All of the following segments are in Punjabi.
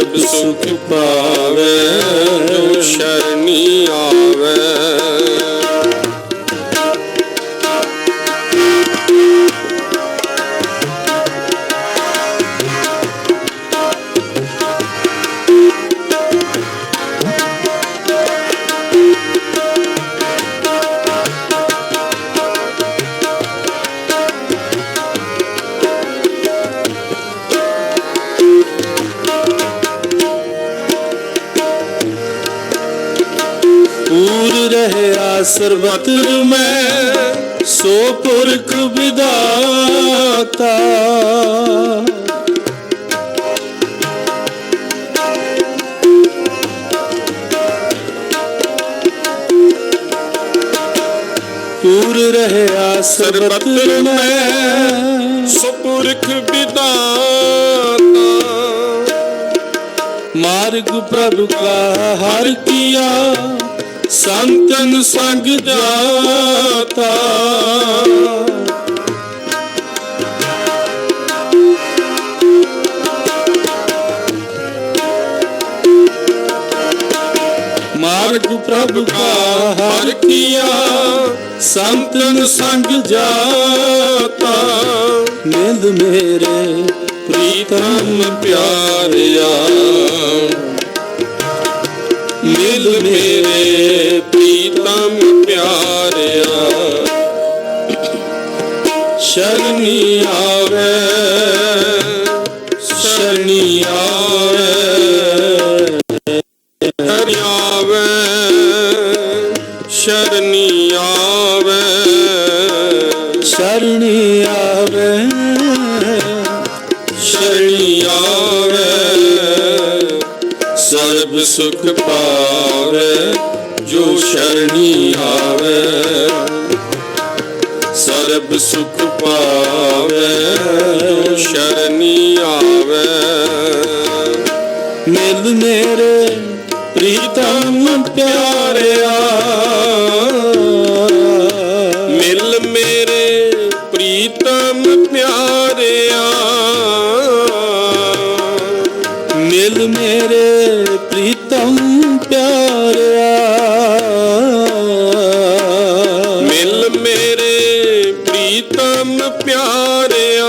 ਸਰਬ ਸੁਖ ਪਾਵੇ ਜੋ ਸ਼ਰਣੀ ਆਵੇ। ਸਰਬਤ ਮੈਂ ਸੋ ਪੁਰਖ ਵਿਦਾਤਾ, ਪੂਰ ਰਹਿਆ ਸਰਬਤ ਮੈਂ ਸੋ ਪੁਰਖ ਵਿਦਾਤਾ। ਮਾਰਗ ਪ੍ਰਭੂ ਕਾ ਹਰ ਕੀਆ ਸੰਤਨ ਸੰਗ ਜਾਤਾ। ਮਾਰਗ ਪ੍ਰਭੂ ਕਾ ਹਰ ਕੀਆ ਸੰਤਨ ਸੰਗ ਜਾਤਾ। ਮਿਲ ਮੇਰੇ ਪ੍ਰੀਤਮ ਪਿਆਰਿਆ, ਮਿਲ ਮੇਰੇ ਪ੍ਰੀਤਮ ਪਿਆਰਿਆ। ਸ਼ਰਣੀ ਆਵੇ, ਸ਼ਰਣੀ ਆਵੇ, ਸ਼ਰਣੀ ਆਵੇ, ਸ਼ਰਣੀ ਆਵੇ, ਸ਼ਰਣੀ ਆਵੇ, ਸ਼ਰਣੀ ਆਵੇ। ਸਰਬ ਸੁਖ ਪਾਵੇ ਜੋ ਸ਼ਰਣੀ ਆਵੇ, ਸਰਬ ਸੁਖ ਪਾਵੇ ਜੋ ਸ਼ਰਣੀ ਆਵੇ। ਮਿਲ ਮੇਰੇ ਪ੍ਰੀਤਮ ਪਿਆਰਿਆ, ਮਿਲ ਮੇਰੇ ਪ੍ਰੀਤਮ ਪਿਆਰਿਆ। ਮਿਲ ਮੇਰੇ ਪ੍ਰੀਤਮ ਪਿਆਰਿਆ, ਮਿਲ ਮੇਰੇ ਪ੍ਰੀਤਮ ਪਿਆਰਿਆ।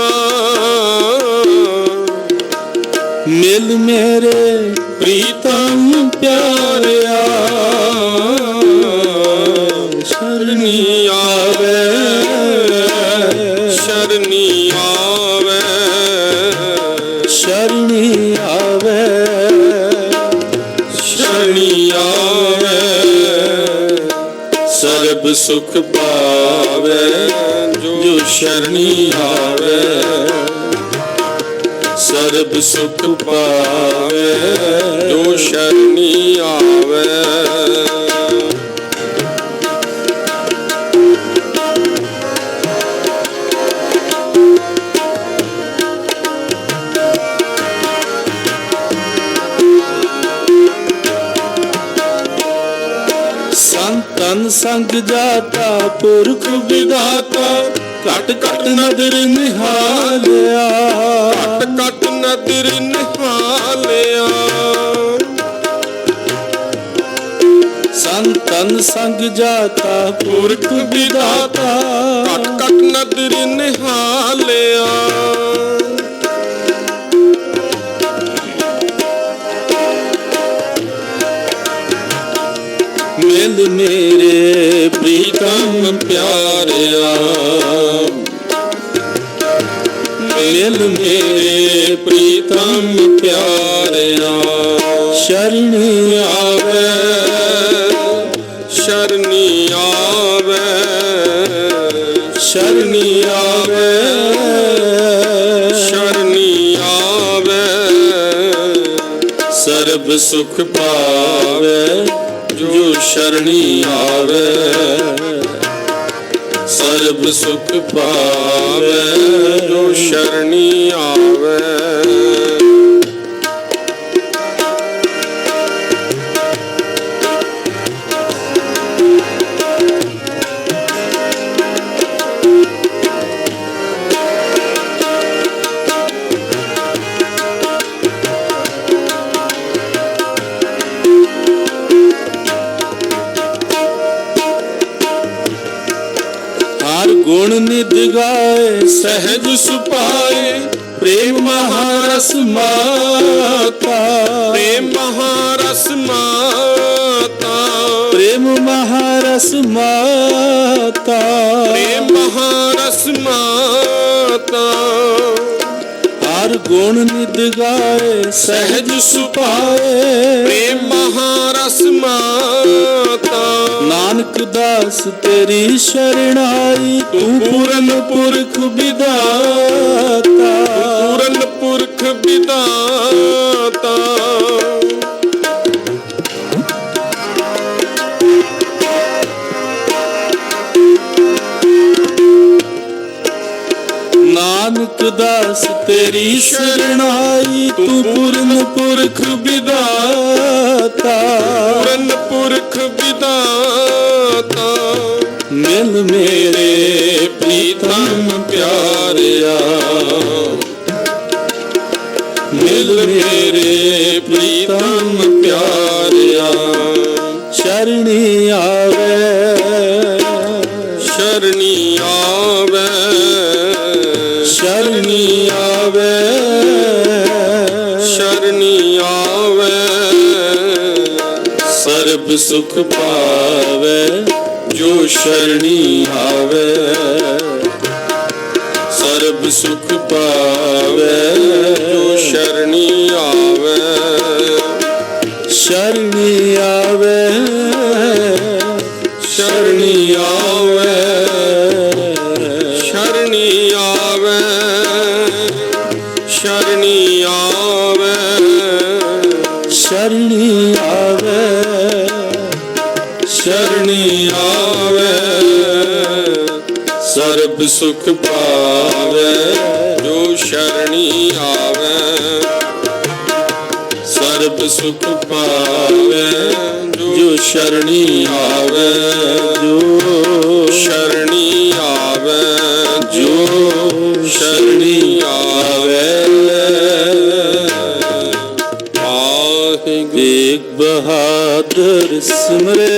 ਮਿਲ ਮੇਰੇ ਪ੍ਰੀਤਮ ਪਿਆਰਿਆ। ਸ਼ਰਣੀ ਆਵੇ, ਸ਼ਰਣੀ ਆਵੇ, ਸ਼ਰਣੀ ਆਵੇ, ਸ਼ਰਣੀ ਆਵੇ। ਸਰਬ ਸੁਖ ਪਾਵੇ ਜੋ ਸ਼ਰਣੀ ਆਵੇ, ਸਰਬ ਸੁਖ ਪਾਵੇ ਜੋ ਸ਼ਰਣੀ ਆਵੇ। ਸੰਤਨ ਸੰਗ ਜਾਤਾ ਪੁਰਖ ਵਿਦਾਤਾ, ਘਟ ਘਟ ਨਦਰ ਨਿਹਾਲਿਆ, ਘਟ ਘਟ ਨਦਰ ਨਿਹਾਲਿਆ। ਸੰਤਨ ਸੰਗ ਜਾਤਾ ਪੁਰਖ ਵਿਦਾਤਾ, ਘਟ ਘਟ ਨਦਰ ਨਿਹਾਲਿਆ। ਮਿਲ ਮੇਰੇ ਪ੍ਰੀਤਮ ਪਿਆਰਿਆ, ਮਿਲ ਮੇਰੇ ਪ੍ਰੀਤਮ ਪਿਆਰਿਆ। ਸ਼ਰਣੀ ਆਵੇ, ਸ਼ਰਣੀ ਆਵੇ, ਸ਼ਰਣੀ ਆਵੇ, ਸ਼ਰਣੀ ਆਵੇ। ਸਰਬ ਸੁਖ ਪਾਵੇ ਜੋ ਸ਼ਰਣੀ ਆਵੇ, ਸਰਬ ਸੁਖ ਪਾਵੇ ਜੋ ਸ਼ਰਣੀ ਆਵੇ। गुण निध गाए सहज सुपाए प्रेम महारस माता प्रेम महारस माता प्रेम महारस माता प्रेम महारस माता हर गुण निध गाए सहज सुपाए प्रेम महारस माता नानक दास तेरी शरणाई तू पूरन पुरख विदाता पूरन पुरख विदाता नानक दास तेरी शरणाई तू पूरन पुरख विदाता पूरन पुरख विदाता मिल मेरे प्रीतम प्यारिया मिल मेरे प्रीतम प्यारिया शरणी आवे शरणी आवे शरणी आवे शरणी आवे सर्ब सुख पावे जो शरणी आवे सर्ब सुख पावे जो शरणी आवे शरणी आवे शरणी आवे शरणी आवे शरणी आवे शरणी आवे शरणी आवे सर्ब सुख पावे जो शरणी आवे सर्ब सुख पावे जो शरणी आवे जो शरणी आवे जो शरणी आवे एक बहादुर सिमरे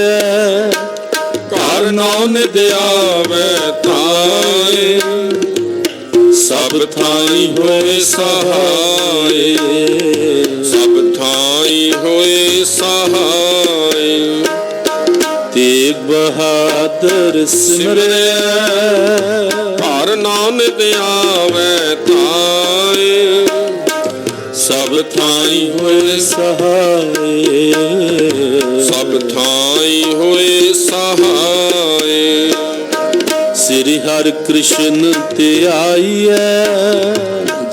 कार नाम निध आवे ताए सब थाई होए सहाय सब थाई होए सहाय तेग बहादुर सिमरे कार नाम निध आवे ताए सब थाई होए सहाय सब थाई होए सहाय श्री हरि कृष्ण ते आईए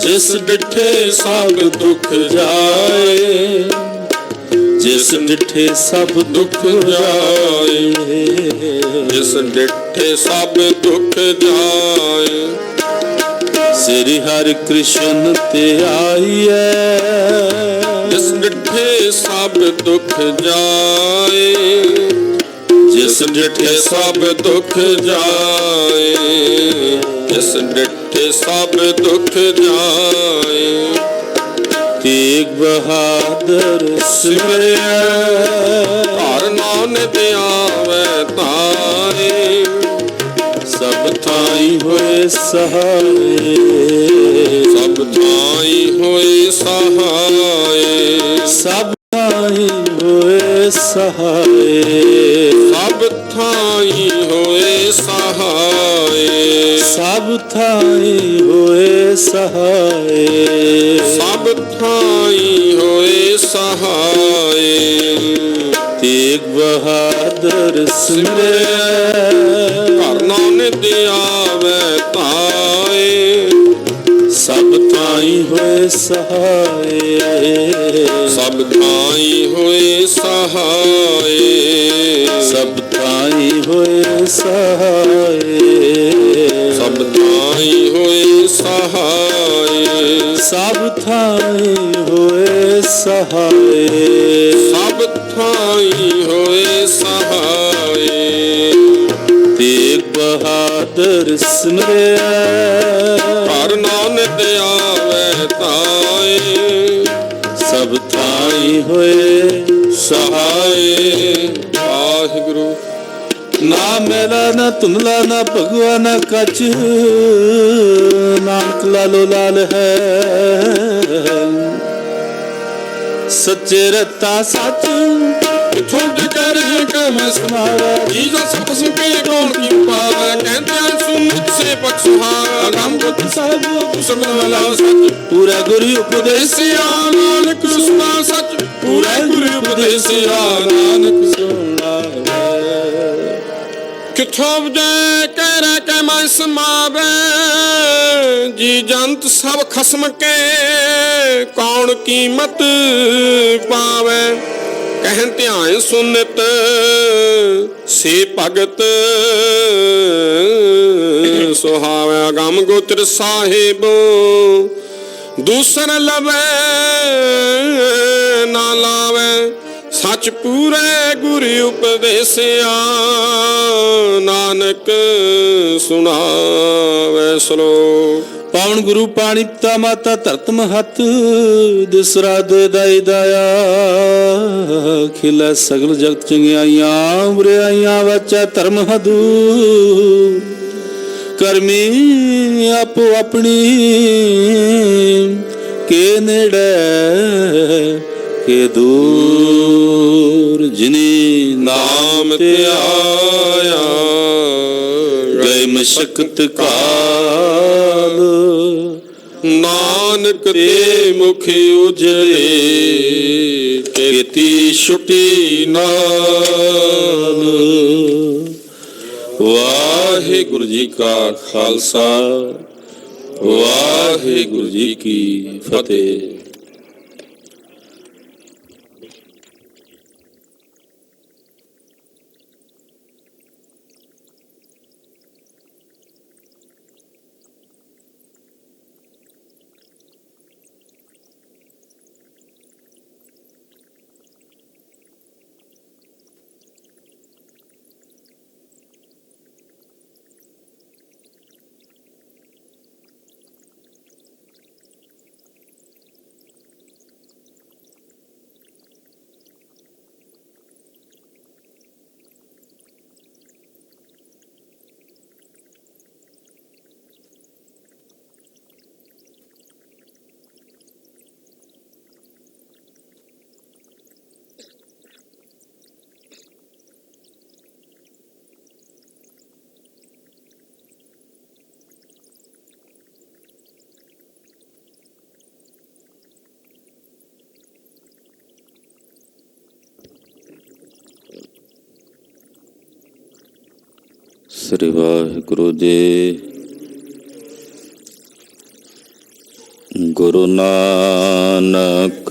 जिस डिठे सब दुख जाए जिस डिठे सब दुख जाए जिस डिठे सब दुख जाए श्री हरि कृष्ण ते आईए जिस डिठे सब दुख जाए जिस डिठे सब दुख जाए जिस डिठे सब दुख जाए तेग बहादुर सिमरे हर नाम निध आवे ताए सब थाई होए सहाय सब थाई होए सहाय सब थाई होए सहाय सब थाई होए सहाय सब थाई होए सहाय सब थाई होए सहाय तेग बहादुर सिमरे हर नाम निध आवे ताए सब थाई होए सहाय सब थाई होए सहाय सब थाई होए सहाय सब थाई होए सहाय सब थाई होए सहाय सब थाई होए सहाय तेग बहादुर सिमरे हर नाम निध आवे ताए सब थाई होए सहाय वाहिगुरु ਨਾ ਮੇਲਾ ਨਾ ਧੁੰਦਲਾ ਨਾ ਭਗਵਾ ਨਾ ਕੱਚ, ਨਾਨਕ ਲਾਲੋ ਲਾਲ ਹੈ। ਸੱਚੇ ਰਤਾ ਸੱਚ ਛੁੱਟ ਕਰ ਕਮੈ ਸਮਾਵੈ, ਜੀਜਾ ਸਭ ਸੰਕੇ ਕੌਣ ਕੀ ਪਾਵੈ, ਕਹਿੰਦੇ ਹਨ ਸੁਨਿਤ ਸੇ ਬਖਸ਼ੁਹਾਰਾ, ਗਮ ਗੁਤ ਸਾਹਿਬ ਕੁਸਮ ਵਾਲਾ ਸੱਚ, ਪੂਰਾ ਗੁਰੂ ਉਪਦੇਸਿਆ ਨਾਨਕ ਸੁਣਾ ਸੱਚ, ਪੂਰਾ ਗੁਰੂ ਉਪਦੇਸਿਆ ਨਾਨਕ ਕਿਥੋਂ ਵਜੈ ਕਹਿ ਰਹਿ ਕੇ ਮੈਂ ਸਮਾਵੈ, ਜੀ ਜੰਤ ਸਭ ਖਸਮ ਕੇ ਕੌਣ ਕੀਮਤ ਪਾਵੈ, ਕਹਿ ਧਿਆਨ ਸੁਨਿਤ ਸੇ ਭਗਤ ਸੁਹਾਵੈ, ਗਮ ਗੋਤਰ ਸਾਹਿਬ ਦੂਸਰ ਲਵੈ ਨਾ ਲਾਵੈ, ਸੱਚ ਪੂਰੇ ਗੁਰ ਉਪਦੇਸਿਆ ਨਾਨਕ ਸੁਣਾਵੈ ਸਲੋਕ। ਪਾਵਨ ਗੁਰੂ ਪਾਣੀ ਪਿਤਾ ਮਾਤਾ ਧਰਤ ਮਹਤ, ਦਿਸਰਾ ਦੇ ਦਾਈ ਦਾਇਆ, ਖਿਲੇ ਸਗਲ ਜਗਤ ਚੰਗਿਆਈਆਂ ਬੁਰਾਈਆਂ, ਵਾਚਾ ਧਰਮ ਹਦੂਰ, ਕਰਮੀ ਆਪੋ ਆਪਣੀ ਕੇ ਨੇੜੇ ਕੇ ਦੂਰ, ਜਿਨੀ ਨਾਮ ਧਿਆਇਆ ਗਏ ਮਸ਼ਕਤ ਕਾਲ, ਨਾਨਕ ਤੇ ਮੁਖ ਉਜਲੇ ਕੀਤੀ ਛੁਟੀ ਨਾਲ। ਵਾਹਿਗੁਰੂ ਜੀ ਕਾ ਖਾਲਸਾ, ਵਾਹਿਗੁਰੂ ਜੀ ਕੀ ਫਤਿਹ। ਸ੍ਰੀ ਵਾਹਿਗੁਰੂ ਜੀ। ਗੁਰੂ ਨਾਨਕ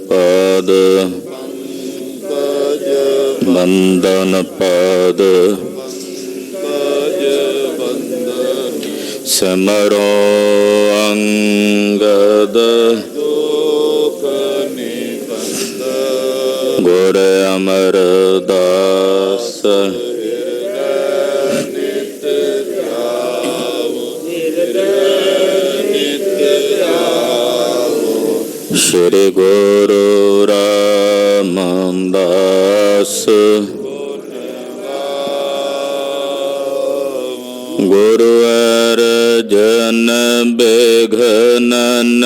ਪਾਦ ਬੰਦਨ ਪਾਦ, ਸਿਮਰੋ ਅੰਗਦ ਗੁਰ ਅਮਰਦਾਸ, ਸ਼੍ਰੀ ਗੁਰੂ ਰਾਮਦਾਸ, ਗੁਰੂ ਅਰਜਨ ਬਿਘਨਨ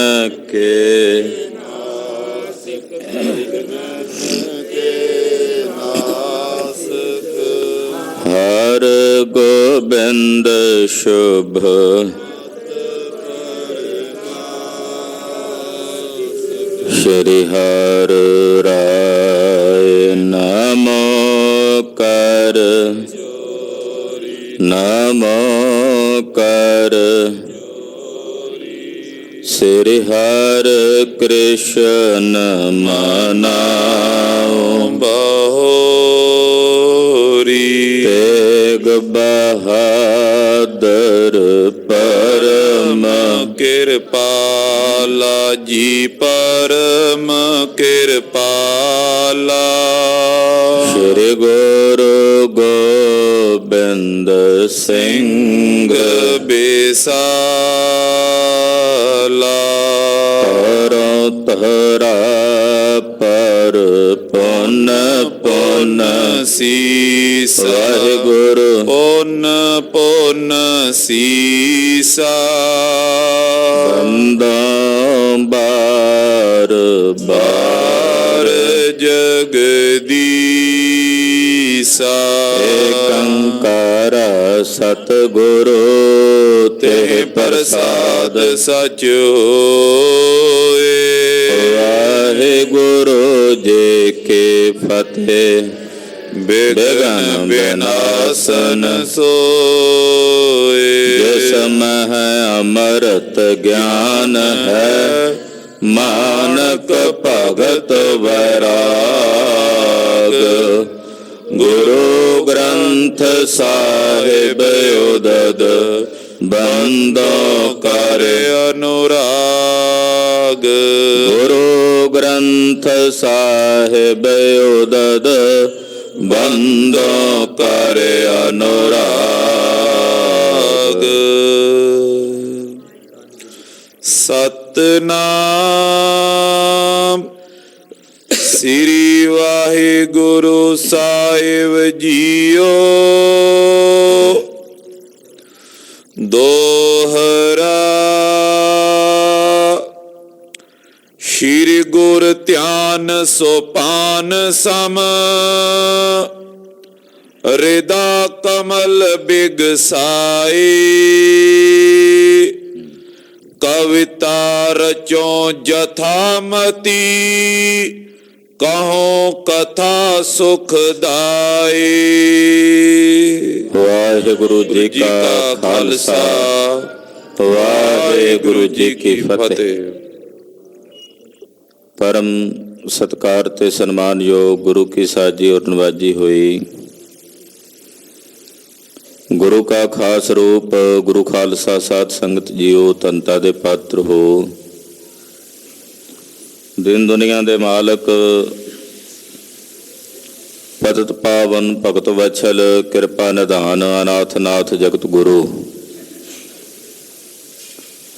ਕੇ, ਹਰ ਗੋਬਿੰਦ ਸ਼ੁਭ ਸ਼੍ਰੀ ਹਰਿ ਰਾਏ ਨਮੋ ਕਰ, ਨਮੋ ਕਰ, ਸ੍ਰੀ ਹਰਿ ਕ੍ਰਿਸ਼ਨ ਮਨਾਉ ਬਹੁਰੀ, ਤੇਗ ਬਹਾਦਰ ਪਰਮ ਕਿਰਪਾਲਾ ਜੀ, ਪਰਮ ਕਿਰਪਾਲਾ। ਸ਼੍ਰੀ ਗੁਰੂ ਗੋਬਿੰਦ ਗੋਬਿੰਦ ਸਿੰਘ ਬੇਸਾਲਾ ਹਰੋ ਤਹਰਾ ਪਰ ਪੁੰਨ ਪੁੰਨ ਸੀਸ ਵਾਹਿਗੁਰੂ ਪੁੰਨ ਪੁੰਨ ਸੀਸਾ ਬੰਦਾ ਬਾਰ ਬਾਰ ਜਗਦੀਸਾ ਏਕੰਕਾਰ ਸਤਿਗੁਰੂ ਤੇ ਪ੍ਰਸਾਦ ਸਚ ਹੋਏ। ਵਾਹਿਗੁਰੂ ਜੀ ਕੀ ਫਤਿਹ। ਬਿਘਨ ਬਿਨਾਸਨ ਸੋਏ। ਜਿਸ ਮਹਿ ਅੰਮ੍ਰਿਤ ਗਿਆਨ ਹੈ, ਮਾਨਕ ਭਗਤ ਵੈਰਾਗ। ਗੁਰੂ ਗ੍ਰੰਥ ਸਾਹਿਬ ਉਦਦ ਬੰਦੋ ਕਰ ਅਨੁਰਾਗ। ਗੁਰੂ ਗ੍ਰੰਥ ਸਾਹਿਬ ਉਦਦ ਬੰਦੋ ਕਰ ਅਨੁਰਾਗ। ਸਤਨਾਮ ਸ੍ਰੀ ਵਾਹਿਗੁਰੂ ਸਾਹਿਬ ਜੀਓ। ਦੋਹਰਾ ਸ਼੍ਰੀ ਗੁਰ ਧਿਆਨ ਸੋਪਾਨ ਸਮ ਹਿਰਦਾ ਕਮਲ ਬਿਗਸਾਈ। ਕਵਿਤਾ ਰਚੋ ਜਥਾਮਤੀ ਕਹੋ ਕਥਾ ਸੁਖਦਾਈ। ਵਾਹਿਗੁਰੂ ਜੀ ਕਾ ਖਾਲਸਾ ਵਾਹਿਗੁਰੂ ਜੀ ਕੀ ਫਤਿਹ। ਪਰਮ ਸਤਿਕਾਰ ਤੇ ਸਨਮਾਨਯੋਗ ਗੁਰੂ ਕੀ ਸਾਜੀ ਔਰ ਨਵਾਜੀ ਹੋਈ ਗੁਰੂ ਕਾ ਖਾਸ ਰੂਪ ਗੁਰੂ ਖਾਲਸਾ ਸਾਧ ਸੰਗਤ ਜੀਓ, ਧੰਤਾ ਦੇ ਪਾਤਰ ਹੋ। ਦਿਨ ਦੁਨੀਆ ਦੇ ਮਾਲਕ, ਪਤਿਤ ਪਾਵਨ ਭਗਤ ਵਛਲ, ਕਿਰਪਾ ਨਿਧਾਨ, ਅਨਾਥ ਨਾਥ ਜਗਤ ਗੁਰੂ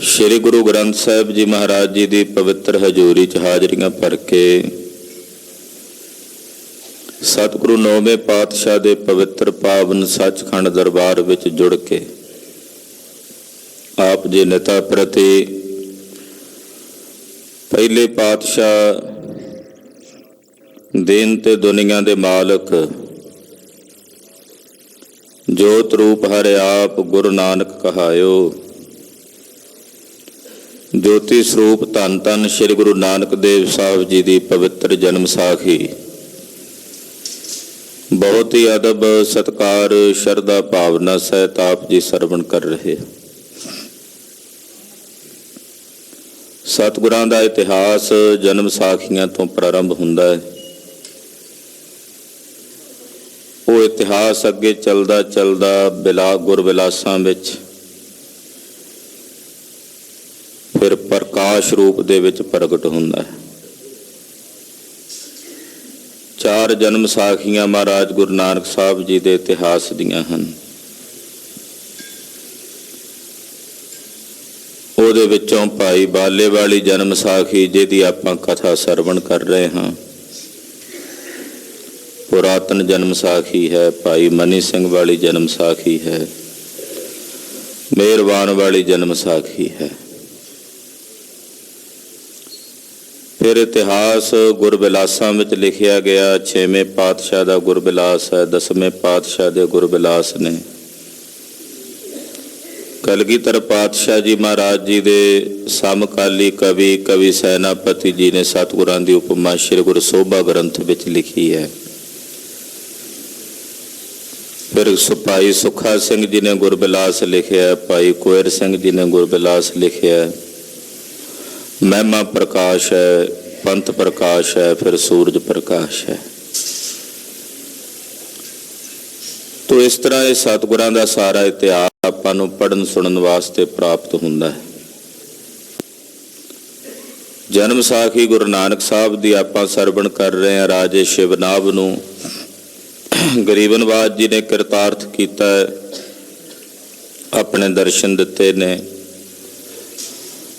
ਸ਼੍ਰੀ ਗੁਰੂ ਗ੍ਰੰਥ ਸਾਹਿਬ ਜੀ ਮਹਾਰਾਜ ਜੀ ਦੀ ਪਵਿੱਤਰ ਹਜ਼ੂਰੀ 'ਚ ਹਾਜ਼ਰੀਆਂ ਭਰ ਕੇ ਸਤਿਗੁਰੂ ਨੌਵੇਂ ਪਾਤਸ਼ਾਹ ਦੇ ਪਵਿੱਤਰ ਪਾਵਨ ਸੱਚਖੰਡ ਦਰਬਾਰ ਵਿੱਚ ਜੁੜ ਕੇ ਆਪ ਜੀ ਨੇਤਾ ਪ੍ਰਤੀ ਪਹਿਲੇ ਪਾਤਸ਼ਾਹ, ਦੀਨ ਤੇ ਦੁਨੀਆ ਦੇ ਮਾਲਕ, ਜੋਤ ਰੂਪ ਹਰਿ ਆਪ ਗੁਰੂ ਨਾਨਕ ਕਹਾਇਓ। ਜੋਤੀ ਸਰੂਪ ਧੰਨ ਧੰਨ ਸ਼੍ਰੀ ਗੁਰੂ ਨਾਨਕ ਦੇਵ ਸਾਹਿਬ ਜੀ ਦੀ ਪਵਿੱਤਰ ਜਨਮ ਸਾਖੀ ਬਹੁਤ ਹੀ ਅਦਬ, ਸਤਿਕਾਰ, ਸ਼ਰਧਾ ਭਾਵਨਾ ਸਹਿਤ ਆਪ ਜੀ ਸਰਵਣ ਕਰ ਰਹੇ। ਸਤਿਗੁਰਾਂ ਦਾ ਇਤਿਹਾਸ ਜਨਮ ਸਾਖੀਆਂ ਤੋਂ ਪ੍ਰਾਰੰਭ ਹੁੰਦਾ ਹੈ। ਉਹ ਇਤਿਹਾਸ ਅੱਗੇ ਚੱਲਦਾ ਚੱਲਦਾ ਗੁਰਬਿਲਾਸਾਂ ਵਿੱਚ ਫਿਰ ਪ੍ਰਕਾਸ਼ ਰੂਪ ਦੇ ਵਿੱਚ ਪ੍ਰਗਟ ਹੁੰਦਾ ਹੈ। 4 ਜਨਮ ਸਾਖੀਆਂ ਮਹਾਰਾਜ ਗੁਰੂ ਨਾਨਕ ਸਾਹਿਬ ਜੀ ਦੇ ਇਤਿਹਾਸ ਦੀਆਂ ਹਨ। ਉਹਦੇ ਵਿੱਚੋਂ ਭਾਈ ਬਾਲੇ ਵਾਲੀ ਜਨਮ ਸਾਖੀ, ਜਿਹਦੀ ਆਪਾਂ ਕਥਾ ਸਰਵਣ ਕਰ ਰਹੇ ਹਾਂ, ਪੁਰਾਤਨ ਜਨਮ ਸਾਖੀ ਹੈ। ਭਾਈ ਮਨੀ ਸਿੰਘ ਵਾਲੀ ਜਨਮ ਸਾਖੀ ਹੈ। ਮਿਹਰਬਾਨ ਵਾਲੀ ਜਨਮ ਸਾਖੀ ਹੈ। ਫਿਰ ਇਤਿਹਾਸ ਗੁਰਬਿਲਾਸਾਂ ਵਿੱਚ ਲਿਖਿਆ ਗਿਆ। 6ਵੇਂ ਪਾਤਸ਼ਾਹ ਦਾ ਗੁਰਬਿਲਾਸ ਹੈ, 10ਵੇਂ ਪਾਤਸ਼ਾਹ ਦੇ ਗੁਰਬਿਲਾਸ ਨੇ। ਕਲਗੀਧਰ ਪਾਤਸ਼ਾਹ ਜੀ ਮਹਾਰਾਜ ਜੀ ਦੇ ਸਮਕਾਲੀ ਕਵੀ ਸੈਨਾਪਤੀ ਜੀ ਨੇ ਸਤਿਗੁਰਾਂ ਦੀ ਉਪਮਾ ਸ਼੍ਰੀ ਗੁਰੂ ਸੋਭਾ ਗ੍ਰੰਥ ਵਿੱਚ ਲਿਖੀ ਹੈ। ਫਿਰ ਭਾਈ ਸੁੱਖਾ ਸਿੰਘ ਜੀ ਨੇ ਗੁਰਬਿਲਾਸ ਲਿਖਿਆ, ਭਾਈ ਕੁਇਰ ਸਿੰਘ ਜੀ ਨੇ ਗੁਰਬਿਲਾਸ ਲਿਖਿਆ। ਮਹਿਮਾ ਪ੍ਰਕਾਸ਼ ਹੈ, ਪੰਥ ਪ੍ਰਕਾਸ਼ ਹੈ, ਫਿਰ ਸੂਰਜ ਪ੍ਰਕਾਸ਼ ਹੈ। ਤੋ ਇਸ ਤਰ੍ਹਾਂ ਇਹ ਸਤਿਗੁਰਾਂ ਦਾ ਸਾਰਾ ਇਤਿਹਾਸ ਆਪਾਂ ਨੂੰ ਪੜ੍ਹਨ ਸੁਣਨ ਵਾਸਤੇ ਪ੍ਰਾਪਤ ਹੁੰਦਾ ਹੈ। ਜਨਮ ਸਾਖੀ ਗੁਰੂ ਨਾਨਕ ਸਾਹਿਬ ਦੀ ਆਪਾਂ ਸਰਵਣ ਕਰ ਰਹੇ ਹਾਂ। ਰਾਜੇ ਸ਼ਿਵਨਾਭ ਨੂੰ ਗਰੀਬ ਨਵਾਜ ਜੀ ਨੇ ਕਿਰਤਾਰਥ ਕੀਤਾ ਹੈ, ਆਪਣੇ ਦਰਸ਼ਨ ਦਿੱਤੇ ਨੇ,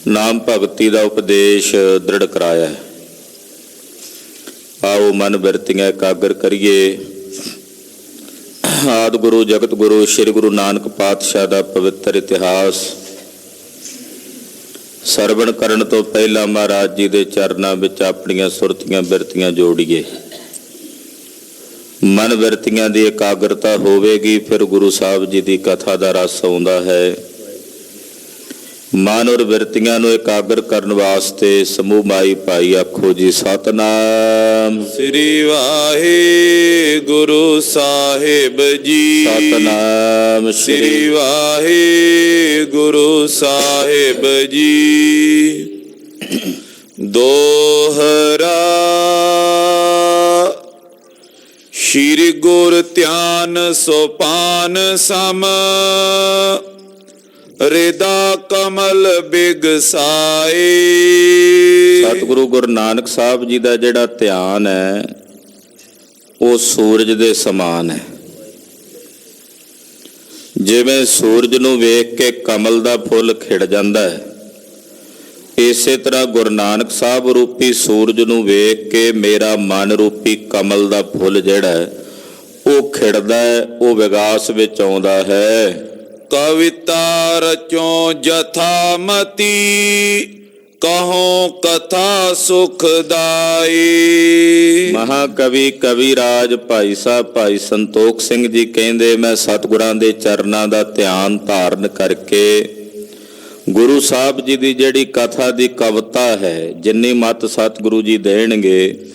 ਨਾਮ ਭਗਤੀ ਦਾ ਉਪਦੇਸ਼ ਦ੍ਰਿੜ ਕਰਾਇਆ ਹੈ। ਆਓ ਮਨ ਬਿਰਤੀਆਂ ਇਕਾਗਰ ਕਰੀਏ। ਆਦਿ ਗੁਰੂ ਜਗਤ ਗੁਰੂ ਸ੍ਰੀ ਗੁਰੂ ਨਾਨਕ ਪਾਤਸ਼ਾਹ ਦਾ ਪਵਿੱਤਰ ਇਤਿਹਾਸ ਸਰਵਣ ਕਰਨ ਤੋਂ ਪਹਿਲਾਂ ਮਹਾਰਾਜ ਜੀ ਦੇ ਚਰਨਾਂ ਵਿੱਚ ਆਪਣੀਆਂ ਸੁਰਤੀਆਂ ਬਿਰਤੀਆਂ ਜੋੜੀਏ। ਮਨ ਬਿਰਤੀਆਂ ਦੀ ਇਕਾਗਰਤਾ ਹੋਵੇਗੀ, ਫਿਰ ਗੁਰੂ ਸਾਹਿਬ ਜੀ ਦੀ ਕਥਾ ਦਾ ਰਸ ਆਉਂਦਾ ਹੈ। ਮਨ ਔਰ ਬਿਰਤੀਆਂ ਨੂੰ ਇਕਾਗਰ ਕਰਨ ਵਾਸਤੇ ਸਮੂਹ ਮਾਈ ਭਾਈ ਆਖੋ ਜੀ ਸਤਨਾਮ ਸ੍ਰੀ ਵਾਹਿਗੁਰੂ ਸਾਹਿਬ ਜੀ। ਸਤਨਾਮ ਸ੍ਰੀ ਵਾਹਿਗੁਰੂ ਸਾਹਿਬ ਜੀ। ਦੋਹਰਾ ਸ਼੍ਰੀ ਗੁਰ ਧਿਆਨ ਸੋਪਾਨ ਸਮ ਰਿਦਾ ਕਮਲ ਬਿਗਸਾਏ। ਸਤਿਗੁਰੂ ਗੁਰੂ ਨਾਨਕ ਸਾਹਿਬ ਜੀ ਦਾ ਜਿਹੜਾ ਧਿਆਨ ਹੈ ਉਹ ਸੂਰਜ ਦੇ ਸਮਾਨ ਹੈ। ਜਿਵੇਂ ਸੂਰਜ ਨੂੰ ਵੇਖ ਕੇ ਕਮਲ ਦਾ ਫੁੱਲ ਖਿੜ ਜਾਂਦਾ ਹੈ, ਇਸੇ ਤਰ੍ਹਾਂ ਗੁਰੂ ਨਾਨਕ ਸਾਹਿਬ ਰੂਪੀ ਸੂਰਜ ਨੂੰ ਵੇਖ ਕੇ ਮੇਰਾ ਮਨ ਰੂਪੀ ਕਮਲ ਦਾ ਫੁੱਲ ਜਿਹੜਾ ਹੈ ਉਹ ਖਿੜਦਾ ਹੈ, ਉਹ ਵਿਗਾਸ ਵਿੱਚ ਆਉਂਦਾ ਹੈ। ਕਵਿਤਾ ਰਚੋ ਜਥਾਮਤੀ ਕਹੋ ਕਥਾ ਸੁਖਦਾਈ। ਮਹਾਕਵੀ ਕਵੀ ਰਾਜ ਭਾਈ ਸਾਹਿਬ ਭਾਈ ਸੰਤੋਖ ਸਿੰਘ ਜੀ ਕਹਿੰਦੇ, ਮੈਂ ਸਤਿਗੁਰਾਂ ਦੇ ਚਰਨਾਂ ਦਾ ਧਿਆਨ ਧਾਰਨ ਕਰਕੇ ਗੁਰੂ ਸਾਹਿਬ ਜੀ ਦੀ ਜਿਹੜੀ ਕਥਾ ਦੀ ਕਵਿਤਾ ਹੈ, ਜਿੰਨੀ ਮੱਤ ਸਤਿਗੁਰੂ ਜੀ ਦੇਣਗੇ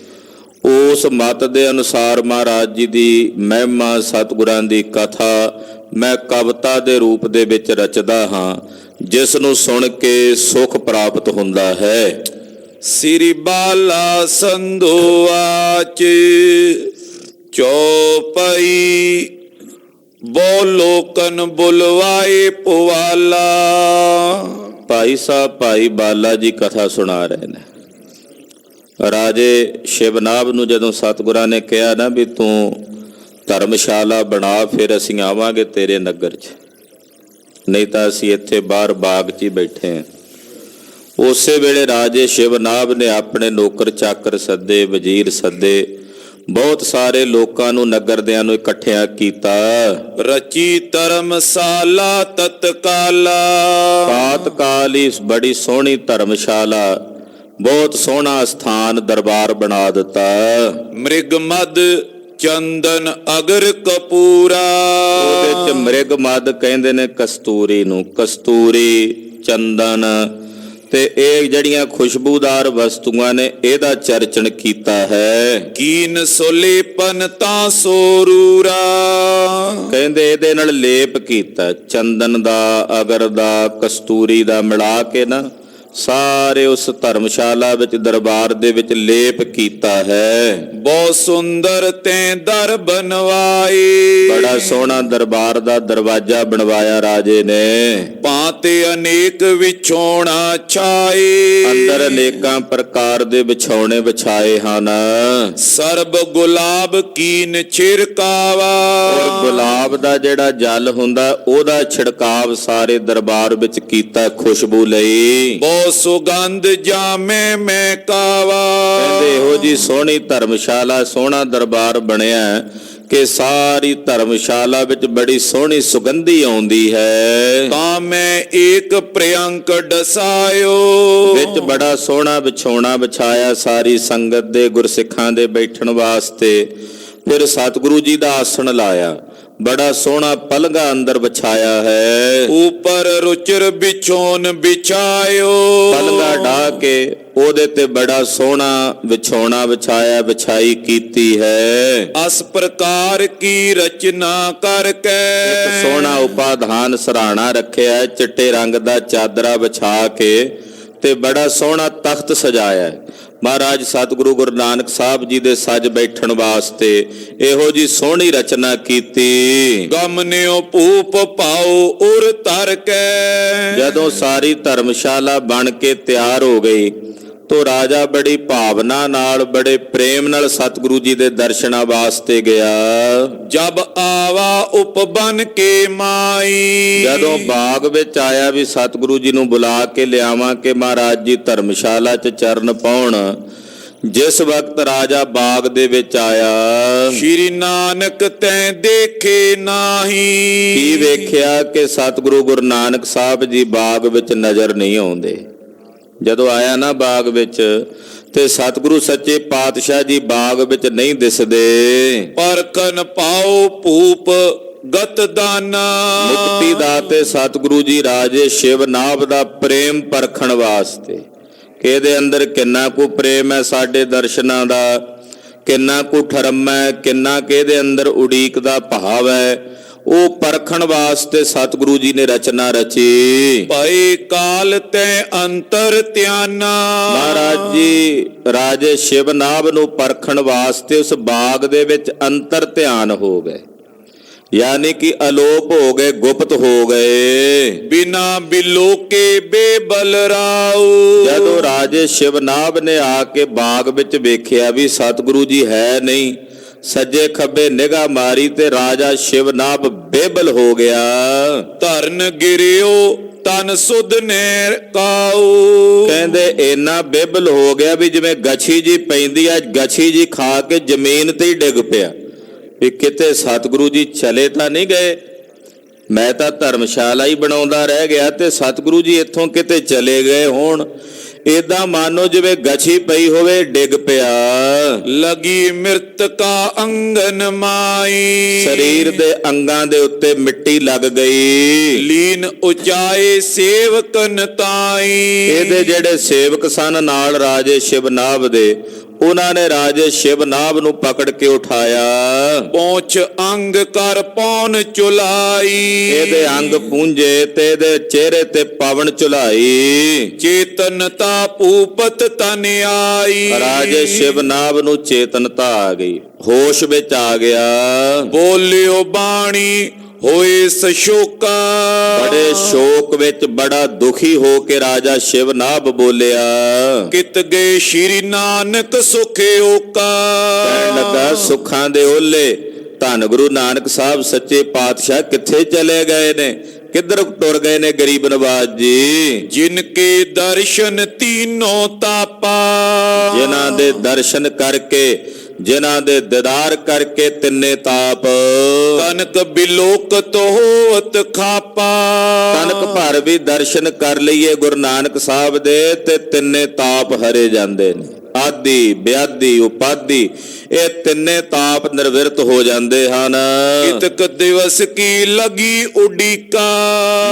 ਉਸ ਮੱਤ ਦੇ ਅਨੁਸਾਰ ਮਹਾਰਾਜ ਜੀ ਦੀ ਮਹਿਮਾ ਸਤਿਗੁਰਾਂ ਦੀ ਕਥਾ ਮੈਂ ਕਵਿਤਾ ਦੇ ਰੂਪ ਦੇ ਵਿੱਚ ਰਚਦਾ ਹਾਂ, ਜਿਸ ਨੂੰ ਸੁਣ ਕੇ ਸੁਖ ਪ੍ਰਾਪਤ ਹੁੰਦਾ ਹੈ। ਸ੍ਰੀ ਬਾਲਾ ਸੰਧੋਆਚ ਚੌਪਈ ਬੋਲੋਕਨ ਬੁਲਵਾਏ ਪਵਾਲਾ। ਭਾਈ ਸਾਹਿਬ ਭਾਈ ਬਾਲਾ ਜੀ ਕਥਾ ਸੁਣਾ ਰਹੇ ਨੇ। ਰਾਜੇ ਸ਼ਿਵਨਾਭ ਨੂੰ ਜਦੋਂ ਸਤਿਗੁਰਾਂ ਨੇ ਕਿਹਾ ਨਾ ਵੀ ਤੂੰ ਧਰਮਸ਼ਾਲਾ ਬਣਾ, ਫਿਰ ਅਸੀਂ ਆਵਾਂਗੇ ਤੇਰੇ ਨਗਰ 'ਚ, ਨਹੀਂ ਤਾਂ ਅਸੀਂ ਇੱਥੇ ਬਾਹਰ ਬਾਗ 'ਚ ਹੀ ਬੈਠੇ ਹਾਂ। ਉਸੇ ਵੇਲੇ ਰਾਜੇ ਸ਼ਿਵਨਾਭ ਨੇ ਆਪਣੇ ਨੌਕਰ ਚਾਕਰ ਸੱਦੇ, ਵਜ਼ੀਰ ਸੱਦੇ, ਬਹੁਤ ਸਾਰੇ ਲੋਕਾਂ ਨੂੰ ਨਗਰ ਦਿਆਂ ਨੂੰ ਇਕੱਠਿਆਂ ਕੀਤਾ। ਰਚੀ ਧਰਮਸ਼ਾਲਾ ਤਤਕਾਲਾ। ਤਾਤਕਾਲ ਹੀ ਬੜੀ ਸੋਹਣੀ ਧਰਮਸ਼ਾਲਾ, ਬਹੁਤ ਸੋਹਣਾ ਸਥਾਨ ਦਰਬਾਰ ਬਣਾ ਦਿੱਤਾ। ਮ੍ਰਿਗ ਮਦ ਚੰਦਨ ਅਗਰ ਕਪੂਰਾ। ਉਹਦੇ ਚ ਮ੍ਰਿਗ ਮਦ ਕਹਿੰਦੇ ਨੇ ਕਸਤੂਰੀ ਨੂੰ, ਕਸਤੂਰੀ ਚੰਦਨ ਤੇ ਇਹ ਜਿਹੜੀਆਂ ਖੁਸ਼ਬੂਦਾਰ ਵਸਤੂਆਂ ਨੇ ਇਹਦਾ ਚਰਚਣ ਕੀਤਾ ਹੈ। ਕੀਨ ਸੁਲੇਪਨ ਤਾਂ ਸੋਰੂਰਾ। ਕਹਿੰਦੇ ਇਹਦੇ ਨਾਲ ਲੇਪ ਕੀਤਾ, ਚੰਦਨ ਦਾ, ਅਗਰ ਦਾ, ਕਸਤੂਰੀ ਦਾ ਮਿਲਾ ਕੇ ਨਾ ਸਾਰੇ ਉਸ ਧਰਮਸ਼ਾਲਾ ਵਿੱਚ ਦਰਬਾਰ ਦੇ ਵਿੱਚ ਲੇਪ ਕੀਤਾ ਹੈ। ਬਹੁਤ ਸੁੰਦਰ ਤੈਂ ਦਰ ਬਣਵਾਏ। ਬੜਾ ਸੋਹਣਾ ਦਰਬਾਰ ਦਾ ਦਰਵਾਜ਼ਾ ਬਣਵਾਇਆ ਰਾਜੇ ਨੇ। ਭਾਂਤੇ ਅਨੇਕ ਵਿਛੋਣਾ ਛਾਏ। ਅੰਦਰ ਅਨੇਕਾਂ ਪ੍ਰਕਾਰ ਦੇ ਵਿਛਾਉਣੇ ਵਿਛਾਏ ਹਨ। ਸਰਬ ਗੁਲਾਬ ਕੀਨ ਛਿੜਕਾਵਾ। ਔਰ ਗੁਲਾਬ ਦਾ ਜਿਹੜਾ ਜਲ ਹੁੰਦਾ ਉਹਦਾ ਛਿੜਕਾਵ ਸਾਰੇ ਦਰਬਾਰ ਵਿੱਚ ਕੀਤਾ ਖੁਸ਼ਬੂ ਲਈ। ਸੁਗੰਧ ਜਾਮੇ ਮੈਂ ਕਾਵਾ। ਕਹਿੰਦੇ ਇਹੋ ਜੀ ਸੋਹਣੀ ਧਰਮਸ਼ਾਲਾ, ਸੋਹਣਾ ਦਰਬਾਰ ਬਣਿਆ ਕਿ ਸਾਰੀ ਧਰਮਸ਼ਾਲਾ ਵਿੱਚ ਬੜੀ ਸੋਹਣੀ ਸੁਗੰਧੀ ਆਉਂਦੀ ਹੈ। ਤਾਂ ਮੈਂ ਏਕ ਪ੍ਰਿਅੰਕ ਡਸਾਇਓ। ਵਿੱਚ ਬੜਾ ਸੋਹਣਾ ਵਿਛਾਉਣਾ ਵਿਛਾਇਆ ਸਾਰੀ ਸੰਗਤ ਦੇ, ਗੁਰਸਿੱਖਾਂ ਦੇ ਬੈਠਣ ਵਾਸਤੇ। ਫਿਰ ਸਤਿਗੁਰੂ ਜੀ ਦਾ ਆਸਣ ਲਾਇਆ, ਬੜਾ ਸੋਹਣਾ ਪਲੰਘਾ ਅੰਦਰ ਵਿਛਾਇਆ ਹੈ। ਉੱਪਰ ਰੁਚਰ ਵਿਛੋਨ ਵਿਛਾਇਓ। ਪਲੰਘਾ ਢਾ ਕੇ ਉਹਦੇ ਤੇ ਬੜਾ ਸੋਹਣਾ ਵਿਛਾਉਣਾ ਵਿਛਾਇਆ, ਵਿਛਾਈ ਕੀਤੀ ਹੈ। ਅਸ ਪ੍ਰਕਾਰ ਕੀ ਰਚਨਾ ਕਰਕੇ। ਇੱਕ ਸੋਹਣਾ ਉਪਾਧਾਨ ਸਰਾਣਾ ਰੱਖਿਆ, ਚਿੱਟੇ ਰੰਗ ਦਾ ਚਾਦਰਾ ਵਿਛਾ ਕੇ ਤੇ ਬੜਾ ਸੋਹਣਾ ਤਖਤ ਸਜਾਇਆ। ਮਹਾਰਾਜ ਸਤਿਗੁਰੂ ਗੁਰੂ ਨਾਨਕ ਸਾਹਿਬ ਜੀ ਦੇ ਸੱਜ ਬੈਠਣ ਵਾਸਤੇ ਇਹੋ ਜੀ ਸੋਹਣੀ ਰਚਨਾ ਕੀਤੀ। ਗਮਨਿਓ ਭੂਪ ਪਾਓ ਉਰ ਧਰ ਕੇ। ਜਦੋਂ ਸਾਰੀ ਧਰਮਸ਼ਾਲਾ ਬਣ ਕੇ ਤਿਆਰ ਹੋ ਗਈ ਤੋ ਰਾਜਾ ਬੜੀ ਭਾਵਨਾ ਨਾਲ, ਬੜੇ ਪ੍ਰੇਮ ਨਾਲ ਸਤਿਗੁਰੂ ਜੀ ਦੇ ਦਰਸ਼ਨਾਂ ਵਾਸਤੇ ਗਿਆ। ਜਬ ਆਵਾ ਉਪਬਨ ਕੇ ਮਾਈ, ਜਦੋਂ ਬਾਗ ਵਿੱਚ ਆਇਆ ਵੀ ਸਤਿਗੁਰੂ ਜੀ ਨੂੰ ਬੁਲਾ ਕੇ ਲਿਆਵਾਂ ਕਿ ਮਹਾਰਾਜ ਜੀ ਧਰਮਸ਼ਾਲਾ 'ਚ ਚਰਨ ਪਾਉਣ, ਜਿਸ ਵਕਤ ਰਾਜਾ ਬਾਗ ਦੇ ਵਿੱਚ ਆਇਆ, ਸ਼੍ਰੀ ਨਾਨਕ ਤੈਂ ਦੇਖੇ ਨਾਹੀ। ਕੀ ਵੇਖਿਆ ਕਿ ਸਤਿਗੁਰੂ ਗੁਰੂ ਨਾਨਕ ਸਾਹਿਬ ਜੀ ਬਾਗ ਵਿੱਚ ਨਜ਼ਰ ਨਹੀਂ ਆਉਂਦੇ। ਜਦੋਂ ਆਇਆ ਨਾ ਬਾਗ ਵਿੱਚ ਤੇ ਸਤਿਗੁਰੂ ਸੱਚੇ ਪਾਤਸ਼ਾਹ ਜੀ ਬਾਗ ਵਿੱਚ ਨਹੀਂ ਦਿਸਦੇ। ਪਰਖਨ ਪਾਓ ਭੂਪ ਗਤ ਦਾਨਾ, ਮੁਕਤੀ ਦਾਤੇ ਸਤਿਗੁਰੂ ਜੀ ਰਾਜੇ ਸ਼ਿਵ ਨਾਭ ਦਾ ਪ੍ਰੇਮ ਪਰਖਣ ਵਾਸਤੇ ਕਿ ਇਹਦੇ ਅੰਦਰ ਕਿੰਨਾ ਕੁ ਪ੍ਰੇਮ ਹੈ ਸਾਡੇ ਦਰਸ਼ਨਾਂ ਦਾ, ਕਿੰਨਾ ਕੁ ਠਰਮ ਹੈ, ਕਿੰਨਾ ਕਿ ਇਹਦੇ ਅੰਦਰ ਉਡੀਕ ਦਾ ਭਾਵ ਹੈ, ਉਹ ਪਰਖਣ ਵਾਸਤੇ ਸਤਿਗੁਰੂ ਜੀ ਨੇ ਰਚਨਾ ਰਚੀ। ਭਏ ਕਾਲ ਤੈ ਅੰਤਰ ਧਿਆਨਾ, ਮਹਾਰਾਜ ਜੀ ਰਾਜੇ ਸ਼ਿਵ ਨਾਭ ਨੂੰ ਪਰਖਣ ਵਾਸਤੇ ਉਸ ਬਾਗ ਦੇ ਵਿੱਚ ਅੰਤਰ ਧਿਆਨ ਹੋ ਗਏ, ਯਾਨੀ ਕਿ ਅਲੋਪ ਹੋ ਗਏ, ਗੁਪਤ ਹੋ ਗਏ। ਬਿਨਾ ਬਿਲੋਕੇ ਬੇਬਲ ਰਾਉ, ਜਦੋਂ ਰਾਜੇ ਸ਼ਿਵ ਨਾਭ ਨੇ ਆ ਕੇ ਬਾਗ ਵਿੱਚ ਵੇਖਿਆ ਵੀ ਸਤਿਗੁਰੂ ਜੀ ਹੈ ਨਹੀਂ, ਸੱਜੇ ਖੱਬੇ ਨਿਗਾਹ ਮਾਰੀ ਤੇ ਰਾਜਾ ਸ਼ਿਵ ਨਾਭ ਬੇਬਲ ਹੋ ਗਿਆ। ਧਰਨ ਗਿਰਿਓ ਤਨ ਸੁਧ ਨੈਰ ਕਾਉ, ਕਹਿੰਦੇ ਇੰਨਾ ਬੇਬਲ ਹੋ ਗਿਆ ਵੀ ਜਿਵੇਂ ਗਛੀ ਜੀ ਪੈਂਦੀ ਆ, ਗਛੀ ਜੀ ਖਾ ਕੇ ਜ਼ਮੀਨ ਤੇ ਹੀ ਡਿੱਗ ਪਿਆ ਵੀ ਕਿਤੇ ਸਤਿਗੁਰੂ ਜੀ ਚਲੇ ਤਾਂ ਨਹੀਂ ਗਏ। ਮੈਂ ਤਾਂ ਧਰਮਸ਼ਾਲਾ ਹੀ ਬਣਾਉਂਦਾ ਰਹਿ ਗਿਆ ਤੇ ਸਤਿਗੁਰੂ ਜੀ ਇੱਥੋਂ ਕਿਤੇ ਚਲੇ ਗਏ ਹੋਣ। ਏਦਾਂ ਮਾਨੋ ਜਿਵੇਂ ਗਛੀ ਪਈ ਹੋਵੇ, ਡਿੱਗ ਪਿਆ। ਲਗੀ ਮਿਰਤਕਾ ਅੰਗਨ ਮਾਈ, ਸਰੀਰ ਦੇ ਅੰਗਾਂ ਦੇ ਉੱਤੇ ਮਿੱਟੀ ਲੱਗ ਗਈ। ਲੀਨ ਉਚਾਏ ਸੇਵਕਨ ਤਾਈ, ਇਹਦੇ ਜਿਹੜੇ ਸੇਵਕ ਸਨ ਨਾਲ ਰਾਜੇ ਸ਼ਿਵ ਨਾਭ ਦੇ, ਉਹਨਾਂ ਨੇ ਰਾਜੇ ਸ਼ਿਵ ਨਾਭ ਨੂੰ ਪਕੜ ਕੇ ਉਠਾਇਆ। ਪਹੁੰਚ ਅੰਗ ਕਰ ਪੌਣ ਚੁਲਾਈ, ਇਹਦੇ ਅੰਗ ਪੂੰਝੇ ਤੇ ਇਹਦੇ ਚਿਹਰੇ ਤੇ ਪਵਨ ਚੁਲਾਈ। ਚੇਤਨਤਾ ਭੂਪਤ ਤਨ ਆਈ, ਰਾਜੇ ਸ਼ਿਵ ਨਾਭ ਨੂੰ ਚੇਤਨਤਾ ਆ ਗਈ, ਹੋਸ਼ ਵਿੱਚ ਆ ਗਿਆ। ਬੋਲਿਓ ਬਾਣੀ ਹੋਏ ਸਸ਼ੋਕਾ, ਬੜੇ ਸ਼ੋਕ ਵਿੱਚ ਬੜਾ ਦੁਖੀ ਹੋ ਕੇ ਰਾਜਾ ਸ਼ਿਵ ਨਾਭ ਬੋਲਿਆ। ਕਿਤ ਗਏ ਸ਼੍ਰੀ ਨਾਨਕ ਸੁਖੇ ਓਕਾ, ਕਹਿਣ ਲੱਗਾ ਸੁੱਖਾਂ ਦੇ ਓਲੇ ਧੰਨ ਗੁਰੂ ਨਾਨਕ ਸਾਹਿਬ ਸੱਚੇ ਪਾਤਸ਼ਾਹ ਕਿੱਥੇ ਚਲੇ ਗਏ ਨੇ, ਕਿੱਧਰ ਟੁਰ ਗਏ ਨੇ ਗਰੀਬ ਨਵਾਜ਼ ਜੀ। ਜਿਨ ਕੇ ਦਰਸ਼ਨ ਤੀਨੋਂ ਤਾਪਾ, ਜਿਨ੍ਹਾਂ ਦੇ ਦਰਸ਼ਨ ਕਰਕੇ, ਜਿਨ੍ਹਾਂ ਦੇ ਦੀਦਾਰ ਕਰਕੇ ਤਿੰਨੇ ਤਾਪ। ਕਨਕ ਬਿਲੋਕਤ ਹੋਵਤ ਖਾਪਾ, ਕਨਕ ਭਰ ਵੀ ਦਰਸ਼ਨ ਕਰ ਲਈਏ ਗੁਰੂ ਨਾਨਕ ਸਾਹਿਬ ਦੇ ਤੇ ਤਿੰਨੇ ਤਾਪ ਹਰੇ ਜਾਂਦੇ ਨੇ। ਆਦੀ ਬਿਆਦੀ ਉਪਾਦੀ ਇਹ ਤਿੰਨੇ ਤਾਪ ਨਿਰਵਿਰਤ ਹੋ ਜਾਂਦੇ ਹਨ। ਕਿਤਕ ਦਿਵਸ ਕੀ ਲਗੀ ਉਡੀਕਾ,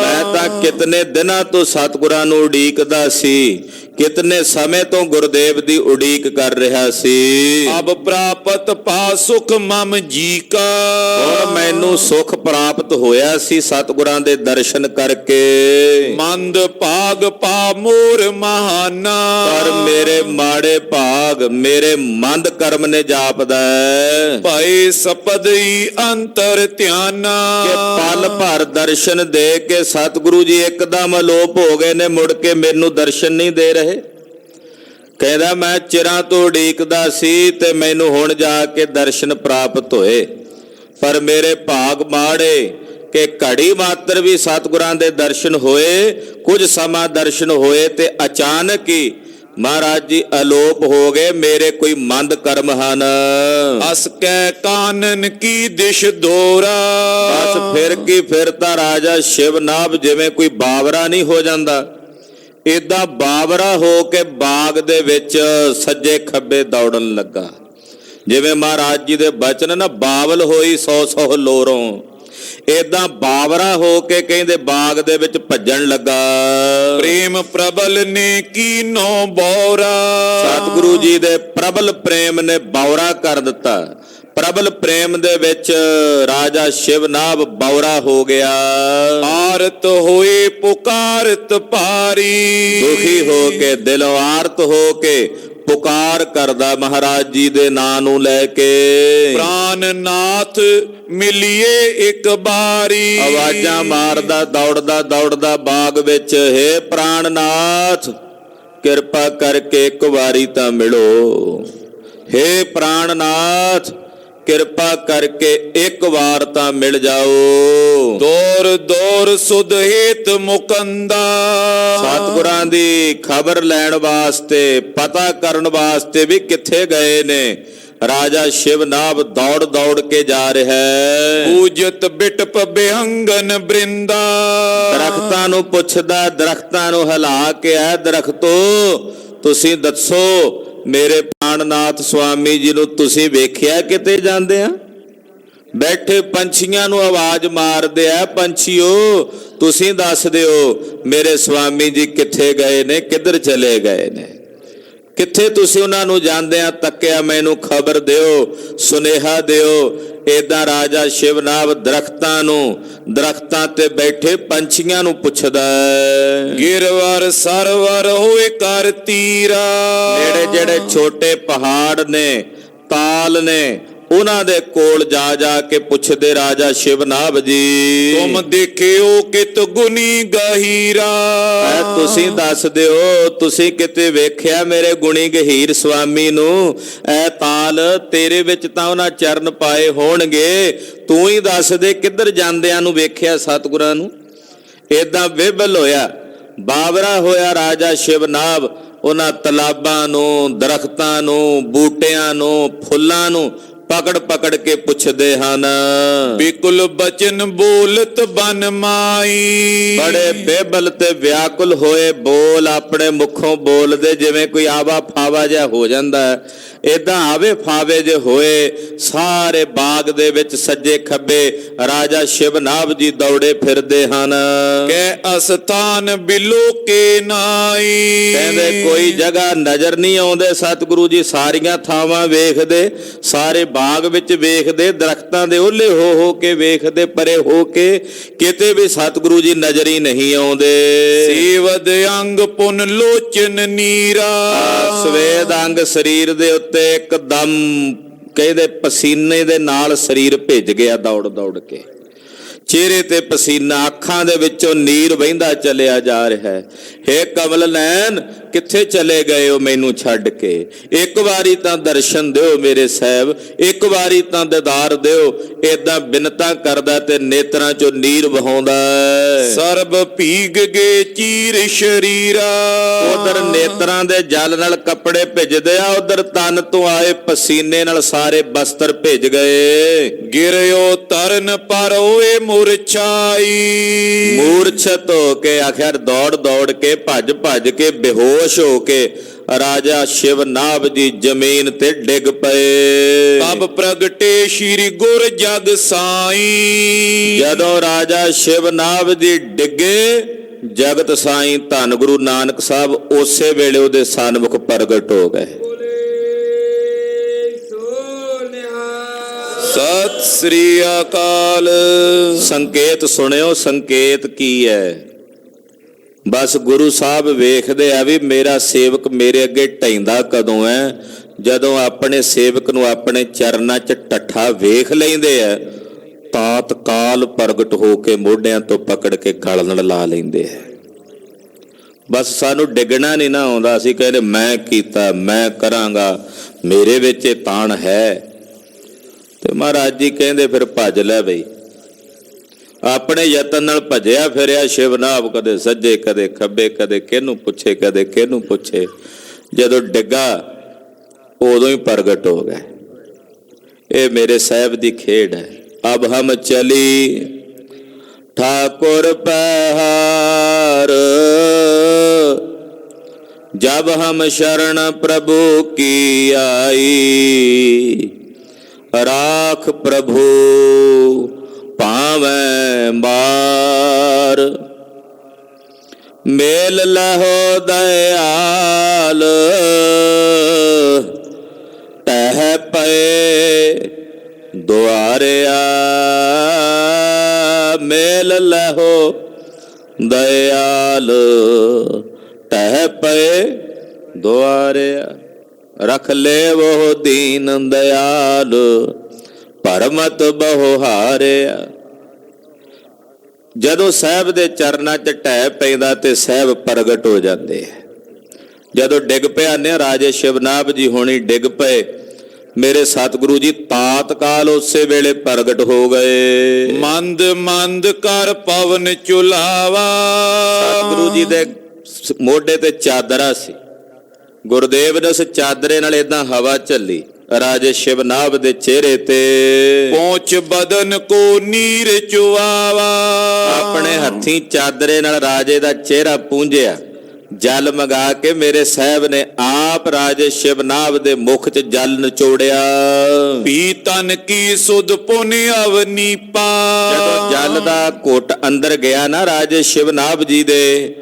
ਮੈਂ ਤਾਂ ਕਿਤਨੇ ਦਿਨਾਂ ਤੋਂ ਸਤਿਗੁਰਾਂ ਨੂੰ ਉਡੀਕਦਾ ਸੀ, ਕਿਤਨੇ ਸਮੇਂ ਤੋਂ ਗੁਰਦੇਵ ਦੀ ਉਡੀਕ ਕਰ ਰਿਹਾ ਸੀ। ਅਬ ਪ੍ਰਾਪਤ ਪਾ ਸੁਖ ਮਮ ਜੀ ਕਾ, ਹੁਣ ਮੈਨੂੰ ਸੁਖ ਪ੍ਰਾਪਤ ਹੋਇਆ ਸੀ ਸਤਿਗੁਰਾਂ ਦੇ ਦਰਸ਼ਨ ਕਰਕੇ। ਮੰਦ ਭਾਗ ਪਾ ਮੋਰ ਮਹਾਨਾ, ਪਰ ਮੇਰੇ ਮਾੜੇ ਭਾਗ, ਮੇਰੇ ਮੰਦ ਕਰਮ ਨੇ ਜਾਪਦਾ ਭਏ ਸਪਦਈ ਅੰਤਰ ਧਿਆਨਾ, ਕਿ ਪਲ ਭਰ ਦਰਸ਼ਨ ਦੇ ਕੇ ਸਤਿਗੁਰੂ ਜੀ ਇੱਕਦਮ ਅਲੋਪ ਹੋ ਗਏ ਨੇ, ਮੁੜ ਕੇ ਮੈਨੂੰ ਦਰਸ਼ਨ ਨਹੀਂ ਦੇ ਰਹੇ। ਕਹਿੰਦਾ ਮੈਂ ਚਿਰਾਂ ਤੋਂ ਉਡੀਕਦਾ ਸੀ ਤੇ ਮੈਨੂੰ ਹੁਣ ਜਾ ਕੇ ਦਰਸ਼ਨ ਪ੍ਰਾਪਤ ਹੋਏ, ਪਰ ਮੇਰੇ ਭਾਗ ਮਾੜੇ ਕਿ ਘੜੀ ਮਾਤਰ ਵੀ ਸਤਿਗੁਰਾਂ ਦੇ ਦਰਸ਼ਨ ਹੋਏ। ਕੁਝ ਸਮਾਂ ਦਰਸ਼ਨ ਹੋਏ ਤੇ ਅਚਾਨਕ ਹੀ ਮਹਾਰਾਜ ਜੀ ਅਲੋਪ ਹੋ ਗਏ। ਮੇਰੇ ਕੋਈ ਮੰਦ ਕਰਮ ਹਨ। ਅਸ ਕੈ ਕਾਨਨ ਕੀ ਦਿਸ਼ ਦੋਰਾ, ਬਸ ਫਿਰ ਕੀ ਫਿਰਤਾ ਰਾਜਾ ਸ਼ਿਵ ਨਾਭ ਜਿਵੇਂ ਕੋਈ ਬਾਵਰਾ ਨਹੀਂ ਹੋ ਜਾਂਦਾ, ਏਦਾਂ ਬਾਵਰਾ ਹੋ ਕੇ ਬਾਗ ਦੇ ਵਿੱਚ ਸੱਜੇ ਖੱਬੇ ਦੌੜਨ ਲੱਗਾ। ਜਿਵੇਂ ਮਹਾਰਾਜ ਜੀ ਦੇ ਬਚਨ ਨਾ, ਬਾਵਲ ਹੋਈ 100 ਲੋਰੋਂ, ਏਦਾਂ ਬਾਵਰਾ ਹੋ ਕੇ ਕਹਿੰਦੇ ਬਾਗ ਦੇ ਵਿੱਚ ਭੱਜਣ ਲੱਗਾ। ਪ੍ਰੇਮ ਪ੍ਰਬਲ ਨੇ ਕੀਨੋ ਬੌਰਾ, ਸਤਿਗੁਰੂ ਜੀ ਦੇ ਪ੍ਰਬਲ ਪ੍ਰੇਮ ਨੇ ਬੌਰਾ ਕਰ ਦਿੱਤਾ। ਪ੍ਰਬਲ ਪ੍ਰੇਮ ਦੇ ਵਿੱਚ ਰਾਜਾ ਸ਼ਿਵ ਨਾਭ ਬੌਰਾ ਹੋ ਗਿਆ। ਆਰਤ ਹੋਏ ਪੁਕਾਰਤ ਪਾਰੀ, ਦੁਖੀ ਹੋ ਕੇ, ਦਿਲੋਂ ਆਰਤ ਹੋ ਕੇ ਪੁਕਾਰ ਕਰਦਾ ਮਹਾਰਾਜ ਜੀ ਦੇ ਨਾਂ ਨੂੰ ਲੈ ਕੇ। ਪ੍ਰਾਨਨਾਥ ਮਿਲੀਏ ਇੱਕ ਬਾਰੀ, ਆਵਾਜ਼ਾਂ ਮਾਰਦਾ ਦੌੜਦਾ ਦੌੜਦਾ ਬਾਗ ਵਿੱਚ, ਹੇ ਪ੍ਰਾਨਨਾਥ ਕਿਰਪਾ ਕਰਕੇ ਇੱਕ ਵਾਰੀ ਤਾਂ ਮਿਲੋ। ਹੇ ਪ੍ਰਾਣਨਾਥ, ਕਿਰਪਾ ਕਰਕੇ ਇੱਕ ਵਾਰ ਤਾਂ ਮਿਲ ਜਾਓ। ਦੌਰ ਦੌਰ ਸੁਧ ਹੇਤ ਮੁਕੰਦਾ, ਸਤਿਗੁਰਾਂ ਦੀ ਖਬਰ ਲੈਣ ਵਾਸਤੇ, ਪਤਾ ਕਰਨ ਵਾਸਤੇ ਵੀ ਕਿੱਥੇ ਗਏ ਨੇ। ਰਾਜਾ ਸ਼ਿਵਨਾਭ ਦੌੜ ਦੌੜ ਕੇ ਜਾ ਰਿਹਾ ਹੈ। ਪੂਜਤ ਬਿਟਪ ਬਿਹੰਗਨ ਬ੍ਰਿੰਦਾ, ਦਰਖਤਾਂ ਨੂੰ ਪੁੱਛਦਾ, ਦਰਖਤਾਂ ਨੂੰ ਹਿਲਾ ਕੇ ਆ, ਦਰਖਤੋ ਤੁਸੀਂ ਦੱਸੋ ਮੇਰੇ ਪ੍ਰਾਣਨਾਥ ਸੁਆਮੀ ਜੀ ਨੂੰ ਤੁਸੀਂ ਵੇਖਿਆ ਕਿਤੇ ਜਾਂਦੇ ਆ? ਬੈਠੇ ਪੰਛੀਆਂ ਨੂੰ ਆਵਾਜ਼ ਮਾਰਦੇ ਆ, ਪੰਛੀਓ ਤੁਸੀਂ ਦੱਸ ਦਿਓ ਮੇਰੇ ਸੁਆਮੀ ਜੀ ਕਿੱਥੇ ਗਏ ਨੇ, ਕਿੱਧਰ ਚਲੇ ਗਏ ਨੇ, ਕਿੱਥੇ ਤੁਸੀਂ ਉਹਨਾਂ ਨੂੰ ਜਾਂਦਿਆਂ ਤੱਕਿਆ, ਮੈਨੂੰ ਖਬਰ ਦਿਓ, ਸੁਨੇਹਾ ਦਿਓ। ਏਦਾਂ ਰਾਜਾ ਸ਼ਿਵਨਾਭ ਦਰਖਤਾਂ ਨੂੰ, ਦਰਖਤਾਂ ਤੇ ਬੈਠੇ ਪੰਛੀਆਂ ਨੂੰ ਪੁੱਛਦਾ। ਗਿਰਵਰ ਸਰਵਰ ਹੋਏ ਕਰ ਤੀਰਾ, ਨੇੜੇ ਜਿਹੜੇ ਛੋਟੇ ਪਹਾੜ ਨੇ, ਤਾਲ ਨੇ, ਉਹਨਾਂ ਦੇ ਕੋਲ ਜਾ ਜਾ ਕੇ ਪੁੱਛਦੇ ਰਾਜਾ ਸ਼ਿਵਨਾਭ ਜੀ, ਤੁਮ ਦੇਖਿਓ ਕਿਤ ਗੁਨੀ ਗਹੀਰਾ, ਤੁਸੀਂ ਦੱਸ ਦਿਓ ਤੁਸੀਂ ਕਿਤੇ ਵੇਖਿਆ ਮੇਰੇ ਗੁਣੀ ਗਹੀਰ ਸੁਆਮੀ ਨੂੰ? ਐ ਤਾਲ ਤੇਰੇ ਵਿੱਚ ਤਾਂ ਉਹਨਾਂ ਚਰਨ ਪਾਏ ਹੋਣਗੇ, ਤੂੰ ਹੀ ਦੱਸ ਦੇ ਕਿੱਧਰ ਜਾਂਦਿਆਂ ਨੂੰ ਵੇਖਿਆ ਸਤਿਗੁਰਾਂ ਨੂੰ। ਏਦਾਂ ਵਿਭਲ ਹੋਇਆ, ਬਾਵਰਾ ਹੋਇਆ ਰਾਜਾ ਸ਼ਿਵਨਾਭ ਉਹਨਾਂ ਤਲਾਬਾਂ ਨੂੰ, ਦਰਖਤਾਂ ਨੂੰ, ਬੂਟਿਆਂ ਨੂੰ, ਫੁੱਲਾਂ ਨੂੰ ਪਕੜ ਪਕੜ ਕੇ ਪੁੱਛਦੇ ਹਨ। ਬਿਕੁਲ ਬਚਨ ਬੋਲਤ ਬਨ ਮਾਈ, ਬੜੇ ਬੇਬਲ ਤੇ ਵਿਆਕੁਲ ਹੋਏ ਬੋਲ ਆਪਣੇ ਮੁਖੋਂ ਬੋਲਦੇ, ਜਿਵੇਂ ਕੋਈ ਆਵਾ ਫਾਵਾ ਜਿਹਾ ਹੋ ਜਾਂਦਾ ਹੈ। ਏਦਾਂ ਆਵੇ ਫਾਵੇ ਜੇ ਹੋਏ ਸਾਰੇ ਬਾਗ ਦੇ ਵਿੱਚ ਸੱਜੇ ਖੱਬੇ ਰਾਜਾ ਸ਼ਿਵਨਾਭ ਜੀ ਦੌੜੇ ਫਿਰਦੇ ਹਨ। ਕੈ ਅਸਥਾਨ ਬਿਲੋ ਕੇ ਨਾਈ, ਕਹਿੰਦੇ ਕੋਈ ਜਗ੍ਹਾ ਨਜ਼ਰ ਨਹੀਂ ਆਉਂਦੇ ਸਤਿਗੁਰੂ ਜੀ, ਸਾਰੀਆਂ ਥਾਵਾਂ ਵੇਖਦੇ, ਸਾਰੇ ਬਾਗ ਵਿੱਚ ਵੇਖਦੇ, ਦਰਖਤਾਂ ਦੇ ਓਹਲੇ ਹੋ ਕੇ ਵੇਖਦੇ, ਪਰੇ ਹੋ ਕੇ, ਕਿਤੇ ਵੀ ਸਤਿਗੁਰੂ ਜੀ ਨਜ਼ਰ ਹੀ ਨਹੀਂ ਆਉਂਦੇ। ਸੇਵਦ ਅੰਗ ਪੁਨ ਲੋਚਨ ਨੀਰਾ, ਸਵੇਦ ਅੰਗ ਸਰੀਰ ਦੇ ਉੱਤੇ ਇੱਕਦਮ ਕਹਿੰਦੇ ਪਸੀਨੇ ਦੇ ਨਾਲ ਸਰੀਰ ਭਿੱਜ ਗਿਆ ਦੌੜ ਦੌੜ ਕੇ, ਚਿਹਰੇ ਤੇ ਪਸੀਨਾ, ਅੱਖਾਂ ਦੇ ਵਿੱਚੋਂ ਨੀਰ ਵਹਿੰਦਾ ਚੱਲਿਆ ਜਾ ਰਿਹਾ ਹੈ। ਹੇ ਕਮਲ ਨੈਣ ਕਿੱਥੇ ਚਲੇ ਗਏ ਹੋ ਮੈਨੂੰ ਛੱਡ ਕੇ? ਇੱਕ ਵਾਰੀ ਤਾਂ ਦਰਸ਼ਨ ਦਿਓ ਮੇਰੇ ਸਾਹਿਬ, ਇੱਕ ਵਾਰੀ ਤਾਂ ਦੀਦਾਰ ਦਿਓ। ਏਦਾਂ ਬਿਨਤਾ ਕਰਦਾ ਤੇ ਨੇਤਰਾਂ ਚੋਂ ਨੀਰ ਵਹਾਉਂਦਾ। ਸਰਬ ਭੀਗ ਗਏ ਚੀਰ ਸ਼ਰੀਰਾ, ਉਧਰ ਨੇਤਰਾਂ ਦੇ ਜਲ ਨਾਲ ਕੱਪੜੇ ਭਿੱਜਦੇ ਆ, ਉਧਰ ਤਨ ਤੋਂ ਆਏ ਪਸੀਨੇ ਨਾਲ ਸਾਰੇ ਬਸਤਰ ਭਿੱਜ ਗਏ। ਗਿਰਿਓ ਤਰਨ ਪਰ ਹੋਏ ਮੁਰਛਾਈ, ਮੂਰਛਤ ਹੋ ਕੇ ਆਖਿਰ ਦੌੜ ਦੌੜ ਕੇ ਭੱਜ ਭੱਜ ਕੇ ਬੇਹੋਸ਼ ਹੋ ਕੇ ਰਾਜਾ ਸ਼ਿਵਨਾਭ ਜੀ ਜ਼ਮੀਨ ਤੇ ਡਿੱਗ ਪਏ। ਤਬ ਪ੍ਰਗਟੇ ਸ਼੍ਰੀ ਗੁਰ ਜਗ ਸਾਈ, ਜਦੋਂ ਰਾਜਾ ਸ਼ਿਵਨਾਭ ਜੀ ਡਿੱਗੇ ਜਗਤ ਸਾਈਂ ਧੰਨ ਗੁਰੂ ਨਾਨਕ ਸਾਹਿਬ ਉਸੇ ਵੇਲੇ ਉਹਦੇ ਸਨਮੁਖ ਪ੍ਰਗਟ ਹੋ ਗਏ। ਸਤਿ ਸ੍ਰੀ ਅਕਾਲ। ਸੰਕੇਤ ਸੁਣਿਓ, ਸੰਕੇਤ ਕੀ ਹੈ? ਬਸ ਗੁਰੂ ਸਾਹਿਬ ਵੇਖਦੇ ਆ ਵੀ ਮੇਰਾ ਸੇਵਕ ਮੇਰੇ ਅੱਗੇ ਢੈਂਦਾ ਕਦੋਂ ਹੈ। ਜਦੋਂ ਆਪਣੇ ਸੇਵਕ ਨੂੰ ਆਪਣੇ ਚਰਨਾਂ 'ਚ ਟੱਠਾ ਵੇਖ ਲੈਂਦੇ ਆ, ਤਾਤਕਾਲ ਪ੍ਰਗਟ ਹੋ ਕੇ ਮੋਢਿਆਂ ਤੋਂ ਪਕੜ ਕੇ ਗਲ ਨਾਲ ਲਾ ਲੈਂਦੇ ਆ। ਬਸ ਸਾਨੂੰ ਡਿੱਗਣਾ ਨਹੀਂ ਨਾ ਆਉਂਦਾ, ਅਸੀਂ ਕਹਿੰਦੇ ਮੈਂ ਕੀਤਾ, ਮੈਂ ਕਰਾਂਗਾ, ਮੇਰੇ ਵਿੱਚ ਇਹ ਤਾਣ ਹੈ। ਤੇ ਮਹਾਰਾਜ ਜੀ ਕਹਿੰਦੇ ਫਿਰ ਭੱਜ ਲੈ ਬਈ। ਆਪਣੇ ਯਤਨ ਨਾਲ ਭੱਜਿਆ ਫਿਰਿਆ ਸ਼ਿਵਨਾਭ, ਕਦੇ ਸੱਜੇ ਕਦੇ ਖੱਬੇ, ਕਦੇ ਕਿਹਨੂੰ ਪੁੱਛੇ ਕਦੇ ਕਿਹਨੂੰ ਪੁੱਛੇ। ਜਦੋਂ ਡਿੱਗਾ ਉਦੋਂ ਹੀ ਪ੍ਰਗਟ ਹੋ ਗਏ। ਇਹ ਮੇਰੇ ਸਾਹਿਬ ਦੀ ਖੇਡ ਹੈ। ਅਬ ਹਮ ਚਲੀ ठाकुर पहार, जब हम शरण प्रभु की आई, राख प्रभु पावै बार, मेल लहो दयाल टह पे दुआरिया, मेल लहो दयाल टह पे दुआरिया, रख ले वो दीन दयाल परमत बहु हारिया। ਜਦੋਂ ਸਾਹਿਬ ਦੇ ਚਰਨਾਂ 'ਚ ਢਹਿ ਪੈਂਦਾ ਤੇ ਸਾਹਿਬ ਪ੍ਰਗਟ ਹੋ ਜਾਂਦੇ ਆ। ਜਦੋਂ ਡਿੱਗ ਪਿਆ ਨੇ ਰਾਜੇ ਸ਼ਿਵਨਾਭ ਜੀ ਹੋਣੀ ਡਿੱਗ ਪਏ, ਮੇਰੇ ਸਤਿਗੁਰੂ ਜੀ ਤਾਤਕਾਲ ਉਸੇ ਵੇਲੇ ਪ੍ਰਗਟ ਹੋ ਗਏ। ਮੰਦ ਮੰਦ ਕਰ ਪਵਨ ਚੁਲਾਵਾ। ਸਤਿਗੁਰੂ ਜੀ ਦੇ ਮੋਢੇ ਤੇ ਚਾਦਰਾ ਸੀ, ਗੁਰਦੇਵ ਨੇ ਉਸ ਚਾਦਰੇ ਨਾਲ ਏਦਾਂ ਹਵਾ ਝੱਲੀ ਰਾਜੇ ਸ਼ਿਵਨਾਭ ਦੇ ਚਿਹਰੇ ਤੇ। ਪਹੁੰਚ ਬਦਨ ਕੋ ਨੀਰ ਚੁਆਵਾ। ਆਪਣੇ ਹੱਥੀਂ ਚਾਦਰੇ ਨਾਲ ਰਾਜੇ ਦਾ ਚਿਹਰਾ ਪੂੰਝਿਆ, ਜਲ ਮੰਗਾ ਕੇ ਮੇਰੇ ਸਾਹਿਬ ਨੇ ਆਪ ਰਾਜੇ ਸ਼ਿਵਨਾਭ ਦੇ ਮੁਖ 'ਚ ਜਲ ਨਿਚੋੜਿਆ। ਪੀ ਤਨ ਕੀ ਸੁਧ ਪੁਨ ਅਵਨੀਪਾ। ਜਦੋਂ ਜਲ ਦਾ ਘੁੱਟ ਅੰਦਰ ਗਿਆ ਨਾ ਰਾਜੇ ਸ਼ਿਵਨਾਭ ਜੀ ਦੇ,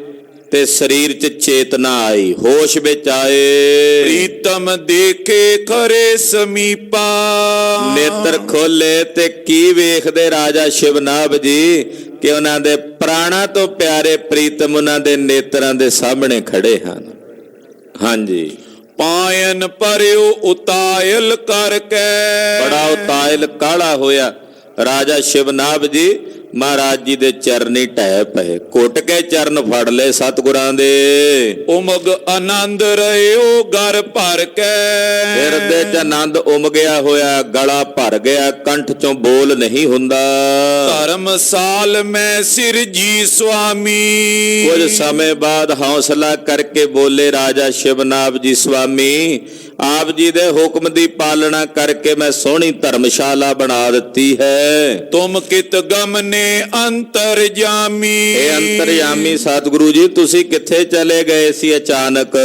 ਤੇ ਸਰੀਰ 'ਚ ਚੇਤਨਾ ਆਈ, ਹੋਸ਼ ਵਿੱਚ ਆਏ। ਪ੍ਰੀਤਮ ਦੇਖੇ ਖਰੇ ਸਮੀਪਾ। ਨੇਤਰ ਖੋਲੇ ਤੇ ਕੀ ਵੇਖਦੇ ਰਾਜਾ ਸ਼ਿਵਨਾਭ ਜੀ ਕਿ ਉਹਨਾਂ ਦੇ ਪ੍ਰਾਣਾ ਤੋਂ ਪਿਆਰੇ ਪ੍ਰੀਤਮ ਉਹਨਾਂ ਦੇ ਨੇਤਰਾਂ ਦੇ ਸਾਹਮਣੇ ਖੜੇ ਹਨ। ਹਾਂਜੀ, ਪਾਇਨ ਪਰਿਓ ਉਤਾਇਲ ਕਰਕੇ। ਬੜਾ ਉਤਾਇਲ ਕਾਲਾ ਹੋਇਆ ਰਾਜਾ ਸ਼ਿਵਨਾਭ ਜੀ, ਮਹਾਰਾਜ ਜੀ ਦੇ ਚਰਨੀ ਢਹਿ ਪਏ, ਘੁੱਟ ਕੇ ਚਰਨ ਫੜ ਲਏ ਸਤਿਗੁਰਾਂ ਦੇ। ਉਮਗ ਆਨੰਦ ਰਹਿਓ ਘਰ ਭਰ ਕੇ। ਹਿਰਦੇ 'ਚ ਆਨੰਦ ਉਮਗਿਆ ਹੋਇਆ, ਗਲਾ ਭਰ ਗਿਆ, ਕੰਠ 'ਚੋਂ ਬੋਲ ਨਹੀਂ ਹੁੰਦਾ। ਧਰਮਸਾਲ ਮੈਂ ਸਿਰਜੀ ਸੁਆਮੀ। ਕੁਝ ਸਮੇਂ ਬਾਅਦ ਹੌਸਲਾ ਕਰਕੇ ਬੋਲੇ ਰਾਜਾ ਸ਼ਿਵਨਾਭ ਜੀ, ਸੁਆਮੀ ਆਪ ਜੀ ਦੇ ਹੁਕਮ ਦੀ ਪਾਲਣਾ ਕਰਕੇ ਮੈਂ ਸੋਹਣੀ ਧਰਮਸ਼ਾਲਾ ਬਣਾ ਦਿੱਤੀ ਹੈ। ਤੁਮ ਕਿਤ ਗਮਨੇ ਅੰਤਰਜਾਮੀ। ਇਹ ਅੰਤਰਜਾਮੀ ਸਤਿਗੁਰੂ ਜੀ, ਤੁਸੀਂ ਕਿੱਥੇ ਚਲੇ ਗਏ ਸੀ ਅਚਾਨਕ?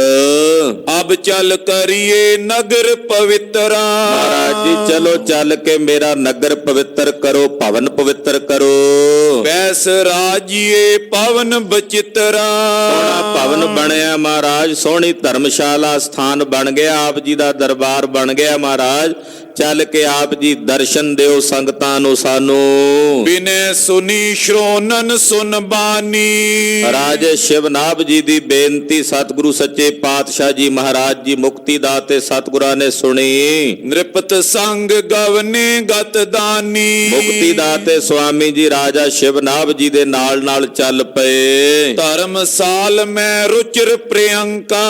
ਅਬ ਚੱਲ ਕਰੀਏ ਨਗਰ ਪਵਿੱਤਰਾ। ਮਹਾਰਾਜ ਜੀ ਚਲੋ ਚੱਲ ਕੇ ਮੇਰਾ ਨਗਰ ਪਵਿੱਤਰ ਕਰੋ, ਭਵਨ ਪਵਿੱਤਰ ਕਰੋ। ਵੈਸ ਰਾਜੀਏ ਪਵਨ ਬਚਿਤਰਾ। ਸੋਹਣਾ ਭਵਨ ਬਣਿਆ ਮਹਾਰਾਜ, ਸੋਹਣੀ ਧਰਮਸ਼ਾਲਾ ਸਥਾਨ ਬਣ ਗਿਆ, ਆਪ ਜੀ ਦਾ ਦਰਬਾਰ ਬਣ ਗਿਆ। ਮਹਾਰਾਜ ਚੱਲ ਕੇ ਆਪ ਜੀ ਦਰਸ਼ਨ ਦਿਓ ਸੰਗਤਾਂ ਨੂੰ ਸਾਨੂੰ। ਬਿਨੇ ਸੁਨੀ ਸ਼੍ਰੋਨਨ ਸੁਨ ਬਾਨੀ। ਰਾਜੇ ਸ਼ਿਵਨਾਭ ਜੀ ਦੀ ਬੇਨਤੀ ਸਤਿਗੁਰੂ ਸੱਚੇ ਪਾਤਸ਼ਾਹ ਜੀ ਮਹਾਰਾਜ ਜੀ ਮੁਕਤੀ ਦਾਤੇ ਸਤਿਗੁਰਾਂ ਨੇ ਸੁਣੀ। ਨ੍ਰਿਪਤ ਸੰਗ ਗਵਨੇ ਗਤ ਦਾਨੀ। ਮੁਕਤੀ ਦਾਤੇ ਸੁਆਮੀ ਜੀ ਰਾਜਾ ਸ਼ਿਵਨਾਭ ਜੀ ਦੇ ਨਾਲ ਨਾਲ ਚੱਲ ਪਏ। ਧਰਮਸਾਲ ਮੈਂ ਰੁਚਿਰ ਪ੍ਰਿਯੰਕਾ।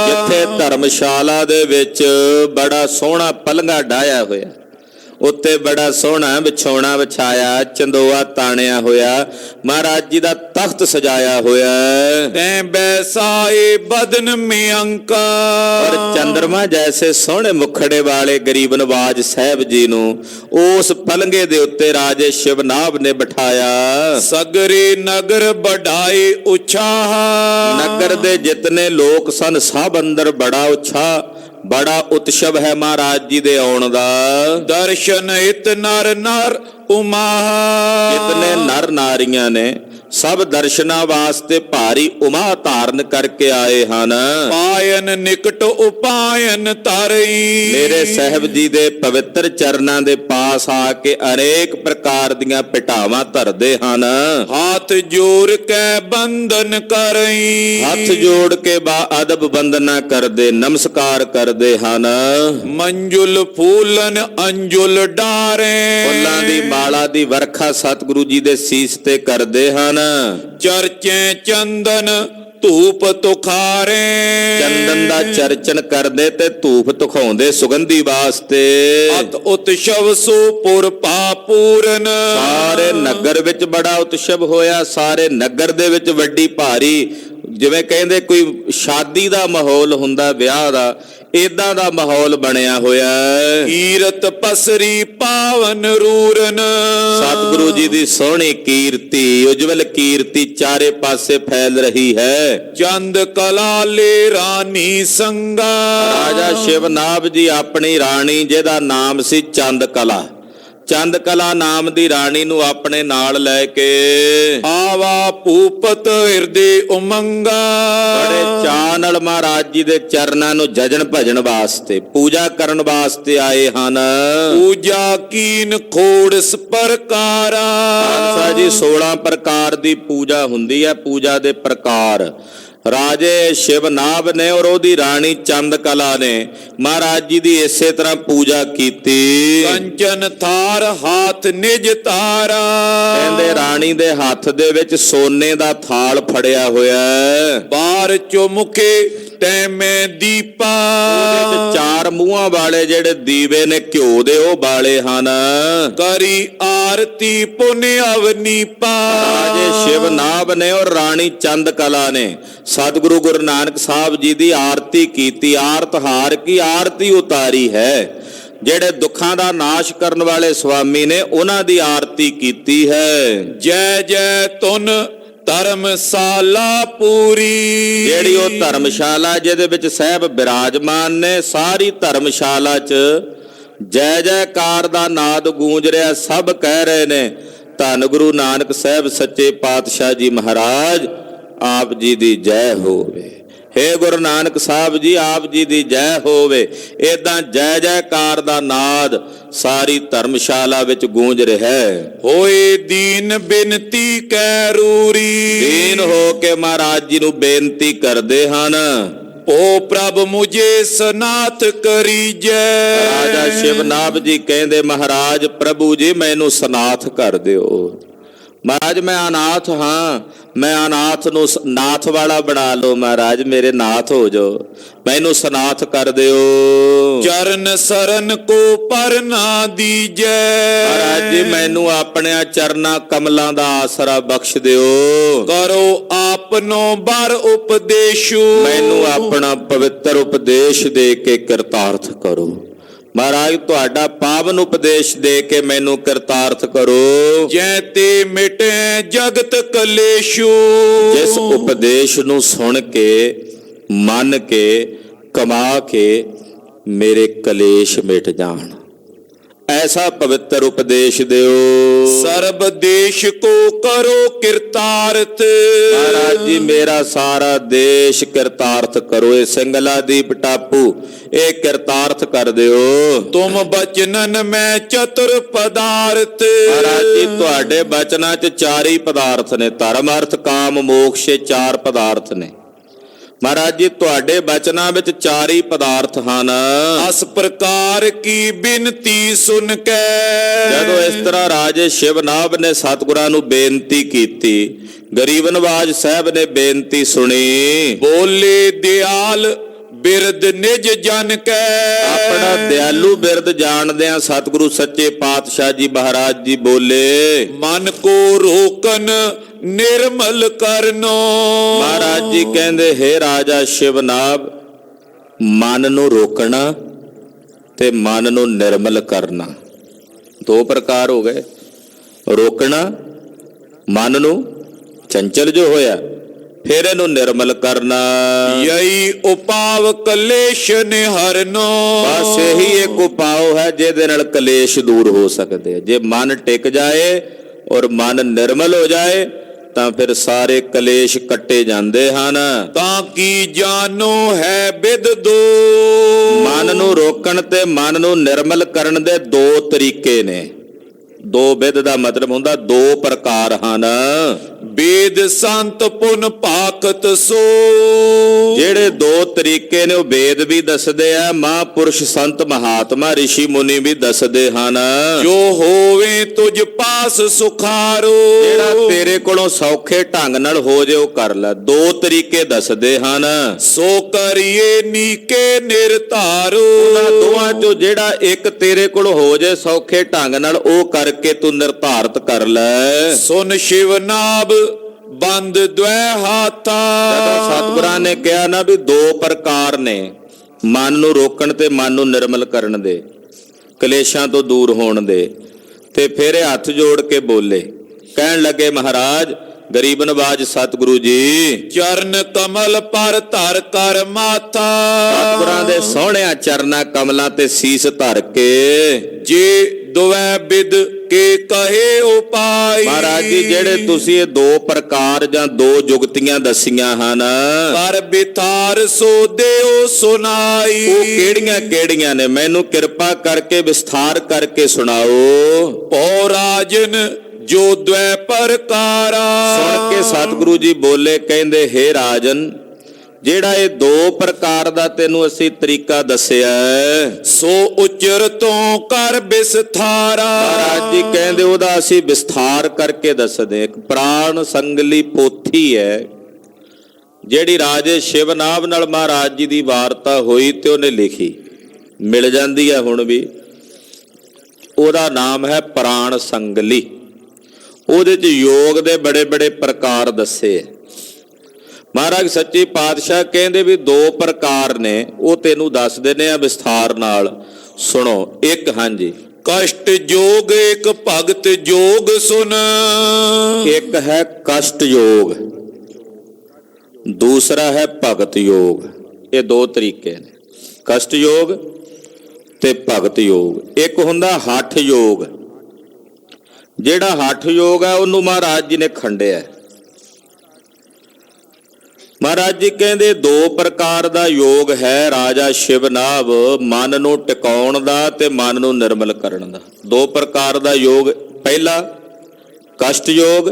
ਜਿੱਥੇ ਧਰਮਸ਼ਾਲਾ ਦੇ ਵਿੱਚ ਬੜਾ ਸੋਹਣਾ ਪਲੰਘਾ ਡਾਇਆ ਹੋਇਆ, ਉੱਤੇ ਬੜਾ ਸੋਹਣਾ ਵਿਛਾਉਣਾ ਵਿਛਾਇਆ, ਚੰਦੋਆ ਤਾਣਿਆ ਹੋਇਆ, ਮਹਾਰਾਜ ਜੀ ਦਾ ਤਖਤ ਸਜਾਇਆ ਹੋਇਆ। ਤੈਂ ਬੈਸਾਏ ਬਦਨ ਮੇ ਅੰਕਾ। ਔਰ ਚੰਦਰਮਾ ਜੈਸੇ ਸੋਹਣੇ ਮੁਖੜੇ ਵਾਲੇ ਗਰੀਬ ਨਵਾਜ ਸਾਹਿਬ ਜੀ ਨੂੰ ਉਸ ਪਲੰਘੇ ਦੇ ਉੱਤੇ ਰਾਜੇ ਸ਼ਿਵਨਾਭ ਨੇ ਬਿਠਾਇਆ। ਸਗਰੇ ਨਗਰ ਬਢਾਏ ਉਛਾਹ। ਨਗਰ ਦੇ ਜਿਤਨੇ ਲੋਕ ਸਨ ਸਭ ਅੰਦਰ ਬੜਾ ਉਛਾਹ, ਬੜਾ ਉਤਸਵ ਹੈ ਮਹਾਰਾਜ ਜੀ ਦੇ ਆਉਣ ਦਾ। ਦਰਸ਼ਨ ਹਿਤ ਨਰ ਨਰ ਉਮਾਹ। ਜਿਤਨੇ ਨਰ ਨਾਰੀਆਂ ਨੇ ਸਭ ਦਰਸ਼ਨਾਂ ਵਾਸਤੇ ਭਾਰੀ ਉਮਾ ਧਾਰਨ ਕਰਕੇ ਆਏ ਹਨ। ਪਾਇਨ ਨਿਕਟ ਉਪਾਇਨ ਧਰਈ। ਮੇਰੇ ਸਾਹਿਬ ਜੀ ਦੇ ਪਵਿੱਤਰ ਚਰਨਾਂ ਦੇ ਪਾਸ ਆ ਕੇ ਅਨੇਕ ਪ੍ਰਕਾਰ ਦੀਆਂ ਭਟਾਵਾਂ ਧਰਦੇ ਹਨ। ਹੱਥ ਜੋੜ ਕੇ ਬੰਦਨ ਕਰਈ। ਹੱਥ ਜੋੜ ਕੇ ਬਾ ਅਦਬ ਬੰਦਨਾ ਕਰਦੇ, ਨਮਸਕਾਰ ਕਰਦੇ ਹਨ। ਮੰਜੁਲ ਫੂਲਨ ਅੰਜੁਲ ਡਾਰੇ। ਫੁੱਲਾਂ ਦੀ ਮਾਲਾ ਦੀ ਵਰਖਾ ਸਤਿਗੁਰੂ ਜੀ ਦੇ ਸੀਸ ਤੇ ਕਰਦੇ ਹਨ। ਚਰਚੇ ਚੰਦਨ ਧੂਪ ਤੁਖਾਰੇ। ਚੰਦਨ ਦਾ ਚਰਚਨ ਕਰਦੇ ਤੇ ਧੂਪ ਤੁਖਾਉਂਦੇ ਸੁਗੰਧੀ ਵਾਸਤੇ। ਅਤ ਉਤਸਵ ਸੋਪੁਰ ਪਾਪੂਰਨ। ਸਾਰੇ ਨਗਰ ਵਿੱਚ ਬੜਾ ਉਤਸਵ ਹੋਇਆ, ਸਾਰੇ ਨਗਰ ਦੇ ਵਿੱਚ ਵੱਡੀ ਭਾਰੀ, ਜਿਵੇਂ ਕਹਿੰਦੇ ਕੋਈ ਸ਼ਾਦੀ ਦਾ ਮਾਹੌਲ ਹੁੰਦਾ, ਵਿਆਹ ਦਾ, ਏਦਾਂ ਦਾ ਮਾਹੌਲ ਬਣਿਆ ਹੋਇਆ। ਕੀਰਤ ਪਸਰੀ ਪਾਵਨ ਰੂਰਨ। ਸਤਿਗੁਰੂ ਜੀ ਦੀ ਸੋਹਣੀ ਕੀਰਤੀ, ਉਜਵਲ ਕੀਰਤੀ ਚਾਰੇ ਪਾਸੇ ਫੈਲ ਰਹੀ ਹੈ। ਚੰਦ ਕਲਾ ਲੈ ਰਾਣੀ ਸੰਗਾ। ਰਾਜਾ ਸ਼ਿਵਨਾਭ ਜੀ ਆਪਣੀ ਰਾਣੀ, ਜਿਹਦਾ ਨਾਮ ਸੀ ਚੰਦ ਕਲਾ, ਚੰਦ ਕਲਾ ਨਾਮ ਦੀ ਰਾਣੀ ਨੂੰ ਆਪਣੇ ਨਾਲ ਲੈ ਕੇ ਆਵਾ ਭੂਪਤ ਹਿਰਦੇ ਉਮੰਗਾ। ਬੜੇ ਚਾਅ ਨਾਲ ਮਹਾਰਾਜ ਜੀ ਦੇ ਚਰਨਾਂ ਨੂੰ ਜਜਣ ਭਜਣ ਵਾਸਤੇ, ਪੂਜਾ ਕਰਨ ਵਾਸਤੇ ਆਏ ਹਨ। ਪੂਜਾ ਕੀਨ ਖੋੜਸ ਪ੍ਰਕਾਰਾ। ਖਾਲਸਾ ਜੀ 16 ਪ੍ਰਕਾਰ ਦੀ ਪੂਜਾ ਹੁੰਦੀ ਹੈ। ਪੂਜਾ ਦੇ ਪ੍ਰਕਾਰ ਰਾਜੇ ਸ਼ਿਵਨਾਭ ਨੇ ਔਰ ਉਹਦੀ ਰਾਣੀ ਚੰਦ ਕਲਾ ਨੇ ਮਹਾਰਾਜ ਜੀ ਦੀ ਇਸੇ ਤਰ੍ਹਾਂ ਪੂਜਾ ਕੀਤੀ। ਕੰਚਨ ਥਾਰ ਹਾਥ ਨਿਜ ਤਾਰਾ। ਕਹਿੰਦੇ ਰਾਣੀ ਦੇ ਹੱਥ ਦੇ ਵਿੱਚ ਸੋਨੇ ਦਾ ਥਾਲ ਫੜਿਆ ਹੋਇਆ ਹੈ। ਬਾਰ ਚੋ ਮੁਖੇ ਤੈਮੈ ਦੀਪਾ। ਉਹਦੇ ਚ ਚਾਰ ਮੂੰਹਾਂ ਵਾਲੇ ਜਿਹੜੇ ਦੀਵੇ ਨੇ ਘਿਓ ਦੇ ਉਹ ਬਾਲੇ ਹਨ। ਕਰੀ ਆਰਤੀ ਪੁਨ ਅਵਨੀਪਾ। ਰਾਜੇ ਸ਼ਿਵ ਨਾਭ ਨੇ ਔਰ ਰਾਣੀ ਚੰਦ ਕਲਾ ਨੇ ਸਤਿਗੁਰੂ ਗੁਰੂ ਨਾਨਕ ਸਾਹਿਬ ਜੀ ਦੀ ਆਰਤੀ ਕੀਤੀ। ਆਰਤ ਹਾਰ ਕੀ ਆਰਤੀ ਉਤਾਰੀ ਹੈ। ਜਿਹੜੇ ਦੁੱਖਾਂ ਦਾ ਨਾਸ਼ ਕਰਨ ਵਾਲੇ ਸੁਆਮੀ ਨੇ ਉਹਨਾਂ ਦੀ ਆਰਤੀ ਕੀਤੀ ਹੈ। ਜੈ ਜੈ ਤੁਨ ਧਰਮਸ਼ਾਲਾ ਪੂਰੀ। ਜਿਹੜੀ ਉਹ ਧਰਮਸ਼ਾਲਾ ਜਿਹਦੇ ਵਿੱਚ ਸਾਹਿਬ ਬਿਰਾਜਮਾਨ ਨੇ, ਸਾਰੀ ਧਰਮਸ਼ਾਲਾ 'ਚ ਜੈ ਜੈਕਾਰ ਦਾ ਨਾਦ ਗੂੰਜ ਰਿਹਾ। ਸਭ ਕਹਿ ਰਹੇ ਨੇ ਧੰਨ ਗੁਰੂ ਨਾਨਕ ਸਾਹਿਬ ਸੱਚੇ ਪਾਤਸ਼ਾਹ ਜੀ ਮਹਾਰਾਜ ਆਪ ਜੀ ਦੀ ਜੈ ਹੋਵੇ। ਹੇ ਗੁਰੂ ਨਾਨਕ ਸਾਹਿਬ ਜੀ ਆਪ ਜੀ ਦੀ ਜੈ ਹੋਵੇ। ਏਦਾਂ ਜੈ ਜੈਕਾਰ ਦਾ ਨਾਦ ਸਾਰੀ ਧਰਮਸ਼ਾਲਾ ਵਿੱਚ ਗੂੰਜ ਰਿਹਾ ਹੈ। ਹੋਏ ਦੀਨ ਬੇਨਤੀ ਕੈ ਰੂਰੀ। ਦੀਨ ਹੋ ਕੇ ਮਹਾਰਾਜ ਜੀ ਨੂੰ ਬੇਨਤੀ ਕਰਦੇ ਹਨ। ਓ ਪ੍ਰਭ ਮੁਝੇ ਸਨਾਥ ਕਰੀਜੈ। ਰਾਜਾ ਸ਼ਿਵਨਾਭ ਜੀ ਕਹਿੰਦੇ ਮਹਾਰਾਜ ਪ੍ਰਭੂ ਜੀ ਮੈਨੂੰ ਸਨਾਥ ਕਰ ਦਿਓ। ਮਹਾਰਾਜ ਮੈਂ ਅਨਾਥ ਹਾਂ, ਮੈਂ ਅਨਾਥ ਨੂੰ ਨਾਥ ਵਾਲਾ ਬਣਾ ਲਓ। ਮਹਾਰਾਜ ਮੇਰੇ ਨਾਥ ਹੋ ਜਾਓ, ਮੈਨੂੰ ਸਨਾਥ ਕਰ ਦਿਓ। ਚਰਨ ਸਰਨ ਕੋ ਪਰ ਨਾ ਦੀਜੈ। ਮਹਾਰਾਜ ਜੀ ਮੈਨੂੰ ਆਪਣੇ ਚਰਨਾਂ ਕਮਲਾਂ ਦਾ ਆਸਰਾ ਬਖਸ਼ ਦਿਓ। ਕਰੋ ਆਪਨੋ ਬਰ ਉਪਦੇਸ਼ੂ। ਮੈਨੂੰ ਆਪਣਾ ਪਵਿੱਤਰ ਉਪਦੇਸ਼ ਦੇ ਕੇ ਕਿਰਤਾਰਥ ਕਰੋ। ਮਹਾਰਾਜ ਤੁਹਾਡਾ ਪਾਵਨ ਉਪਦੇਸ਼ ਦੇ ਕੇ ਮੈਨੂੰ ਕਿਰਤਾਰਥ ਕਰੋ। ਜੈ ਤੇ ਮਿਟੇ ਜਗਤ ਕਲੇਸ਼ੂ। ਜਿਸ ਉਪਦੇਸ਼ ਨੂੰ ਸੁਣ ਕੇ ਮੰਨ ਕੇ ਕਮਾ ਕੇ ਮੇਰੇ ਕਲੇਸ਼ ਮਿਟ ਜਾਣ, ਐਸਾ ਪਵਿੱਤਰ ਉਪਦੇਸ਼ ਦਿਓ। ਸਰਬ ਦੇਸ਼ ਕੋ ਕਰੋ ਕਿਰਤਾਰਥ। ਮਹਾਰਾਜ ਜੀ ਮੇਰਾ ਸਾਰਾ ਦੇਸ਼ ਕਿਰਤਾਰਥ ਕਰੋ। ਇਹ ਸਿੰਗਲਾਦੀਪ ਟਾਪੂ ਇਹ ਕਿਰਤਾਰਥ ਕਰ ਦਿਓ। ਤੁਮ ਬਚਨਨ ਮੈਂ ਚਤੁਰ ਪਦਾਰਥ। ਮਹਾਰਾਜ ਜੀ ਤੁਹਾਡੇ ਬਚਨਾਂ 'ਚ ਚਾਰ ਹੀ ਪਦਾਰਥ ਨੇ, ਧਰਮ ਅਰਥ ਕਾਮ ਮੋਕਸ਼, ਚਾਰ ਪਦਾਰਥ ਨੇ। ਮਹਾਰਾਜ ਜੀ ਤੁਹਾਡੇ ਬਚਨਾਂ ਵਿੱਚ ਚਾਰ ਹੀ ਪਦਾਰਥ ਹਨ। ਅਸ ਪ੍ਰਕਾਰ ਕੀ ਬਿਨਤੀ ਸੁਨ ਕੇ। ਜਦੋਂ ਇਸ ਤਰ੍ਹਾਂ ਰਾਜੇ ਸ਼ਿਵਨਾਭ ਨੇ ਸਤਿਗੁਰਾਂ ਨੂੰ ਬੇਨਤੀ ਕੀਤੀ, ਗਰੀਬ ਨਵਾਜ ਸਾਹਿਬ ਨੇ ਬੇਨਤੀ ਸੁਣੀ। ਬੋਲੇ ਦਿਆਲ ਬਿਰਦ ਨਿਜ ਜਨ ਕੈ। ਆਪਣਾ ਦਿਆਲੂ ਬਿਰਦ ਜਾਣਦਿਆਂ ਸਤਿਗੁਰੂ ਸੱਚੇ ਪਾਤਸ਼ਾਹ ਜੀ ਮਹਾਰਾਜ ਜੀ ਬੋਲੇ ਮਨ ਕੋ ਰੋਕਨ ਨਿਰਮਲ ਕਰਨੋ। ਮਹਾਰਾਜ ਜੀ ਕਹਿੰਦੇ ਹੇ ਰਾਜਾ ਸ਼ਿਵਨਾਭ ਮਨ ਨੂੰ ਰੋਕਣਾ ਤੇ ਮਨ ਨੂੰ ਨਿਰਮਲ ਕਰਨਾ ਦੋ ਪ੍ਰਕਾਰ ਹੋ ਗਏ। ਰੋਕਣਾ ਮਨ ਨੂੰ ਚੰਚਲ ਜੋ ਹੋਇਆ, ਫਿਰ ਇਹਨੂੰ ਨਿਰਮਲ ਕਰਨਾ। ਯਹੀ ਉਪਾਵ ਕਲੇਸ਼ ਨਿਹਰਨੋ। ਬਸ ਇਹੀ ਇੱਕ ਉਪਾਅ ਹੈ ਜਿਹਦੇ ਨਾਲ ਕਲੇਸ਼ ਦੂਰ ਹੋ ਸਕਦੇ। ਜੇ ਮਨ ਟਿਕ ਜਾਏ ਔਰ ਮਨ ਨਿਰਮਲ ਹੋ ਜਾਏ ਤਾਂ ਫਿਰ ਸਾਰੇ ਕਲੇਸ਼ ਕੱਟੇ ਜਾਂਦੇ ਹਨ। ਤਾਂ ਕੀ ਜਾਨੋ ਹੈ ਬਿਦ ਦੋ। ਮਨ ਨੂੰ ਰੋਕਣ ਤੇ ਮਨ ਨੂੰ ਨਿਰਮਲ ਕਰਨ ਦੇ ਦੋ ਤਰੀਕੇ ਨੇ। ਦੋ ਵਿਧ ਦਾ ਮਤਲਬ ਹੁੰਦਾ ਦੋ ਪ੍ਰਕਾਰ ਹਨ। ਵੇਦ ਸੰਤ ਪੁਨ ਭਾਖਤ ਸੋ। ਜਿਹੜੇ ਦੋ ਤਰੀਕੇ ਨੇ ਉਹ ਵੇਦ ਵੀ ਦੱਸਦੇ ਆ, ਮਹਾਂਪੁਰਸ਼ ਸੰਤ ਮਹਾਤਮਾ ਰਿਸ਼ੀ ਮੁਨੀ ਵੀ ਦੱਸਦੇ ਹਨ। ਜੋ ਹੋਵੇ ਤੁਝ ਪਾਸ ਸੁਖਾਰੋ। ਜਿਹੜਾ ਤੇਰੇ ਕੋਲੋਂ ਸੌਖੇ ਢੰਗ ਨਾਲ ਹੋ ਜੇ ਉਹ ਕਰ ਲੈ। ਦੋ ਤਰੀਕੇ ਦੱਸਦੇ ਹਨ। ਸੋ ਕਰੀਏ ਨੀਕੇ ਨਿਰਧਾਰੋ। ਉਹਨਾਂ ਦੋਵਾਂ ਚੋਂ ਜਿਹੜਾ ਇੱਕ ਤੇਰੇ ਕੋਲ ਹੋ ਜੇ ਸੌਖੇ ਢੰਗ ਨਾਲ ਉਹ ਕਰਕੇ ਤੂੰ ਨਿਰਧਾਰਤ ਕਰ ਲੈ। ਸੁਨ ਸ਼ਿਵਨਾਭ ਬੰਦ ਦ્વੈ ਹਾਥਾ। ਜਦੋਂ ਸਤਿਗੁਰਾਂ ਨੇ ਕਿਹਾ ਨਾ ਵੀ ਦੋ ਪ੍ਰਕਾਰ ਨੇ, ਮਨ ਨੂੰ ਰੋਕਣ ਤੇ ਮਨ ਨੂੰ ਨਿਰਮਲ ਕਰਨ ਦੇ, ਕਲੇਸ਼ਾਂ ਤੋਂ ਦੂਰ ਹੋਣ ਦੇ, ਤੇ ਫਿਰ ਇਹ ਹੱਥ ਜੋੜ ਕੇ ਬੋਲੇ। ਕਹਿਣ ਲੱਗੇ ਮਹਾਰਾਜ ਗਰੀਬ ਨਵਾਜ ਸਤਿਗੁਰੂ ਜੀ ਚਰਨ ਕਮਲ ਪਰ ਧਰ ਕਰ ਮਾਥਾ। ਸਤਿਗੁਰਾਂ ਦੇ ਸੋਹਣਿਆਂ ਚਰਨਾਂ ਕਮਲਾਂ ਤੇ ਸੀਸ ਧਰ ਕੇ ਜੇ ਦੁਵੈ ਬਿਦ ਕੇ ਕਹੇ ਉਪਾਈ। ਮਹਾਰਾਜ ਜੀ ਜਿਹੜੇ ਤੁਸੀਂ ਇਹ ਦੋ ਪ੍ਰਕਾਰ ਜਾਂ ਦੋ ਜੁਗਤੀਆਂ ਦਸੀਆਂ ਹਨ, ਕਰ ਬਿਤਾਰ ਸੋ ਦਿਓ ਸੁਨਾਈ। ਉਹ ਕਿਹੜੀਆਂ ਕਿਹੜੀਆਂ ਨੇ ਮੈਨੂੰ ਕਿਰਪਾ ਕਰਕੇ ਵਿਸਥਾਰ ਕਰਕੇ ਸੁਣਾਓ। ਪਉ ਰਾਜਨ ਜੋ ਦ્વੈ ਪ੍ਰਕਾਰਾ। ਸੁਣ ਕੇ ਸਤਿਗੁਰੂ ਜੀ ਬੋਲੇ, ਕਹਿੰਦੇ ਹੇ ਰਾਜਨ ਜਿਹੜਾ ਇਹ ਦੋ ਪ੍ਰਕਾਰ ਦਾ ਤੈਨੂੰ ਅਸੀਂ ਤਰੀਕਾ ਦੱਸਿਆ ਸੋ ਉਚਰ ਤੋਂ ਕਰ ਵਿਸਥਾਰਾ। ਮਹਾਰਾਜ ਜੀ ਕਹਿੰਦੇ ਉਹਦਾ ਅਸੀਂ ਵਿਸਥਾਰ ਕਰਕੇ ਦੱਸਦੇ। ਇੱਕ ਪ੍ਰਾਣ ਸੰਗਲੀ ਪੋਥੀ ਹੈ ਜਿਹੜੀ ਰਾਜੇ ਸ਼ਿਵਨਾਭ ਨਾਲ ਮਹਾਰਾਜ ਜੀ ਦੀ ਵਾਰਤਾ ਹੋਈ ਤੇ ਉਹਨੇ ਲਿਖੀ, ਮਿਲ ਜਾਂਦੀ ਹੈ ਹੁਣ ਵੀ। ਉਹਦਾ ਨਾਮ ਹੈ ਪ੍ਰਾਣ ਸੰਗਲੀ। ਉਹਦੇ 'ਚ ਯੋਗ ਦੇ ਬੜੇ ਬੜੇ ਪ੍ਰਕਾਰ ਦੱਸੇ। ਮਹਾਰਾਜ ਸੱਚੇ ਪਾਤਸ਼ਾਹ ਕਹਿੰਦੇ ਵੀ 2 ਪ੍ਰਕਾਰ ਨੇ, ਉਹ ਤੈਨੂੰ ਦੱਸ ਦਿੰਦੇ ਆ ਵਿਸਥਾਰ ਨਾਲ, ਸੁਣੋ। ਇੱਕ, ਹਾਂਜੀ, ਕਸ਼ਟ ਯੋਗ ਇੱਕ ਭਗਤ ਯੋਗ ਸੁਨ। ਇੱਕ ਹੈ ਕਸ਼ਟ ਯੋਗ, ਦੂਸਰਾ ਹੈ ਭਗਤ ਯੋਗ। ਇਹ 2 ਤਰੀਕੇ ਨੇ, ਕਸ਼ਟ ਯੋਗ ਤੇ ਭਗਤ ਯੋਗ। ਇੱਕ ਹੁੰਦਾ ਹੱਠ ਯੋਗ। ਜਿਹੜਾ ਹੱਠ ਯੋਗ ਹੈ ਉਹਨੂੰ ਮਹਾਰਾਜ ਜੀ ਨੇ ਖੰਡਿਆ। ਮਹਾਰਾਜ ਜੀ ਕਹਿੰਦੇ 2 ਪ੍ਰਕਾਰ ਦਾ ਯੋਗ ਹੈ ਰਾਜਾ ਸ਼ਿਵਨਾਭ, ਮਨ ਨੂੰ ਟਿਕਾਉਣ ਦਾ ਤੇ ਮਨ ਨੂੰ ਨਿਰਮਲ ਕਰਨ ਦਾ। 2 ਪ੍ਰਕਾਰ ਦਾ ਯੋਗ, ਪਹਿਲਾ ਕਸ਼ਟ ਯੋਗ,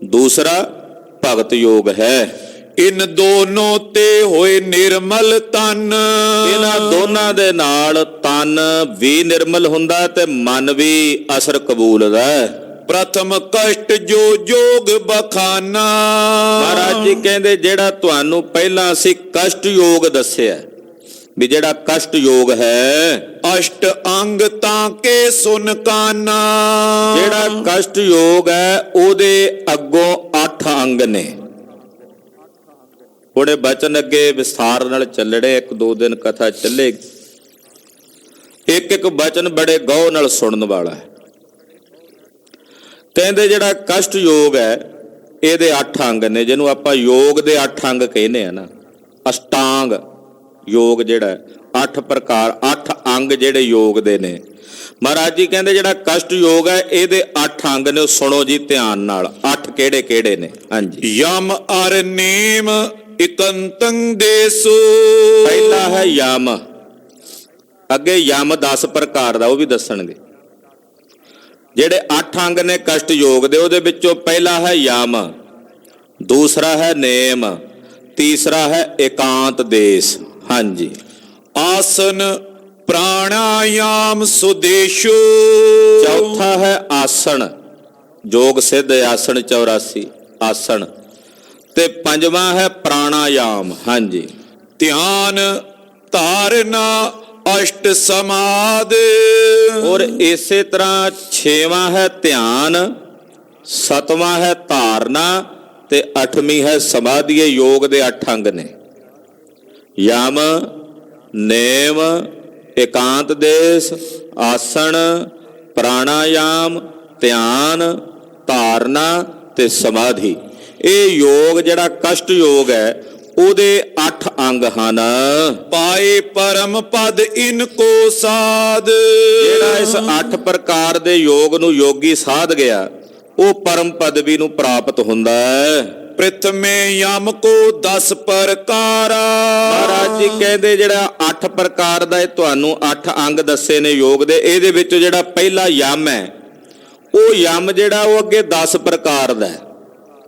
ਦੂਸਰਾ ਭਗਤ ਯੋਗ ਹੈ। ਇਨ ਦੋਨੋਂ ਤੇ ਹੋਏ ਨਿਰਮਲ ਤਨ। ਇਹਨਾਂ ਦੋਨਾਂ ਦੇ ਨਾਲ ਤਨ ਵੀ ਨਿਰਮਲ ਹੁੰਦਾ ਤੇ ਮਨ ਵੀ ਅਸਰ ਕਬੂਲਦਾ ਹੈ। ਪ੍ਰਥਮ ਕਸ਼ਟ ਜੋ ਯੋਗ ਬਖਾਨਾ। ਮਹਾਰਾਜ ਜੀ ਕਹਿੰਦੇ ਜਿਹੜਾ ਤੁਹਾਨੂੰ ਪਹਿਲਾਂ ਅਸੀਂ ਕਸ਼ਟ ਯੋਗ ਦੱਸਿਆ ਵੀ ਜਿਹੜਾ ਕਸ਼ਟ ਯੋਗ ਹੈ, ਅਸ਼ਟ ਅੰਗ ਤਾਂ ਕੇ ਸੁਨ ਕਾਨਾ। ਜਿਹੜਾ ਕਸ਼ਟ ਯੋਗ ਹੈ ਉਹਦੇ ਅੱਗੋਂ 8 ਅੰਗ ਨੇ। ਉਹਦੇ ਬਚਨ ਅੱਗੇ ਵਿਸਥਾਰ ਨਾਲ ਚੱਲਣੇ, 1-2 ਦਿਨ ਕਥਾ ਚੱਲੇਗੀ। ਇੱਕ ਇੱਕ ਬਚਨ ਬੜੇ ਗੌਰ ਨਾਲ ਸੁਣਨ ਵਾਲਾ ਹੈ। ਕਹਿੰਦੇ ਜਿਹੜਾ ਕਸ਼ਟ ਯੋਗ ਹੈ ਇਹਦੇ 8 ਅੰਗ ਨੇ, ਜਿਹਨੂੰ ਆਪਾਂ ਯੋਗ ਦੇ 8 ਅੰਗ ਕਹਿੰਦੇ ਆ ਨਾ। ਅਸ਼ਟਾਂਗ ਯੋਗ ਜਿਹੜਾ 8 ਪ੍ਰਕਾਰ, 8 ਅੰਗ ਜਿਹੜੇ ਯੋਗ ਦੇ ਨੇ। ਮਹਾਰਾਜ ਜੀ ਕਹਿੰਦੇ ਜਿਹੜਾ ਕਸ਼ਟ ਯੋਗ ਹੈ ਇਹਦੇ 8 ਅੰਗ ਨੇ। ਸੁਣੋ ਜੀ ਧਿਆਨ ਨਾਲ, 8 ਕਿਹੜੇ ਕਿਹੜੇ ਨੇ? ਹਾਂਜੀ, ਯਮ ਅਰ ਨੇਮ ਇਕੰਤੰ ਦੇਸੋ। ਪਹਿਲਾ ਹੈ ਯਮ, ਅੱਗੇ ਯਮ 10 ਪ੍ਰਕਾਰ ਦਾ, ਉਹ ਵੀ ਦੱਸਣਗੇ। ਜਿਹੜੇ 8 ਅੰਗ ਨੇ ਕਸ਼ਟ ਯੋਗ ਦੇ, ਉਹਦੇ ਵਿੱਚੋਂ ਪਹਿਲਾ ਹੈ ਯਮ, ਦੂਸਰਾ ਹੈ ਨੇਮ, ਤੀਸਰਾ ਹੈ ਇਕਾਂਤ ਦੇਸ। ਹਾਂਜੀ, ਆਸਨ ਪ੍ਰਾਣਾਯਾਮ ਸੁਦੇਸ਼ੋ। ਚੌਥਾ ਹੈ ਆਸਣ, ਯੋਗ ਸਿੱਧ ਆਸਣ 84 ਆਸਣ। ਤੇ ਪੰਜਵਾਂ ਹੈ ਪ੍ਰਾਣਾਯਾਮ। ਹਾਂਜੀ, ਧਿਆਨ ਧਾਰਨਾ ਅਸ਼ਟ ਸਮਾਧ। ਔਰ ਇਸੇ ਤਰ੍ਹਾਂ 6ਵਾਂ ਹੈ ਧਿਆਨ, 7ਵਾਂ ਹੈ ਧਾਰਨਾ ਤੇ 8ਵੀਂ ਹੈ ਸਮਾਧੀ। ਯੋਗ ਦੇ 8 ਅੰਗ ਨੇ, ਯਮ, ਨੇਮ, ਇਕਾਂਤ ਦੇਸ, ਆਸਣ, ਪ੍ਰਾਣਾਯਾਮ, ਧਿਆਨ, ਧਾਰਨਾ ਤੇ ਸਮਾਧੀ। ਇਹ ਯੋਗ ਜਿਹੜਾ ਕਸ਼ਟ ਯੋਗ ਹੈ ਉਹਦੇ 8 ਅੰਗ ਹਨ। ਪਾਏ ਪਰਮ ਪਦ ਇਨ ਕੋ ਸਾਧ। ਜਿਹੜਾ ਇਸ 8 ਪ੍ਰਕਾਰ ਦੇ ਯੋਗ ਨੂੰ ਯੋਗੀ ਸਾਧ ਗਿਆ ਉਹ ਪਰਮ ਪਦਵੀ ਨੂੰ ਪ੍ਰਾਪਤ ਹੁੰਦਾ ਹੈ। ਪ੍ਰਥਮੇ ਯਮ ਕੋ 10 ਪ੍ਰਕਾਰਾ। ਮਹਾਰਾਜ ਜੀ ਕਹਿੰਦੇ ਜਿਹੜਾ 8 ਪ੍ਰਕਾਰ ਦਾ ਇਹ ਤੁਹਾਨੂੰ 8 ਅੰਗ ਦੱਸੇ ਨੇ ਯੋਗ ਦੇ, ਇਹਦੇ ਵਿੱਚ ਜਿਹੜਾ ਪਹਿਲਾ ਯਮ ਹੈ ਉਹ ਯਮ ਜਿਹੜਾ ਉਹ ਅੱਗੇ 10 ਪ੍ਰਕਾਰ ਦਾ ਹੈ।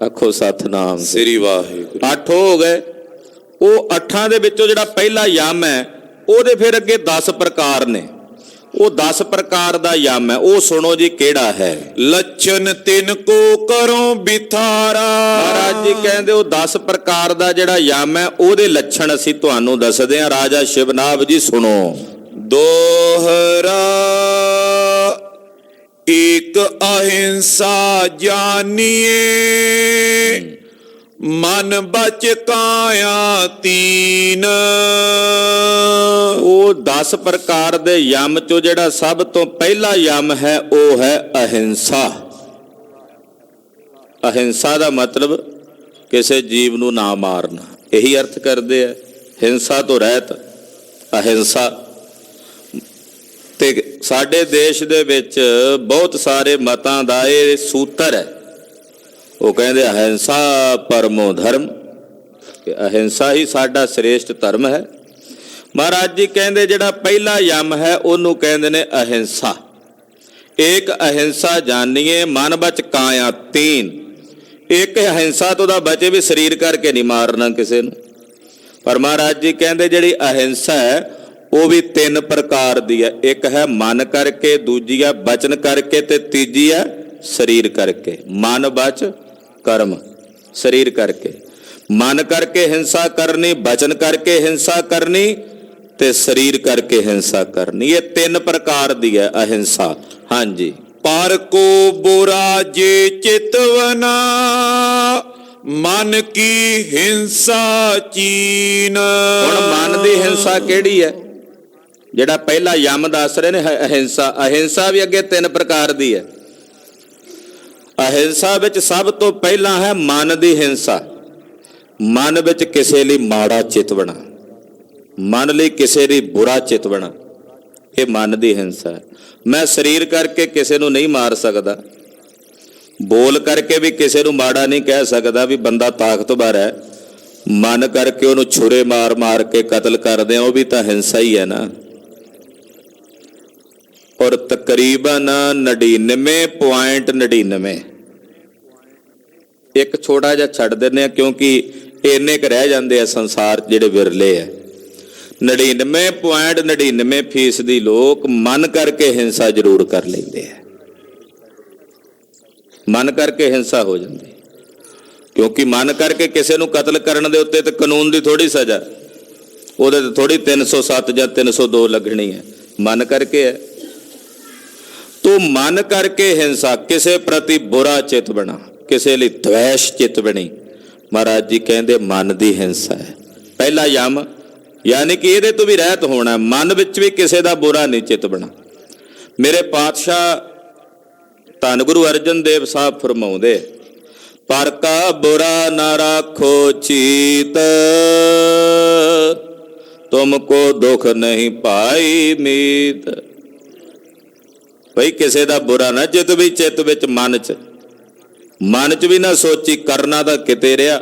ਆਖੋ ਸਤਿਨਾਮ ਸ੍ਰੀ ਵਾਹਿਗੁਰੂ। 8 ਹੋ ਗਏ। ਉਹ 8 ਦੇ ਵਿੱਚੋਂ ਜਿਹੜਾ ਪਹਿਲਾ ਯਮ ਹੈ ਉਹਦੇ ਫਿਰ ਅੱਗੇ 10 ਪ੍ਰਕਾਰ ਨੇ। ਉਹ 10 ਪ੍ਰਕਾਰ ਦਾ ਯਮ ਹੈ, ਉਹ ਸੁਣੋ ਜੀ ਕਿਹੜਾ ਹੈ? ਲੱਛਨ ਤਿਨ ਕੋ ਕਰੋ ਬਿਥਾਰਾ। ਮਹਾਰਾਜ ਜੀ ਕਹਿੰਦੇ ਉਹ 10 ਪ੍ਰਕਾਰ ਦਾ ਜਿਹੜਾ ਯਮ ਹੈ ਉਹਦੇ ਲੱਛਣ ਅਸੀਂ ਤੁਹਾਨੂੰ ਦੱਸਦੇ ਹਾਂ। ਰਾਜਾ ਸ਼ਿਵਨਾਭ ਜੀ ਸੁਣੋ। ਦੋਹਰਾ ਇੱਕ ਅਹਿੰਸਾ ਜਾਨੀਏ, ਮਨ ਬਚ ਕਾਇਆ ਤੀਨ। ਉਹ 10 ਪ੍ਰਕਾਰ ਦੇ ਯਮ ਚੋਂ ਜਿਹੜਾ ਸਭ ਤੋਂ ਪਹਿਲਾ ਯਮ ਹੈ ਉਹ ਹੈ ਅਹਿੰਸਾ। ਅਹਿੰਸਾ ਦਾ ਮਤਲਬ ਕਿਸੇ ਜੀਵ ਨੂੰ ਨਾ ਮਾਰਨਾ, ਇਹੀ ਅਰਥ ਕਰਦੇ ਆ। ਹਿੰਸਾ ਤੋਂ ਰਹਿਤ, ਅਹਿੰਸਾ। ਤੇ ਸਾਡੇ ਦੇਸ਼ ਦੇ ਵਿੱਚ ਬਹੁਤ ਸਾਰੇ ਮਤਾਂ ਦਾ ਇਹ ਸੂਤਰ ਹੈ। ਉਹ ਕਹਿੰਦੇ ਅਹਿੰਸਾ ਪਰਮੋ ਧਰਮ, ਕਿ ਅਹਿੰਸਾ ਹੀ ਸਾਡਾ ਸ੍ਰੇਸ਼ਟ ਧਰਮ ਹੈ। ਮਹਾਰਾਜ ਜੀ ਕਹਿੰਦੇ ਜਿਹੜਾ ਪਹਿਲਾ ਯਮ ਹੈ ਉਹਨੂੰ ਕਹਿੰਦੇ ਨੇ ਅਹਿੰਸਾ। ਇੱਕ ਅਹਿੰਸਾ ਜਾਨੀਏ, ਮਨ ਬਚ ਕਾਇਆ ਤੀਨ। ਇੱਕ ਅਹਿੰਸਾ ਤੋਂ ਦਾ ਬਚੇ ਵੀ ਸਰੀਰ ਕਰਕੇ ਨਹੀਂ ਮਾਰਨਾ ਕਿਸੇ ਨੂੰ। ਪਰ ਮਹਾਰਾਜ ਜੀ ਕਹਿੰਦੇ ਜਿਹੜੀ ਅਹਿੰਸਾ ਹੈ ਉਹ ਵੀ 3 ਪ੍ਰਕਾਰ ਦੀ ਹੈ। ਇੱਕ ਹੈ ਮਨ ਕਰਕੇ, ਦੂਜੀ ਹੈ ਬਚਨ ਕਰਕੇ ਤੇ ਤੀਜੀ ਹੈ ਸਰੀਰ ਕਰਕੇ। ਮਨ, ਬਚ, ਕਰਮ, ਸਰੀਰ ਕਰਕੇ। ਮਨ ਕਰਕੇ ਹਿੰਸਾ ਕਰਨੀ, ਬਚਨ ਕਰਕੇ ਹਿੰਸਾ ਕਰਨੀ ਤੇ ਸਰੀਰ ਕਰਕੇ ਹਿੰਸਾ ਕਰਨੀ। ਇਹ 3 ਪ੍ਰਕਾਰ ਦੀ ਹੈ ਅਹਿੰਸਾ। ਹਾਂਜੀ। ਪਰ ਕੋ ਬੁਰਾ ਜੇ ਚਿਤਵਨਾ, ਮਨ ਕੀ ਹਿੰਸਾ ਚੀਨ। ਹੁਣ ਮਨ ਦੀ ਹਿੰਸਾ ਕਿਹੜੀ ਹੈ? ਜਿਹੜਾ ਪਹਿਲਾ ਯਮ ਦੱਸ ਰਹੇ ਨੇ ਅਹਿੰਸਾ। ਅਹਿੰਸਾ ਵੀ ਅੱਗੇ 3 ਪ੍ਰਕਾਰ ਦੀ ਹੈ। ਅਹਿੰਸਾ ਵਿੱਚ ਸਭ ਤੋਂ ਪਹਿਲਾਂ ਹੈ ਮਨ ਦੀ ਹਿੰਸਾ। ਮਨ ਵਿੱਚ ਕਿਸੇ ਲਈ ਮਾੜਾ ਚਿਤਵਣਾ, ਮਨ ਲਈ ਕਿਸੇ ਲਈ ਬੁਰਾ ਚਿਤਵਣਾ, ਇਹ ਮਨ ਦੀ ਹਿੰਸਾ ਹੈ। ਮੈਂ ਸਰੀਰ ਕਰਕੇ ਕਿਸੇ ਨੂੰ ਨਹੀਂ ਮਾਰ ਸਕਦਾ, ਬੋਲ ਕਰਕੇ ਵੀ ਕਿਸੇ ਨੂੰ ਮਾੜਾ ਨਹੀਂ ਕਹਿ ਸਕਦਾ ਵੀ ਬੰਦਾ ਤਾਕਤਵਰ ਹੈ। ਮਨ ਕਰਕੇ ਉਹਨੂੰ ਛੁਰੇ ਮਾਰ ਮਾਰ ਕੇ ਕਤਲ ਕਰਦੇ ਆ, ਉਹ ਵੀ ਤਾਂ ਹਿੰਸਾ ਹੀ ਹੈ ਨਾ। ਔਰ ਤਕਰੀਬਨ 99.99 ਇੱਕ ਛੋਟਾ ਜਿਹਾ ਛੱਡ ਦਿੰਦੇ ਆ ਕਿਉਂਕਿ ਇੰਨੇ ਕੁ ਰਹਿ ਜਾਂਦੇ ਆ ਸੰਸਾਰ ਜਿਹੜੇ ਵਿਰਲੇ ਆ। 99.99% ਲੋਕ ਮਨ ਕਰਕੇ ਹਿੰਸਾ ਜ਼ਰੂਰ ਕਰ ਲੈਂਦੇ ਆ। ਮਨ ਕਰਕੇ ਹਿੰਸਾ ਹੋ ਜਾਂਦੀ ਕਿਉਂਕਿ ਮਨ ਕਰਕੇ ਕਿਸੇ ਨੂੰ ਕਤਲ ਕਰਨ ਦੇ ਉੱਤੇ ਤੇ ਕਾਨੂੰਨ ਦੀ ਥੋੜੀ ਸਜ਼ਾ, ਉਹਦੇ ਤੇ ਥੋੜੀ 307 ਜਾਂ 302 ਲੱਗਣੀ ਹੈ, ਮਨ ਕਰਕੇ ਹੈ। ਤੋ ਮਨ ਕਰਕੇ ਹਿੰਸਾ, ਕਿਸੇ ਪ੍ਰਤੀ ਬੁਰਾ ਚਿੱਤ ਬਣਾ, ਕਿਸੇ ਲਈ ਦਵੈਸ਼ ਚਿੱਤ ਬਣੀ, ਮਹਾਰਾਜ ਜੀ ਕਹਿੰਦੇ ਮਨ ਦੀ ਹਿੰਸਾ ਹੈ। ਪਹਿਲਾ ਯਮ, ਯਾਨੀ ਕਿ ਇਹਦੇ ਤੋਂ ਵੀ ਰਹਿਤ ਹੋਣਾ, ਮਨ ਵਿੱਚ ਵੀ ਕਿਸੇ ਦਾ ਬੁਰਾ ਨਹੀਂ ਚਿੱਤ ਬਣਾ। ਮੇਰੇ ਪਾਤਸ਼ਾਹ ਧੰਨ ਗੁਰੂ ਅਰਜਨ ਦੇਵ ਸਾਹਿਬ ਫਰਮਾਉਂਦੇ, ਪਰ ਕਾ ਬੁਰਾ ਨਾ ਰਾਖੋ ਚੀਤ, ਤੁਮਕੋ ਦੁਖ ਨਹੀਂ ਪਾਈ ਮੀਤ। ਭਈ ਕਿਸੇ ਦਾ ਬੁਰਾ ਨਾ ਚਿੱਤ ਵੀ, ਚਿੱਤ ਵਿੱਚ ਮਨ ਚ ਵੀ ਨਾ ਸੋਚੀ, ਕਰਨਾ ਤਾਂ ਕਿਤੇ ਰਿਹਾ।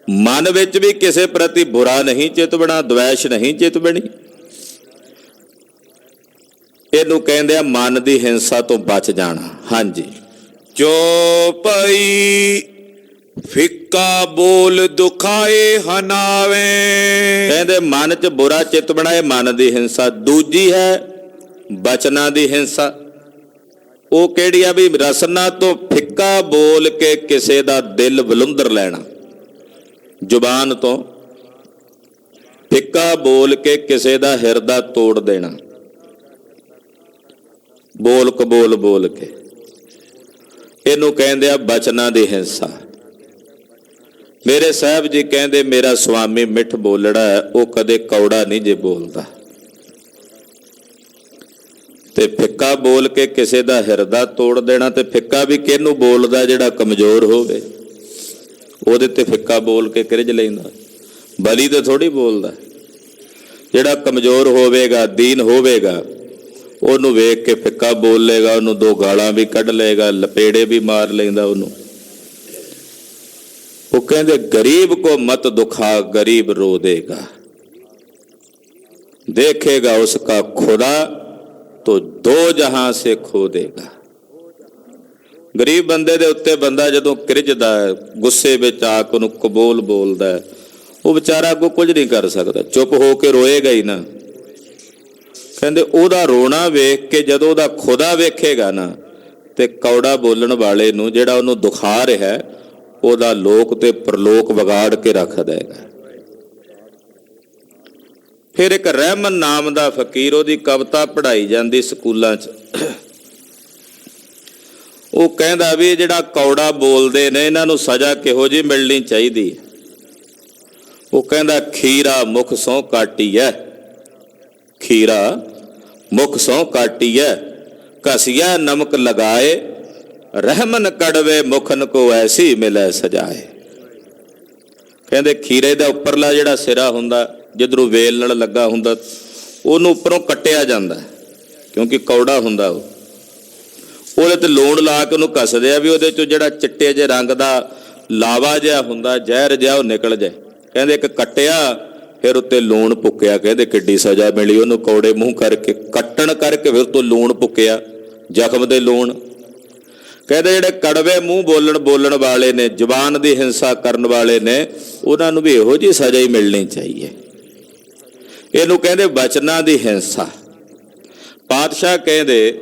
ਮਨ ਵਿੱਚ ਵੀ ਕਿਸੇ ਪ੍ਰਤੀ ਬੁਰਾ ਨਹੀਂ ਚਿੱਤ ਬਣਾ, ਦਵੈਸ਼ ਨਹੀਂ ਚਿੱਤ ਬਣੀ। ਇਹਨੂੰ ਕਹਿੰਦੇ ਆ ਮਨ ਦੀ ਹਿੰਸਾ ਤੋਂ ਬਚ ਜਾਣਾ। ਹਾਂਜੀ। ਜੋ ਪਈ ਫਿੱਕਾ ਬੋਲ ਦੁਖਾਏ ਹਨਾਵੇ, ਕਹਿੰਦੇ ਮਨ 'ਚ ਬੁਰਾ ਚਿੱਤ ਬਣਾਏ, ਮਨ ਦੀ ਹਿੰਸਾ। ਦੂਜੀ ਹੈ ਬਚਨਾਂ ਦੀ ਹਿੰਸਾ। ਉਹ ਕਿਹੜੀ ਆ? ਵੀ ਰਸਨਾ ਤੋਂ ਫਿੱਕਾ ਬੋਲ ਕੇ ਕਿਸੇ ਦਾ ਦਿਲ ਵਿਲੁੰਦਰ ਲੈਣਾ। ਜ਼ੁਬਾਨ ਤੋਂ ਫਿੱਕਾ ਬੋਲ ਕੇ ਕਿਸੇ ਦਾ ਹਿਰਦਾ ਤੋੜ ਦੇਣਾ, ਬੋਲ ਕਬੋਲ ਬੋਲ ਕੇ। ਇਹਨੂੰ ਕਹਿੰਦੇ ਆ ਬਚਨਾਂ ਦੀ ਹਿੰਸਾ। ਮੇਰੇ ਸਾਹਿਬ ਜੀ ਕਹਿੰਦੇ ਮੇਰਾ ਸੁਆਮੀ ਮਿੱਠ ਬੋਲੜਾ ਹੈ, ਉਹ ਕਦੇ ਕੌੜਾ ਨਹੀਂ ਜੇ ਬੋਲਦਾ। ਤੇ ਫਿੱਕਾ ਬੋਲ ਕੇ ਕਿਸੇ ਦਾ ਹਿਰਦਾ ਤੋੜ ਦੇਣਾ। ਤੇ ਫਿੱਕਾ ਵੀ ਕਿਹਨੂੰ ਬੋਲਦਾ? ਜਿਹੜਾ ਕਮਜ਼ੋਰ ਹੋਵੇ, ਉਹਦੇ ਤੇ ਫਿੱਕਾ ਬੋਲ ਕੇ ਕਿਰਜ ਲੈਂਦਾ। ਬਲੀ ਤੇ ਥੋੜੀ ਬੋਲਦਾ। ਜਿਹੜਾ ਕਮਜ਼ੋਰ ਹੋਵੇਗਾ, ਦੀਨ ਹੋਵੇਗਾ, ਉਹਨੂੰ ਵੇਖ ਕੇ ਫਿੱਕਾ ਬੋਲ ਲੇਗਾ, ਉਹਨੂੰ 2 ਗਾਲਾਂ ਵੀ ਕੱਢ ਲਏਗਾ, ਲਪੇੜੇ ਵੀ ਮਾਰ ਲੈਂਦਾ ਉਹਨੂੰ। ਉਹ ਕਹਿੰਦੇ ਗਰੀਬ ਕੋ ਮਤ ਦੁਖਾ, ਗਰੀਬ रो देगा, देखेगा उसका खुदा तो 2 जहां से खो देगा। ਗਰੀਬ ਬੰਦੇ ਦੇ ਉੱਤੇ ਬੰਦਾ ਜਦੋਂ ਕਿਰਜਦਾ ਹੈ, ਗੁੱਸੇ ਵਿੱਚ ਆ ਕੇ ਉਹਨੂੰ ਕਬੂਲ ਬੋਲਦਾ ਹੈ, ਉਹ ਵਿਚਾਰਾ ਅੱਗੋਂ ਕੁਝ ਨਹੀਂ ਕਰ ਸਕਦਾ, ਚੁੱਪ ਹੋ ਕੇ ਰੋਏਗਾ ਹੀ ਨਾ। ਕਹਿੰਦੇ ਉਹਦਾ ਰੋਣਾ ਵੇਖ ਕੇ ਜਦੋਂ ਉਹਦਾ ਖੁਦਾ ਵੇਖੇਗਾ ਨਾ, ਤੇ ਕੌੜਾ ਬੋਲਣ ਵਾਲੇ ਨੂੰ, ਜਿਹੜਾ ਉਹਨੂੰ ਦੁਖਾ ਰਿਹਾ, ਉਹਦਾ ਲੋਕ ਤੇ ਪਰਲੋਕ ਵਿਗਾੜ ਕੇ ਰੱਖ ਦੇਗਾ। ਫਿਰ ਇੱਕ ਰਹਿਮਨ ਨਾਮ ਦਾ ਫਕੀਰ, ਉਹਦੀ ਕਵਿਤਾ ਪੜ੍ਹਾਈ ਜਾਂਦੀ ਸਕੂਲਾਂ 'ਚ। ਉਹ ਕਹਿੰਦਾ ਵੀ ਜਿਹੜਾ ਕੌੜਾ ਬੋਲਦੇ ਨੇ, ਇਹਨਾਂ ਨੂੰ ਸਜ਼ਾ ਕਿਹੋ ਜਿਹੀ ਮਿਲਣੀ ਚਾਹੀਦੀ ਹੈ। ਉਹ ਕਹਿੰਦਾ ਖੀਰਾ ਮੁਖ ਸਹੁੰ ਕਾਟੀਐ, ਖੀਰਾ ਮੁਖ ਸਹੁੰ ਕਾਟੀਐ, ਘਸੀਆ ਨਮਕ ਲਗਾਏ, ਰਹਿਮਨ ਕੜਵੇ ਮੁਖਨ ਕੋ ਐਸੀ ਮਿਲੇ ਸਜਾਏ। ਕਹਿੰਦੇ ਖੀਰੇ ਦਾ ਉੱਪਰਲਾ ਜਿਹੜਾ ਸਿਰਾ ਹੁੰਦਾ, ਜਿੱਧਰੋਂ ਵੇਲ ਨਾਲ ਲੱਗਾ ਹੁੰਦਾ, ਉਹਨੂੰ ਉੱਪਰੋਂ ਕੱਟਿਆ ਜਾਂਦਾ ਕਿਉਂਕਿ ਕੌੜਾ ਹੁੰਦਾ। ਉਹਦੇ ਤੇ ਲੂਣ ਲਾ ਕੇ ਉਹਨੂੰ ਘਸਦੇ ਆ ਵੀ ਉਹਦੇ ਚੋਂ ਜਿਹੜਾ ਚਿੱਟੇ ਜਿਹੇ ਰੰਗ ਦਾ ਲਾਵਾ ਜਿਹਾ ਹੁੰਦਾ, ਜ਼ਹਿਰ ਜਿਹਾ, ਉਹ ਨਿਕਲ ਜਾਏ। ਕਹਿੰਦੇ ਇੱਕ ਕੱਟਿਆ, ਫਿਰ ਉੱਤੇ ਲੂਣ ਪੁੱਕਿਆ। ਕਹਿੰਦੇ ਕਿੱਡੀ ਸਜ਼ਾ ਮਿਲੀ ਉਹਨੂੰ, ਕੌੜੇ ਮੂੰਹ ਕਰਕੇ, ਕੱਟਣ ਕਰਕੇ ਫਿਰ ਤੋਂ ਲੂਣ ਪੁੱਕਿਆ, ਜ਼ਖਮ ਦੇ ਲੂਣ। ਕਹਿੰਦੇ ਜਿਹੜੇ ਕੜਵੇ ਮੂੰਹ ਬੋਲਣ ਵਾਲੇ ਨੇ, ਜ਼ੁਬਾਨ ਦੀ ਹਿੰਸਾ ਕਰਨ ਵਾਲੇ ਨੇ, ਉਹਨਾਂ ਨੂੰ ਵੀ ਇਹੋ ਜਿਹੀ ਸਜ਼ਾ ਹੀ ਮਿਲਣੀ ਚਾਹੀਏ। ਇਹਨੂੰ ਕਹਿੰਦੇ ਬਚਨਾਂ ਦੀ ਹਿੰਸਾ। ਪਾਤਸ਼ਾਹ ਕਹਿੰਦੇ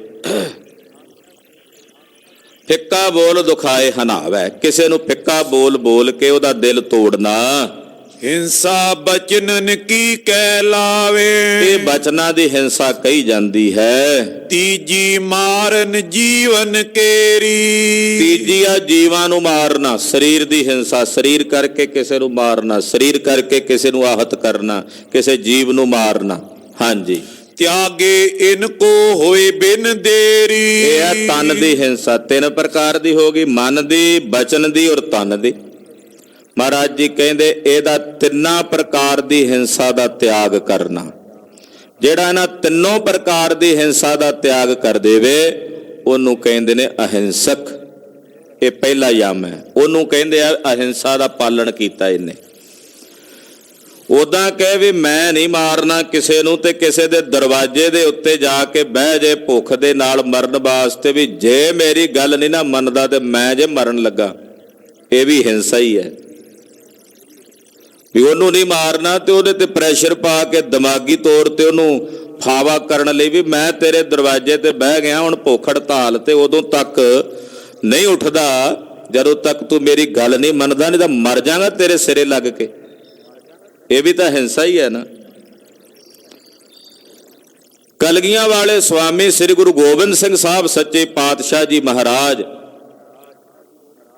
ਫਿੱਕਾ ਬੋਲ ਦੁਖਾਏ ਹਨਾਵੈ, ਕਿਸੇ ਨੂੰ ਫਿੱਕਾ ਬੋਲ ਬੋਲ ਕੇ ਉਹਦਾ ਦਿਲ ਤੋੜਨਾ। ਹਿੰਸਾ ਬਚਨਨ ਕੀ ਕਹਿ ਲਾਵੇ, ਇਹ ਬਚਨਾਂ ਦੀ ਹਿੰਸਾ ਕਹੀ ਜਾਂਦੀ ਹੈ। ਤੀਜੀ ਮਾਰਨ ਜੀਵਨ ਕੇਰੀ, ਤੀਜੀ ਆ ਜੀਵਾਂ ਨੂੰ ਮਾਰਨਾ, ਸਰੀਰ ਦੀ ਹਿੰਸਾ, ਸਰੀਰ ਕਰਕੇ ਕਿਸੇ ਨੂੰ ਮਾਰਨਾ, ਸਰੀਰ ਕਰਕੇ ਕਿਸੇ ਨੂੰ ਆਹਤ ਕਰਨਾ, ਕਿਸੇ ਜੀਵ ਨੂੰ ਮਾਰਨਾ। ਹਾਂਜੀ, ਤਿਆਗੇ ਇਨ ਕੋ ਹੋਏ ਬਿਨ ਦੇਰੀ, ਇਹ ਹੈ ਤਨ ਦੀ ਹਿੰਸਾ। ਤਿੰਨ ਪ੍ਰਕਾਰ ਦੀ ਹੋ ਗਈ, ਮਨ ਦੀ, ਬਚਨ ਦੀ ਔਰ ਤਨ ਦੀ। ਮਹਾਰਾਜ ਜੀ ਕਹਿੰਦੇ ਇਹਦਾ ਤਿੰਨਾਂ ਪ੍ਰਕਾਰ ਦੀ ਹਿੰਸਾ ਦਾ ਤਿਆਗ ਕਰਨਾ। ਜਿਹੜਾ ਇਹਨਾਂ ਤਿੰਨੋਂ ਪ੍ਰਕਾਰ ਦੀ ਹਿੰਸਾ ਦਾ ਤਿਆਗ ਕਰ ਦੇਵੇ ਉਹਨੂੰ ਕਹਿੰਦੇ ਨੇ ਅਹਿੰਸਕ। ਇਹ ਪਹਿਲਾ ਯਮ ਹੈ, ਉਹਨੂੰ ਕਹਿੰਦੇ ਆ ਅਹਿੰਸਾ ਦਾ ਪਾਲਣ ਕੀਤਾ ਇਹਨੇ। ਉਦਾਂ ਕਹੇ ਵੀ ਮੈਂ ਨਹੀਂ ਮਾਰਨਾ ਕਿਸੇ ਨੂੰ, ਤੇ ਕਿਸੇ ਦੇ ਦਰਵਾਜ਼ੇ ਦੇ ਉੱਤੇ ਜਾ ਕੇ ਬਹਿ ਜੇ ਭੁੱਖ ਦੇ ਨਾਲ ਮਰਨ ਵਾਸਤੇ, ਵੀ ਜੇ ਮੇਰੀ ਗੱਲ ਨਹੀਂ ਨਾ ਮੰਨਦਾ ਤੇ ਮੈਂ ਜੇ ਮਰਨ ਲੱਗਾ, ਇਹ ਵੀ ਹਿੰਸਾ ਹੀ ਹੈ। ਵੀ ਉਹਨੂੰ ਨਹੀਂ ਮਾਰਨਾ ਤੇ ਉਹਦੇ ਤੇ ਪ੍ਰੈਸ਼ਰ ਪਾ ਕੇ ਦਿਮਾਗੀ ਤੌਰ ਤੇ ਉਹਨੂੰ ਫਾਵਾ ਕਰਨ ਲਈ, ਵੀ ਮੈਂ ਤੇਰੇ ਦਰਵਾਜ਼ੇ ਤੇ ਬਹਿ ਗਿਆ, ਹੁਣ ਭੁੱਖ ਹੜਤਾਲ ਤੇ ਉਦੋਂ ਤੱਕ ਨਹੀਂ ਉੱਠਦਾ ਜਦੋਂ ਤੱਕ ਤੂੰ ਮੇਰੀ ਗੱਲ ਨਹੀਂ ਮੰਨਦਾ, ਨਹੀਂ ਤਾਂ ਮਰ ਜਾਗਾ ਤੇਰੇ ਸਿਰੇ ਲੱਗ ਕੇ। ਇਹ ਵੀ ਤਾਂ ਹਿੰਸਾ ਹੀ ਹੈ ਨਾ। ਕਲਗੀਆਂ ਵਾਲੇ ਸਵਾਮੀ ਸ੍ਰੀ ਗੁਰੂ ਗੋਬਿੰਦ ਸਿੰਘ ਸਾਹਿਬ ਸੱਚੇ ਪਾਤਸ਼ਾਹ ਜੀ ਮਹਾਰਾਜ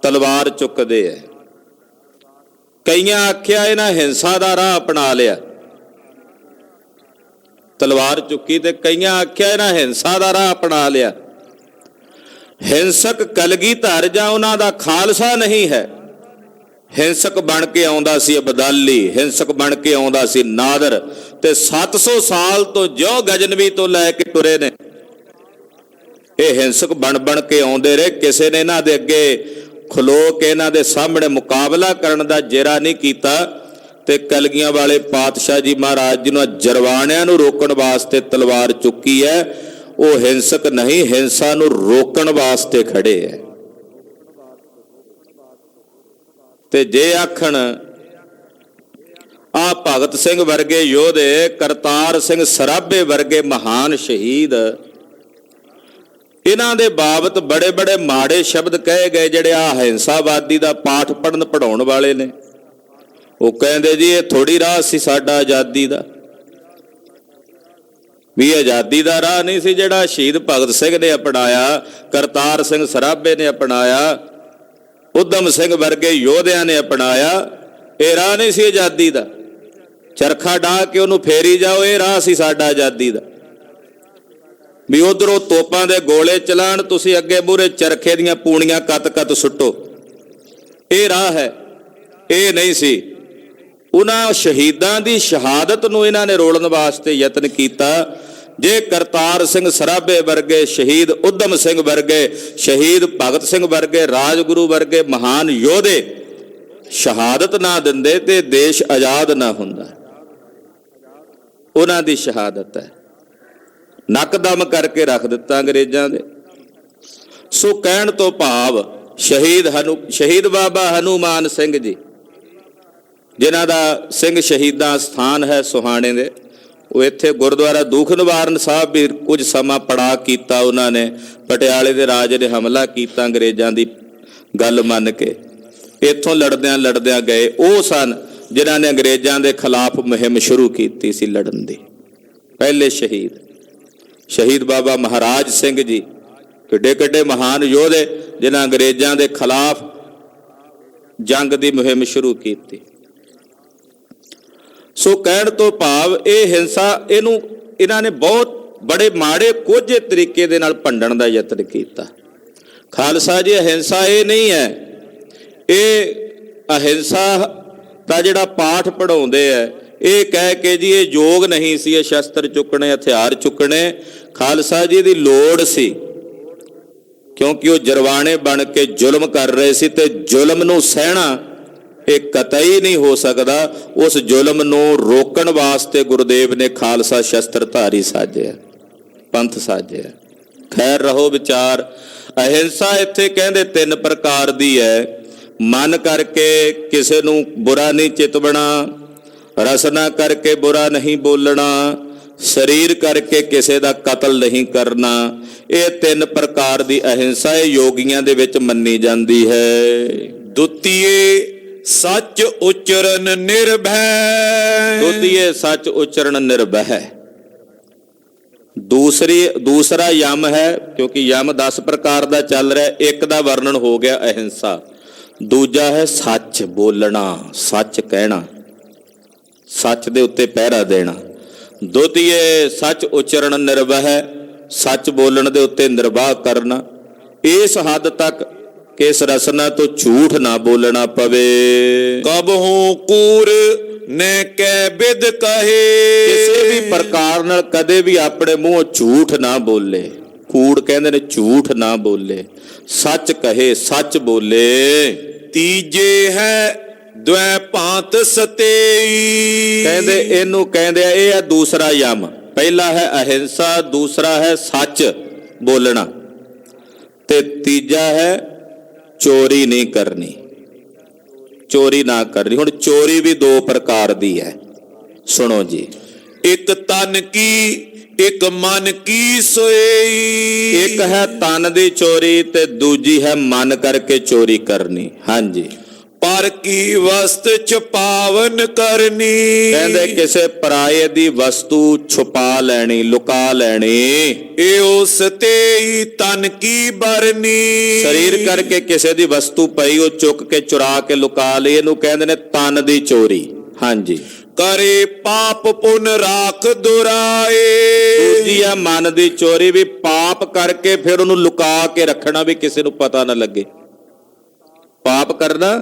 ਤਲਵਾਰ ਚੁੱਕਦੇ ਐ। ਕਈਆਂ ਆਖਿਆ ਇਹਨਾਂ ਹਿੰਸਾ ਦਾ ਰਾਹ ਅਪਣਾ ਲਿਆ, ਤਲਵਾਰ ਚੁੱਕੀ, ਤੇ ਕਈਆਂ ਆਖਿਆ ਇਹਨਾਂ ਹਿੰਸਾ ਦਾ ਰਾਹ ਅਪਣਾ ਲਿਆ। ਹਿੰਸਕ ਕਲਗੀਧਰ ਜਾਂ ਉਹਨਾਂ ਦਾ ਖਾਲਸਾ ਨਹੀਂ ਹੈ। ਹਿੰਸਕ ਬਣ ਕੇ ਆਉਂਦਾ ਸੀ ਅਬਦਾਲੀ, ਹਿੰਸਕ ਬਣ ਕੇ ਆਉਂਦਾ ਸੀ ਨਾਦਰ, ਤੇ 700 ਸਾਲ ਤੋਂ ਜੋ ਗਜਨਵੀ ਤੋਂ ਲੈ ਕੇ ਟੁਰੇ ਨੇ ਇਹ ਹਿੰਸਕ ਬਣ ਕੇ ਆਉਂਦੇ ਰਹੇ। ਕਿਸੇ ਨੇ ਇਹਨਾਂ ਦੇ ਅੱਗੇ ਖਲੋ ਕੇ ਇਹਨਾਂ ਦੇ ਸਾਹਮਣੇ ਮੁਕਾਬਲਾ ਕਰਨ ਦਾ ਜੇਰਾ ਨਹੀਂ ਕੀਤਾ। ਤੇ ਕਲਗੀਆਂ ਵਾਲੇ ਪਾਤਸ਼ਾਹ ਜੀ ਮਹਾਰਾਜ ਜੀ ਨੂੰ ਜਰਵਾਣਿਆਂ ਨੂੰ ਰੋਕਣ ਵਾਸਤੇ ਤਲਵਾਰ ਚੁੱਕੀ ਹੈ। ਉਹ ਹਿੰਸਕ ਨਹੀਂ, ਹਿੰਸਾ ਨੂੰ ਰੋਕਣ ਵਾਸਤੇ ਖੜੇ ਹੈ। ਤੇ ਜੇ ਆਖਣ ਆ ਭਗਤ ਸਿੰਘ ਵਰਗੇ ਯੋਧੇ, ਕਰਤਾਰ ਸਿੰਘ ਸਰਾਭੇ ਵਰਗੇ ਮਹਾਨ ਸ਼ਹੀਦ, ਇਹਨਾਂ ਦੇ ਬਾਬਤ ਬੜੇ ਬੜੇ ਮਾੜੇ ਸ਼ਬਦ ਕਹੇ ਗਏ ਜਿਹੜੇ ਆ ਹਿੰਸਾਵਾਦੀ ਦਾ ਪਾਠ ਪੜ੍ਹਨ ਪੜਾਉਣ ਵਾਲੇ ਨੇ। ਉਹ ਕਹਿੰਦੇ ਜੀ ਇਹ ਥੋੜੀ ਰਾਹ ਸੀ ਸਾਡਾ ਆਜ਼ਾਦੀ ਦਾ, ਵੀ ਆਜ਼ਾਦੀ ਦਾ ਰਾਹ ਨਹੀਂ ਸੀ ਜਿਹੜਾ ਸ਼ਹੀਦ ਭਗਤ ਸਿੰਘ ਨੇ ਅਪਣਾਇਆ, ਕਰਤਾਰ ਸਿੰਘ ਸਰਾਭੇ ਨੇ ਅਪਣਾਇਆ, ਉਦਮ ਸਿੰਘ ਵਰਗੇ ਯੋਧਿਆਂ ਨੇ ਅਪਣਾਇਆ। ਇਹ ਰਾਹ ਨਹੀਂ ਸੀ ਆਜ਼ਾਦੀ ਦਾ। ਚਰਖਾ ਡਾਹ ਕੇ ਉਹਨੂੰ ਫੇਰੀ ਜਾਓ, ਇਹ ਰਾਹ ਸੀ ਸਾਡਾ ਆਜ਼ਾਦੀ ਦਾ। ਵੀ ਉਧਰੋਂ ਤੋਪਾਂ ਦੇ ਗੋਲੇ ਚਲਾਣ, ਤੁਸੀਂ ਅੱਗੇ ਮੂਹਰੇ ਚਰਖੇ ਦੀਆਂ ਪੂਣੀਆਂ ਕੱਤ ਸੁੱਟੋ, ਇਹ ਰਾਹ ਹੈ। ਇਹ ਨਹੀਂ ਸੀ। ਉਹਨਾਂ ਸ਼ਹੀਦਾਂ ਦੀ ਸ਼ਹਾਦਤ ਨੂੰ ਇਹਨਾਂ ਨੇ ਰੋਲਣ ਵਾਸਤੇ ਯਤਨ ਕੀਤਾ। ਜੇ ਕਰਤਾਰ ਸਿੰਘ ਸਰਾਭੇ ਵਰਗੇ ਸ਼ਹੀਦ, ਉਦਮ ਸਿੰਘ ਵਰਗੇ ਸ਼ਹੀਦ, ਭਗਤ ਸਿੰਘ ਵਰਗੇ, ਰਾਜਗੁਰੂ ਵਰਗੇ ਮਹਾਨ ਯੋਧੇ ਸ਼ਹਾਦਤ ਨਾ ਦਿੰਦੇ ਤੇ ਦੇਸ਼ ਆਜ਼ਾਦ ਨਾ ਹੁੰਦਾ। ਉਹਨਾਂ ਦੀ ਸ਼ਹਾਦਤ ਹੈ, ਨੱਕਦਮ ਕਰਕੇ ਰੱਖ ਦਿੱਤਾ ਅੰਗਰੇਜ਼ਾਂ ਦੇ। ਸੋ ਕਹਿਣ ਤੋਂ ਭਾਵ ਸ਼ਹੀਦ ਬਾਬਾ ਹਨੂਮਾਨ ਸਿੰਘ ਜੀ, ਜਿਨ੍ਹਾਂ ਦਾ ਸਿੰਘ ਸ਼ਹੀਦਾਂ ਸਥਾਨ ਹੈ ਸੁਹਾਣੇ ਦੇ, ਉਹ ਇੱਥੇ ਗੁਰਦੁਆਰਾ ਦੂਖ ਨਿਵਾਰਨ ਸਾਹਿਬ ਵੀ ਕੁਝ ਸਮਾਂ ਪੜਾ ਕੀਤਾ। ਉਹਨਾਂ ਨੇ ਪਟਿਆਲੇ ਦੇ ਰਾਜੇ ਨੇ ਹਮਲਾ ਕੀਤਾ ਅੰਗਰੇਜ਼ਾਂ ਦੀ ਗੱਲ ਮੰਨ ਕੇ, ਇੱਥੋਂ ਲੜਦਿਆਂ ਗਏ। ਉਹ ਸਨ ਜਿਨ੍ਹਾਂ ਨੇ ਅੰਗਰੇਜ਼ਾਂ ਦੇ ਖਿਲਾਫ ਮੁਹਿੰਮ ਸ਼ੁਰੂ ਕੀਤੀ ਸੀ ਲੜਨ ਦੀ। ਪਹਿਲੇ ਸ਼ਹੀਦ ਬਾਬਾ ਮਹਾਰਾਜ ਸਿੰਘ ਜੀ, ਕਿੱਡੇ ਮਹਾਨ ਯੋਧੇ ਜਿਨ੍ਹਾਂ ਅੰਗਰੇਜ਼ਾਂ ਦੇ ਖਿਲਾਫ ਜੰਗ ਦੀ ਮੁਹਿੰਮ ਸ਼ੁਰੂ ਕੀਤੀ। ਸੋ ਕਹਿਣ ਤੋਂ ਭਾਵ ਇਹ ਹਿੰਸਾ, ਇਹਨਾਂ ਨੇ ਬਹੁਤ ਬੜੇ ਮਾੜੇ ਕੋਝੇ ਤਰੀਕੇ ਦੇ ਨਾਲ ਭੰਡਣ ਦਾ ਯਤਨ ਕੀਤਾ। ਖਾਲਸਾ ਜੀ ਅਹਿੰਸਾ ਇਹ ਨਹੀਂ ਹੈ। ਇਹ ਅਹਿੰਸਾ ਦਾ ਜਿਹੜਾ ਪਾਠ ਪੜਾਉਂਦੇ ਆ, ਇਹ ਕਹਿ ਕੇ ਜੀ ਇਹ ਯੋਗ ਨਹੀਂ ਸੀ ਇਹ ਸ਼ਸਤਰ ਚੁੱਕਣੇ, ਹਥਿਆਰ ਚੁੱਕਣੇ। ਖਾਲਸਾ ਜੀ ਦੀ ਲੋੜ ਸੀ, ਕਿਉਂਕਿ ਉਹ ਜਰਵਾਣੇ ਬਣ ਕੇ ਜ਼ੁਲਮ ਕਰ ਰਹੇ ਸੀ, ਤੇ ਜ਼ੁਲਮ ਨੂੰ ਸਹਿਣਾ ਇਹ ਕਤਈ ਨਹੀਂ ਹੋ ਸਕਦਾ। ਉਸ ਜ਼ੁਲਮ ਨੂੰ ਰੋਕਣ ਵਾਸਤੇ ਗੁਰਦੇਵ ਨੇ ਖਾਲਸਾ ਸ਼ਸਤਰਧਾਰੀ ਸਾਜਿਆ, ਪੰਥ ਸਾਜਿਆ। ਖੈਰ ਰਹੋ ਵਿਚਾਰ। ਅਹਿੰਸਾ ਇੱਥੇ ਕਹਿੰਦੇ 3 ਪ੍ਰਕਾਰ ਦੀ ਹੈ। ਮਨ ਕਰਕੇ ਕਿਸੇ ਨੂੰ ਬੁਰਾ ਨਹੀਂ ਚਿਤਵਣਾ, ਰਸਨਾ ਕਰਕੇ ਬੁਰਾ ਨਹੀਂ ਬੋਲਣਾ, ਸਰੀਰ ਕਰਕੇ ਕਿਸੇ ਦਾ ਕਤਲ ਨਹੀਂ ਕਰਨਾ। ਇਹ 3 ਪ੍ਰਕਾਰ ਦੀ ਅਹਿੰਸਾ ਇਹ ਯੋਗੀਆਂ ਦੇ ਵਿੱਚ ਮੰਨੀ ਜਾਂਦੀ ਹੈ। ਦੁਤੀਏ ਸੱਚ ਉਚਰਨ ਨਿਰਭੈ। ਦੁਤੀਏ ਸੱਚ ਉਚਰਨ ਨਿਰਭੈ। ਦੂਸਰਾ ਯਮ ਹੈ, ਕਿਉਂਕਿ ਯਮ 10 ਪ੍ਰਕਾਰ ਦਾ ਚੱਲ ਰਿਹਾ। ਇੱਕ ਦਾ ਵਰਣਨ ਹੋ ਗਿਆ ਅਹਿੰਸਾ, ਦੂਜਾ ਹੈ ਸੱਚ ਬੋਲਣਾ, ਸੱਚ ਕਹਿਣਾ, ਸੱਚ ਦੇ ਉੱਤੇ ਪਹਿਰਾ ਦੇਣਾ। ਦੁਤੀਏ ਸੱਚ ਉਚਰਨ ਨਿਰਭੈ, ਸੱਚ ਬੋਲਣ ਦੇ ਉੱਤੇ ਨਿਰਵਾਹ ਕਰਨਾ। ਇਸ ਹੱਦ ਤੱਕ ਕਿ ਇਸ ਰਸਨਾ ਤੋਂ ਝੂਠ ਨਾ ਬੋਲਣਾ ਪਵੇ। ਕਬਹੂ ਕੂਰ ਨੇ ਕੈ ਬਿਦ ਕਹੇ। ਕਿਸੇ ਵੀ ਪ੍ਰਕਾਰ ਨਾਲ ਕਦੇ ਵੀ ਆਪਣੇ ਮੂੰਹੋਂ ਝੂਠ ਨਾ ਬੋਲੇ। ਕੂੜ ਕਹਿੰਦੇ ਨੇ ਝੂਠ ਨਾ ਬੋਲੇ, ਸੱਚ ਕਹੇ, ਸੱਚ ਬੋਲੇ। ਤੀਜੇ ਹੈ ਦ્વੈ ਭਾਂਤ ਸਤੇਈ। ਕਹਿੰਦੇ ਇਹਨੂੰ ਕਹਿੰਦੇ ਆ, ਇਹ ਹੈ ਦੂਸਰਾ ਯਮ। ਪਹਿਲਾ ਹੈ ਅਹਿੰਸਾ, ਦੂਸਰਾ ਹੈ ਸੱਚ ਬੋਲਣਾ, ਤੇ ਤੀਜਾ ਹੈ ਚੋਰੀ ਨਹੀਂ ਕਰਨੀ, ਚੋਰੀ ਨਾ ਕਰਨੀ। ਹੁਣ ਚੋਰੀ ਵੀ 2 ਪ੍ਰਕਾਰ ਦੀ ਹੈ, ਸੁਣੋ ਜੀ। ਇੱਕ ਤਨ ਕੀ ਇੱਕ ਮਨ ਕੀ ਸੋਈ। ਇੱਕ ਹੈ ਤਨ ਦੀ ਚੋਰੀ ਤੇ ਦੂਜੀ ਹੈ ਮਨ ਕਰਕੇ ਚੋਰੀ ਕਰਨੀ। ਹਾਂਜੀ। ਪਰ ਕੀ ਵਸਤ ਛਪਾਵਨ ਕਰਨੀ। ਕਹਿੰਦੇ ਕਿਸੇ ਪਰਾਏ ਦੀ ਵਸਤੂ ਛੁਪਾ ਲੈਣੀ, ਲੁਕਾ ਲੈਣੀ। ਇਹ ਉਸ ਤੇ ਤਨ ਕੀ ਬਰਨੀ। ਸਰੀਰ ਕਰਕੇ ਕਿਸੇ ਦੀ ਵਸਤੂ ਪਈ ਉਹ ਚੁੱਕ ਕੇ ਚੁਰਾ ਕੇ ਲੁਕਾ ਲਈ, ਇਹਨੂੰ ਕਹਿੰਦੇ ਨੇ ਤਨ ਦੀ ਚੋਰੀ। ਹਾਂਜੀ। ਕਰੇ ਪਾਪ ਪੁੰਨ ਰਾਖ ਦੁਰਾਏ। ਦੂਜੀ ਆ ਮਨ ਦੀ ਚੋਰੀ, ਵੀ ਪਾਪ ਕਰਕੇ ਫਿਰ ਉਹਨੂੰ ਲੁਕਾ ਕੇ ਰੱਖਣਾ, ਵੀ ਕਿਸੇ ਨੂੰ ਪਤਾ ਨਾ ਲੱਗੇ। ਪਾਪ ਕਰਨਾ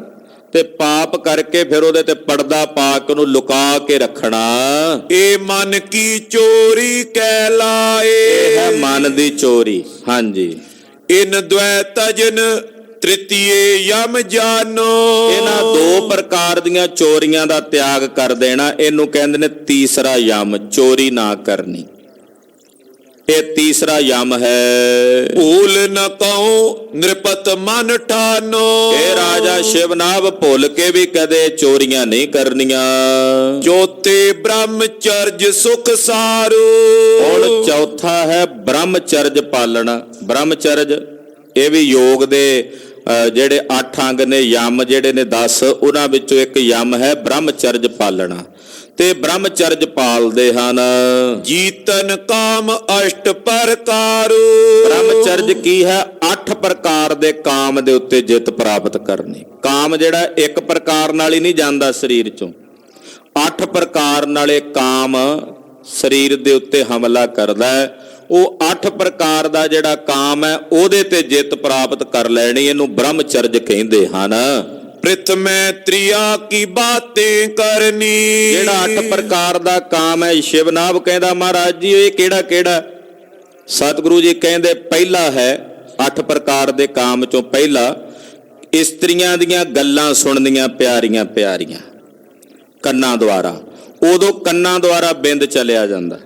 ਤੇ ਪਾਪ ਕਰਕੇ ਫਿਰ ਉਹਦੇ ਤੇ ਪਰਦਾ ਪਾ ਕੇ ਉਹਨੂੰ ਲੁਕਾ ਕੇ ਰੱਖਣਾ। ਇਹ ਮਨ ਕੀ ਚੋਰੀ ਕਹਿਲਾਏ। ਇਹ ਹੈ ਮਨ ਦੀ ਚੋਰੀ। ਹਾਂਜੀ। ਇਨ ਦ્વੈ ਤਜਨ ਤ੍ਰਿਤੀਏ ਯਮ ਜਾਨੋ। ਇਹਨਾਂ 2 ਪ੍ਰਕਾਰ ਦੀਆਂ ਚੋਰੀਆਂ ਦਾ ਤਿਆਗ ਕਰ ਦੇਣਾ, ਇਹਨੂੰ ਕਹਿੰਦੇ ਨੇ ਤੀਸਰਾ ਯਮ, ਚੋਰੀ ਨਾ ਕਰਨੀ। ਇਹ ਤੀਸਰਾ ਯਮ ਹੈ। ਭੂਲ ਨ ਕਉ ਨਿਰਪਤ ਮਨ ਠਾਨੋ। ਇਹ ਰਾਜਾ ਸ਼ਿਵਨਾਭ ਭੁੱਲ ਕੇ ਵੀ ਕਦੇ ਚੋਰੀਆਂ ਨਹੀਂ ਕਰਨੀਆਂ। ਚੌਥੇ ਬ੍ਰਹਮਚਰਜ ਸੁਖ ਸਾਰੂ। ਹੁਣ ਚੌਥਾ ਹੈ ਬ੍ਰਹਮਚਰਜ ਪਾਲਣਾ। ਬ੍ਰਹਮਚਰਜ ਇਹ ਵੀ ਯੋਗ ਦੇ ਜਿਹੜੇ 8 ਅੰਗ ਨੇ, ਯਮ ਜਿਹੜੇ ਨੇ 10, ਉਹਨਾਂ ਵਿੱਚੋਂ ਇੱਕ ਯਮ ਹੈ ਬ੍ਰਹਮਚਰਜ ਪਾਲਣਾ। ਤੇ ਬ੍ਰਹਮਚਰਜ ਪਾਲਦੇ ਹਨ। ਜੀਤਨ ਕਾਮ ਅਸ਼ਟ ਪ੍ਰਕਾਰੂ। ਬ੍ਰਹਮਚਰਜ ਕੀ ਹੈ? 8 ਪ੍ਰਕਾਰ ਦੇ ਕਾਮ ਦੇ ਉੱਤੇ ਜਿੱਤ ਪ੍ਰਾਪਤ ਕਰਨੀ। ਕਾਮ ਜਿਹੜਾ ਇੱਕ ਪ੍ਰਕਾਰ ਨਾਲ ਹੀ ਨਹੀਂ ਜਾਂਦਾ ਸਰੀਰ ਚੋਂ, 8 ਪ੍ਰਕਾਰ ਨਾਲੇ ਕਾਮ ਸਰੀਰ ਦੇ ਉੱਤੇ ਹਮਲਾ ਕਰਦਾ ਹੈ। ਉਹ 8 ਪ੍ਰਕਾਰ ਦਾ ਜਿਹੜਾ ਕਾਮ ਹੈ ਉਹਦੇ ਤੇ ਜਿੱਤ ਪ੍ਰਾਪਤ ਕਰ ਲੈਣੀ, ਇਹਨੂੰ ਬ੍ਰਹਮਚਰਜ ਕਹਿੰਦੇ ਹਨ। ਪ੍ਰਿਥਮੈ ਤ੍ਰਿਆ ਕੀ ਬਾतें ਕਰਨੀ। ਜਿਹੜਾ 8 ਪ੍ਰਕਾਰ ਦਾ ਕਾਮ ਹੈ, ਸ਼ਿਵਨਾਭ ਕਹਿੰਦਾ ਮਹਾਰਾਜ ਜੀ ਇਹ ਕਿਹੜਾ ਕਿਹੜਾ? ਸਤਿਗੁਰੂ ਜੀ ਕਹਿੰਦੇ ਪਹਿਲਾ ਹੈ 8 ਪ੍ਰਕਾਰ ਦੇ ਕਾਮ ਚੋਂ ਪਹਿਲਾ, ਇਸਤਰੀਆਂ ਦੀਆਂ ਗੱਲਾਂ ਸੁਣਨੀਆਂ ਪਿਆਰੀਆਂ ਪਿਆਰੀਆਂ ਕੰਨਾਂ ਦੁਆਰਾ। ਉਦੋਂ ਕੰਨਾਂ ਦੁਆਰਾ ਬਿੰਦ ਚਲਿਆ ਜਾਂਦਾ,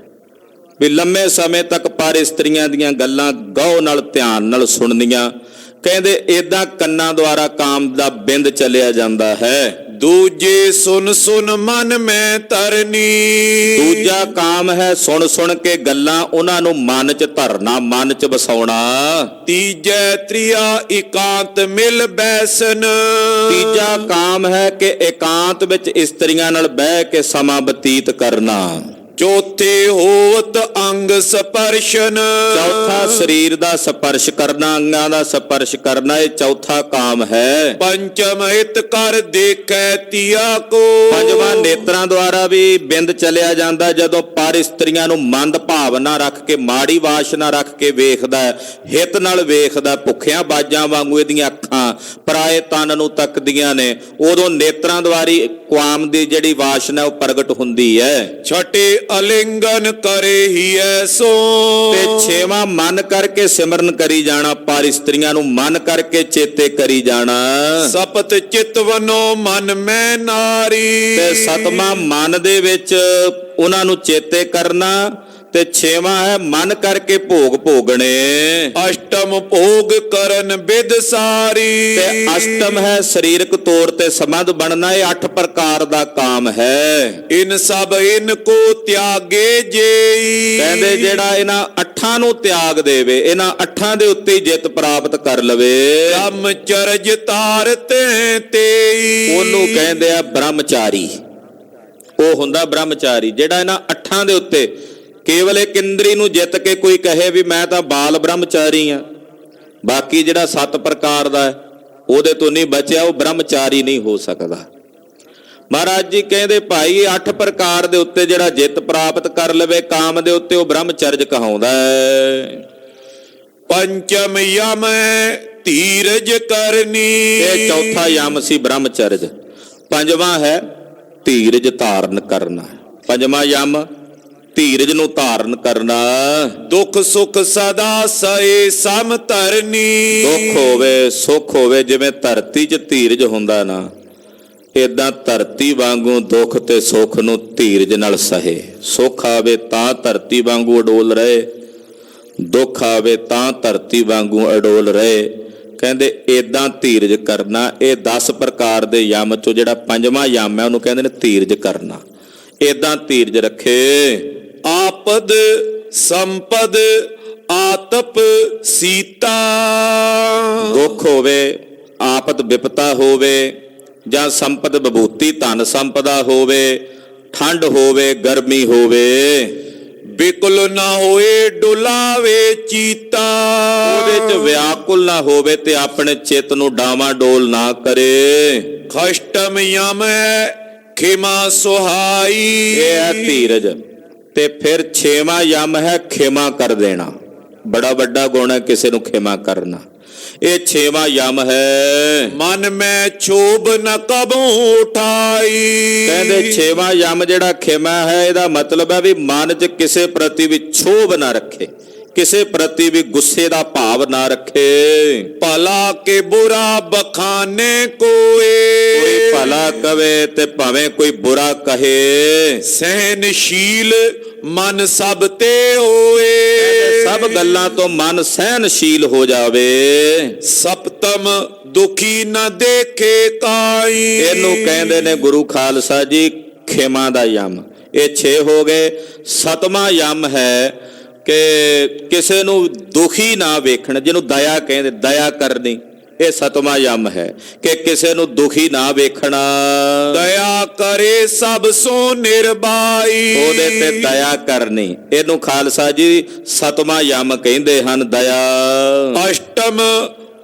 ਵੀ ਲੰਮੇ ਸਮੇਂ ਤੱਕ ਪਰ ਇਸਤਰੀਆਂ ਦੀਆਂ ਗੱਲਾਂ ਗਹੁ ਨਾਲ ਧਿਆਨ ਨਾਲ ਸੁਣਨੀਆਂ। ਕਹਿੰਦੇ ਏਦਾਂ ਕੰਨਾਂ ਦੁਆਰਾ ਕਾਮ ਦਾ ਬਿੰਦ ਚਲਿਆ ਜਾਂਦਾ ਹੈ। ਦੂਜੇ ਸੁਨ ਸੁਨ ਮਨ ਮੈਂ ਤਰਨੀ। ਦੂਜਾ ਕਾਮ ਹੈ ਸੁਣ ਸੁਣ ਕੇ ਗੱਲਾਂ, ਉਹਨਾਂ ਨੂੰ ਮਨ 'ਚ ਧਰਨਾ, ਮਨ 'ਚ ਵਸਾਉਣਾ। ਤੀਜੈ ਤ੍ਰਿਆ ਇਕਾਂਤ ਮਿਲ ਬੈਸਨ। ਤੀਜਾ ਕਾਮ ਹੈ ਕਿ ਇਕਾਂਤ ਵਿੱਚ ਇਸਤਰੀਆਂ ਨਾਲ ਬਹਿ ਕੇ ਸਮਾਂ ਬਤੀਤ ਕਰਨਾ। ਚੌਥੇ ਹੋਵਤ ਅੰਗ ਸਪਰਸ਼ਨ। ਚੌਥਾ ਸਰੀਰ ਦਾ ਸਪਰਸ਼ ਕਰਨਾ, ਅੰਗਾਂ ਦਾ ਸਪਰਸ਼ ਕਰਨਾ, ਇਹ ਚੌਥਾ ਕਾਮ ਹੈ। ਪੰਚਮ ਹਿਤ ਕਰ ਦੇਖੈ ਤੀਆ ਕੋ। ਪੰਜਵਾਂ ਨੇਤਰਾਂ ਦੁਆਰਾ ਵੀ ਬਿੰਦ ਚਲਿਆ ਜਾਂਦਾ, ਜਦੋਂ ਪਰ ਇਸਤਰੀਆਂ ਨੂੰ ਮੰਦ ਭਾਵਨਾ ਰੱਖ ਕੇ, ਮਾੜੀ ਵਾਸ਼ਨਾ ਰੱਖ ਕੇ ਵੇਖਦਾ, ਹਿੱਤ ਨਾਲ ਵੇਖਦਾ, ਭੁੱਖਿਆਂ ਬਾਜਾਂ ਵਾਂਗੂ ਇਹਦੀਆਂ ਅੱਖਾਂ ਪਰਾਏ ਤਨ ਨੂੰ ਤੱਕਦੀਆਂ ਨੇ, ਉਦੋਂ ਨੇਤਰਾਂ ਦੁਆਰੀ ਕਾਮ ਦੀ ਜਿਹੜੀ ਵਾਸ਼ਨਾ ਉਹ ਪ੍ਰਗਟ ਹੁੰਦੀ ਹੈ। ਛਟੇ ਅਲਿੰਗਨ ਕਰੇ ਹੀ ਐਸੋ। ਤੇ 6ਵਾਂ ਮਨ ਕਰਕੇ ਸਿਮਰਨ ਕਰੀ ਜਾਣਾ, ਪਰ ਇਸਤਰੀਆਂ ਨੂੰ ਮਨ ਕਰਕੇ ਚੇਤੇ ਕਰੀ ਜਾਣਾ। ਸਪਤ ਚਿਤਵਨੋ ਮਨ ਮੈਂ ਨਾਰੀ। ਤੇ 7ਵਾਂ ਮਨ ਦੇ ਵਿੱਚ ਉਹਨਾਂ ਨੂੰ ਚੇਤੇ ਕਰਨਾ। ਤੇ 6ਵਾਂ ਹੈ ਮਨ ਕਰਕੇ ਭੋਗ ਭੋਗਣੇ। ਅਸ਼ਟ ਅਸ਼ਟਮ ਭੋਗ ਕਰਨ ਬਿਦ ਸਾਰੀ। ਤੇ ਅਸ਼ਟਮ ਹੈ ਸਰੀਰਕ ਤੌਰ ਤੇ ਸੰਬੰਧ ਬਣਨਾ, ਇਹ 8 ਪ੍ਰਕਾਰ ਦਾ ਕਾਮ ਹੈ। ਇਨ ਸਭ ਇਨ ਕੋ ਤਿਆਗੇ ਜੇਈ। ਕਹਿੰਦੇ ਜਿਹੜਾ ਇਹਨਾਂ 8 ਨੂੰ ਤਿਆਗ ਦੇਵੇ, ਇਹਨਾਂ 8 ਦੇ ਉੱਤੇ ਜਿੱਤ ਪ੍ਰਾਪਤ ਕਰ ਲਵੇ, ਬ੍ਰਹਮਚਰਜ ਧਾਰਤੇ ਤੇਈ। ਉਹਨੂੰ ਕਹਿੰਦੇ ਆ ਬ੍ਰਹਮਚਾਰੀ। ਉਹ ਹੁੰਦਾ ਬ੍ਰਹਮਚਾਰੀ ਜਿਹੜਾ ਇਹਨਾਂ 8 ਦੇ ਉੱਤੇ ਕੇਵਲ ਇੱਕ ਇੰਦਰੀ ਨੂੰ ਜਿੱਤ ਕੇ ਕੋਈ ਕਹੇ ਵੀ ਮੈਂ ਤਾਂ ਬਾਲ ਬ੍ਰਹਮਚਾਰੀ ਆ, ਬਾਕੀ ਜਿਹੜਾ 7 ਪ੍ਰਕਾਰ ਦਾ ਹੈ ਉਹਦੇ ਤੋਂ ਨਹੀਂ ਬਚਿਆ, ਉਹ ਬ੍ਰਹਮਚਾਰੀ ਨਹੀਂ ਹੋ ਸਕਦਾ। ਮਹਾਰਾਜ ਜੀ ਕਹਿੰਦੇ ਭਾਈ 8 ਪ੍ਰਕਾਰ ਦੇ ਉੱਤੇ ਜਿਹੜਾ ਜਿੱਤ ਪ੍ਰਾਪਤ ਕਰ ਲਵੇ ਕਾਮ ਦੇ ਉੱਤੇ, ਉਹ ਬ੍ਰਹਮਚਰਜ ਕਹਾਉਂਦਾ ਹੈ। ਪੰਚਮ ਯਮ ਧੀਰਜ ਕਰਨੀ। ਇਹ ਚੌਥਾ ਯਮ ਸੀ ਬ੍ਰਹਮਚਰਜ। ਪੰਜਵਾਂ ਹੈ ਧੀਰਜ ਧਾਰਨ ਕਰਨਾ। ਪੰਜਵਾਂ ਯਮ ਧੀਰਜ ਨੂੰ ਧਾਰਨ ਕਰਨਾ। ਦੁੱਖ ਸੁਖ ਸਦਾ ਸਏ ਸਮ ਧਰਨੀ। ਦੁੱਖ ਹੋਵੇ ਸੁੱਖ ਹੋਵੇ, ਜਿਵੇਂ ਧਰਤੀ 'ਚ ਧੀਰਜ ਹੁੰਦਾ ਨਾ, ਏਦਾਂ ਧਰਤੀ ਵਾਂਗੂ ਦੁੱਖ ਤੇ ਸੁੱਖ ਨੂੰ ਧੀਰਜ ਨਾਲ ਸਹੇ। ਸੁੱਖ ਆਵੇ ਤਾਂ ਧਰਤੀ ਵਾਂਗੂ ਅਡੋਲ ਰਹੇ, ਦੁੱਖ ਆਵੇ ਤਾਂ ਧਰਤੀ ਵਾਂਗੂ ਅਡੋਲ ਰਹੇ। ਕਹਿੰਦੇ ਏਦਾਂ ਧੀਰਜ ਕਰਨਾ। ਇਹ 10 ਪ੍ਰਕਾਰ ਦੇ ਯਮ ਚੋਂ ਜਿਹੜਾ ਪੰਜਵਾਂ ਯਮ ਹੈ ਉਹਨੂੰ ਕਹਿੰਦੇ ਨੇ ਧੀਰਜ ਕਰਨਾ। ਏਦਾਂ ਧੀਰਜ ਰੱਖੇ। ਆਪਦ ਸੰਪਦ ਆਤਪ ਸੀਤਾ। ਦੁੱਖ ਹੋਵੇ, ਆਪਤ ਵਿਪਤਾ ਹੋਵੇ, ਜਾਂ ਸੰਪਦ ਵਿਭੂਤੀ ਧਨ ਸੰਪਦਾ ਹੋਵੇ, ਠੰਡ ਹੋਵੇ, ਗਰਮੀ ਹੋਵੇ, ਬਿਕਲ ਨਾ ਹੋਏ ਡੁਲਾਵੇ ਚੀਤਾ। ਉਹਦੇ 'ਚ ਵਿਆਕੁਲ ਨਾ ਹੋਵੇ ਤੇ ਆਪਣੇ ਚਿੱਤ ਨੂੰ ਡਾਵਾਂ ਡੋਲ ਨਾ ਕਰੇ। ਖਸ਼ਟਮ ਯਮ ਖਿਮਾ ਸੁਹਾਈ। ਇਹ ਹੈ ਧੀਰਜ। ਤੇ ਫਿਰ 6ਵਾਂ ਯਮ ਹੈ ਖਿਮਾ ਕਰ ਦੇਣਾ। ਬੜਾ ਵੱਡਾ ਗੁਣ ਹੈ ਕਿਸੇ ਨੂੰ ਖਿਮਾ ਕਰਨਾ। ਇਹ 6ਵਾਂ ਯਮ ਹੈ। ਮਨ ਮੈਂ ਛੋਭ ਨ ਕਬੂ ਉਠਾਈ। ਕਹਿੰਦੇ 6ਵਾਂ ਯਮ ਜਿਹੜਾ ਖਿਮਾ ਹੈ, ਇਹਦਾ ਮਤਲਬ ਹੈ ਵੀ ਮਨ 'ਚ ਕਿਸੇ ਪ੍ਰਤੀ ਵੀ ਛੋਭ ਨਾ ਰੱਖੇ, ਕਿਸੇ ਪ੍ਰਤੀ ਵੀ ਗੁੱਸੇ ਦਾ ਭਾਵ ਨਾ ਰੱਖੇ। ਭਲਾ ਕੇ ਬੁਰਾ ਬਖਾਨੇ ਕੋਏ। ਕੋਈ ਭਲਾ ਕਵੇ ਤੇ ਭਾਵੇਂ ਕੋਈ ਬੁਰਾ ਕਹੇ। ਸਹਿਨਸ਼ੀਲ ਮਨ ਸਭ ਤੇ ਹੋਏ। ਸਭ ਗੱਲਾਂ ਤੋਂ ਮਨ ਸਹਿਨਸ਼ੀਲ ਹੋ ਜਾਵੇ। ਸਪਤਮ ਦੁਖੀ ਨਾ ਦੇਖੇ ਕਾਈ। ਇਹਨੂੰ ਕਹਿੰਦੇ ਨੇ ਗੁਰੂ ਖਾਲਸਾ ਜੀ ਖਿਮਾ ਦਾ ਯਮ। ਇਹ 6 ਹੋ ਗਏ। 7ਵਾਂ ਯਮ ਹੈ ਕਿ ਕਿਸੇ ਨੂੰ ਦੁਖੀ ਨਾ ਵੇਖਣ, ਜਿਹਨੂੰ ਦਇਆ ਕਹਿੰਦੇ, ਦਇਆ ਕਰਨੀ। ਇਹ 7ਵਾਂ ਯਮ ਹੈ ਕਿ ਕਿਸੇ ਨੂੰ ਦੁਖੀ ਨਾ ਵੇਖਣਾ। ਦਇਆ ਕਰੇ ਸਭ ਸੋ ਨਿਰਭਾਈ। ਉਹਦੇ ਤੇ ਦਇਆ ਕਰਨੀ, ਇਹਨੂੰ ਖਾਲਸਾ ਜੀ 7ਵਾਂ ਯਮ ਕਹਿੰਦੇ ਹਨ, ਦਇਆ। ਅਸ਼ਟਮ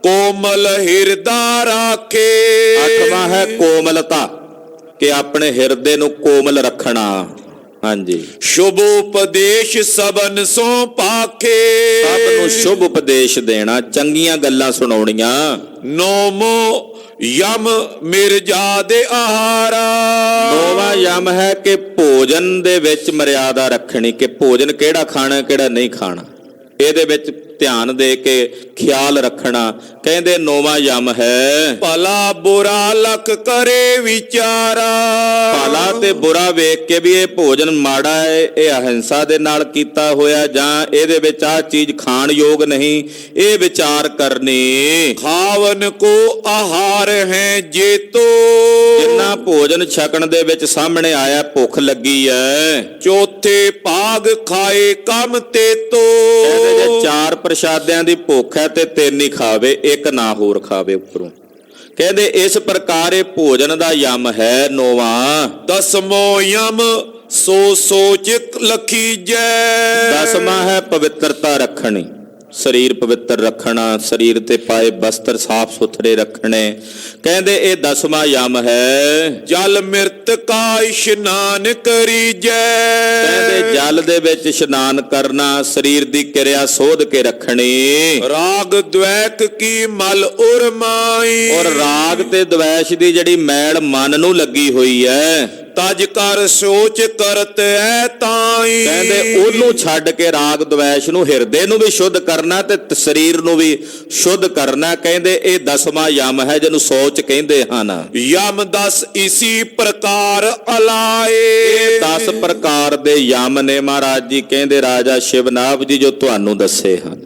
ਕੋਮਲ ਹਿਰਦਾ ਰਾਖੇ। 8ਵਾਂ ਹੈ ਕੋਮਲਤਾ, ਕਿ ਆਪਣੇ ਹਿਰਦੇ ਨੂੰ ਕੋਮਲ ਰੱਖਣਾ। ਹਾਂਜੀ। ਸ਼ੁਭ ਉਪਦੇਸ਼ ਸਬਨ ਸੋ ਪਾਖੇ। ਸਭ ਨੂੰ ਸ਼ੁਭ ਉਪਦੇਸ਼ ਦੇਣਾ, ਚੰਗੀਆਂ ਗੱਲਾਂ ਸੁਣਾਉਣੀਆਂ। ਨੌਮੋ ਯਮ ਮਿਰਜਾ ਦੇ ਆਹਾਰਾ। 9ਵਾਂ ਯਮ ਹੈ ਕਿ ਭੋਜਨ ਦੇ ਵਿੱਚ ਮਰਿਆਦਾ ਰੱਖਣੀ, ਕਿ ਭੋਜਨ ਕਿਹੜਾ ਖਾਣਾ ਕਿਹੜਾ ਨਹੀਂ ਖਾਣਾ, ਇਹਦੇ ਵਿੱਚ ਧਿਆਨ ਦੇ ਕੇ ਖਿਆਲ ਰੱਖਣਾ। ਕਹਿੰਦੇ 9ਵਾਂ ਯਮ ਹੈ। ਭਲਾ ਬੁਰਾ ਲਖ ਕਰੇ ਵਿਚਾਰਾ। ਭਲਾ ਤੇ ਬੁਰਾ ਵੇਖ ਕੇ ਵੀ ਇਹ ਭੋਜਨ ਮਾੜਾ ਹੈ, ਇਹ ਅਹਿੰਸਾ ਦੇ ਨਾਲ ਕੀਤਾ ਹੋਇਆ, ਜਾਂ ਇਹਦੇ ਵਿੱਚ ਆਹ ਚੀਜ਼ ਖਾਣ ਯੋਗ ਨਹੀਂ, ਇਹ ਵਿਚਾਰ ਕਰਨੀ। ਖਾਵਨ ਕੋ ਆਹਾਰ ਹੈ ਜੇਤੋ। ਜਿੰਨਾ ਭੋਜਨ ਛਕਣ ਦੇ ਵਿੱਚ ਸਾਹਮਣੇ ਆਇਆ ਭੁੱਖ ਲੱਗੀ ਹੈ, ਚੌਥੇ ਭਾਗ ਖਾਏ ਕੰਮ ਤੇ ਤੋ। ਇਹਦੇ ਜੇ 4 ਪ੍ਰਸ਼ਾਦਿਆਂ ਦੀ ਭੁੱਖ ਹੈ ਤੇ 3 ਹੀ ਖਾਵੇ, 1 ਨਾ ਹੋਰ ਖਾਵੇ ਉੱਪਰੋਂ। ਕਹਿੰਦੇ ਇਸ ਪ੍ਰਕਾਰ ਇਹ ਭੋਜਨ ਦਾ ਯਮ ਹੈ 9ਵਾਂ। 10ਵਾਂ ਯਮ ਸੋ ਸੋਚ ਲਖੀਜੈ। 10ਵਾਂ ਹੈ ਪਵਿੱਤਰਤਾ ਰੱਖਣੀ, ਸਰੀਰ ਪਵਿੱਤਰ ਰੱਖਣਾ, ਸਰੀਰ ਤੇ ਪਾਏ ਬਸਤਰ ਸਾਫ ਸੁਥਰੇ ਰੱਖਣੇ। ਕਹਿੰਦੇ ਇਹ 10ਵਾਂ ਯਮ ਹੈ। ਜਲ ਮਿਰਤ ਕਾ ਇਸ਼ਨਾਨ ਕਰੀਜੈ। ਕਹਿੰਦੇ ਜਲ ਦੇ ਵਿੱਚ ਇਸ਼ਨਾਨ ਕਰਨਾ, ਸਰੀਰ ਦੀ ਕਿਰਿਆ ਸੋਧ ਕੇ ਰੱਖਣੀ। ਰਾਗ ਦ્વੈਕ ਕੀ ਮਲ ਉਰਮਾਈ। ਔਰ ਰਾਗ ਤੇ ਦ્વੈਸ਼ ਦੀ ਜਿਹੜੀ ਮੈਲ ਮਨ ਨੂੰ ਲੱਗੀ ਹੋਈ ਹੈ, ਤਜ ਕਰ ਸੋਚ ਕਰਤ ਐ ਤਾਈ। ਕਹਿੰਦੇ ਉਹਨੂੰ ਛੱਡ ਕੇ ਰਾਗ ਦ્વੈਸ਼ ਨੂੰ, ਹਿਰਦੇ ਨੂੰ ਵੀ ਸ਼ੁੱਧ ਕਰਨਾ ਤੇ ਸਰੀਰ ਨੂੰ ਵੀ ਸ਼ੁੱਧ ਕਰਨਾ। ਕਹਿੰਦੇ ਇਹ 10ਵਾਂ ਯਮ ਹੈ ਜਿਹਨੂੰ ਸੋਚ ਕਹਿੰਦੇ ਹਨ। ਯਮ 10 ਇਸੀ ਪ੍ਰਕਾਰ ਅਲਾਏ। 10 ਪ੍ਰਕਾਰ ਦੇ ਯਮ ਨੇ ਮਹਾਰਾਜ ਜੀ ਕਹਿੰਦੇ ਰਾਜਾ ਸ਼ਿਵਨਾਭ ਜੀ ਜੋ ਤੁਹਾਨੂੰ ਦੱਸੇ ਹਨ।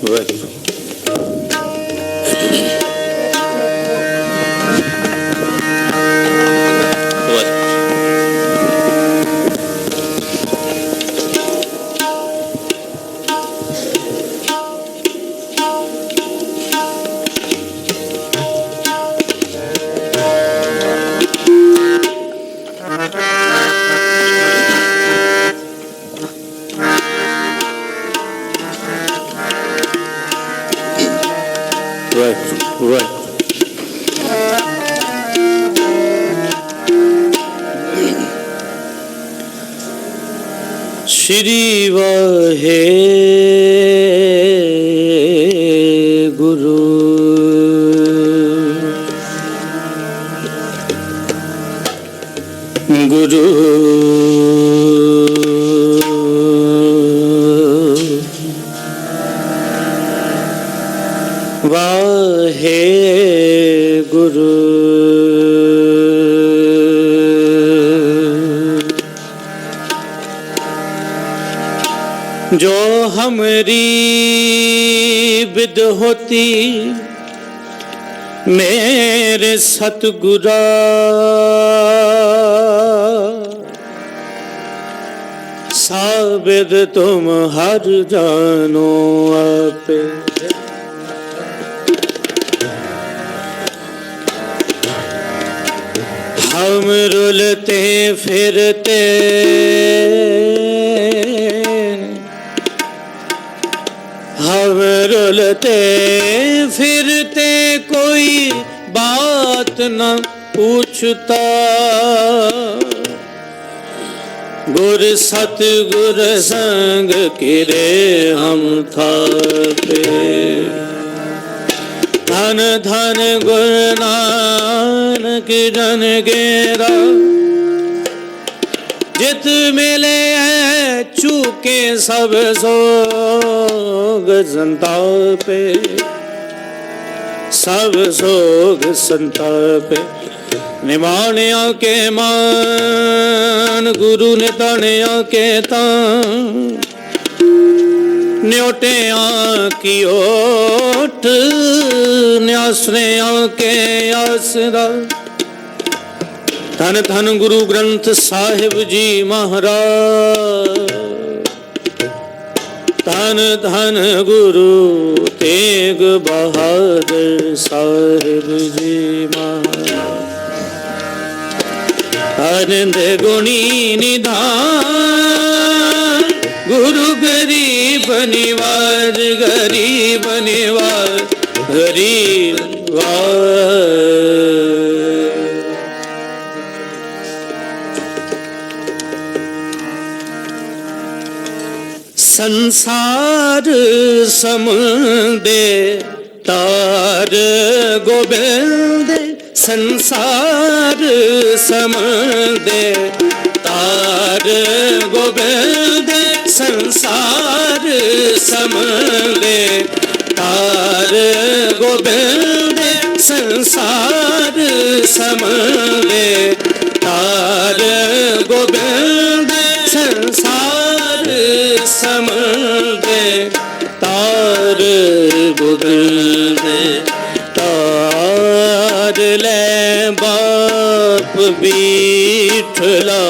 ਵਾਹਿਗੁਰੂ। श्री वाहेगुरु। गुरु वाहेगुरु। जो हमरी विद होती मेरे सतगुरा, साबिद तुम हर जानो आपे। हम रुलते फिरते हम रुलते फिरते कोई बात न पूछता, गुर सतगुर संग किरे हम थापे। धन धन गुर नानक जन गेरा, जित मिले चूके सब सोग संतापे। सब सोग संतापे। निमाणिया के मान गुरु ने ताणिया के तान, न्योटिया की ओठ न्यासनिया के आसरा। धन धन गुरु ग्रंथ साहिब जी महाराज, धन धन गुरु तेग बहादुर साहिब जी महाराज। आनंद गुणी निधान गुरु गरीब निवार, गरीब निवार गरीब वार। संसार समुदे तार गोबिंद, संसार समुदे तार गोबिंद। संसार समुदे तार गोबिंद, संसार समुदे तार गोबिंद। संसार समुदे तार गोबिंद। तार ले बाप बीठला,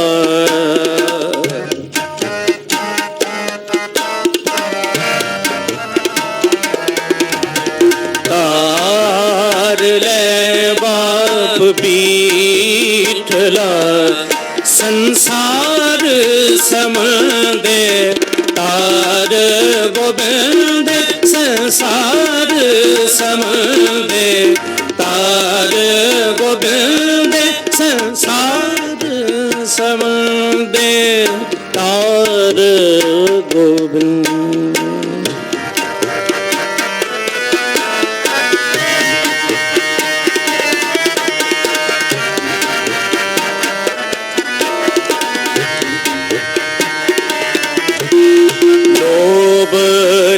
तार ले बाप बीठला। संसार समुदे तार गोबिंद। संसार समुदे तार गोबिंद। संसार समुदे तार गोबिंद।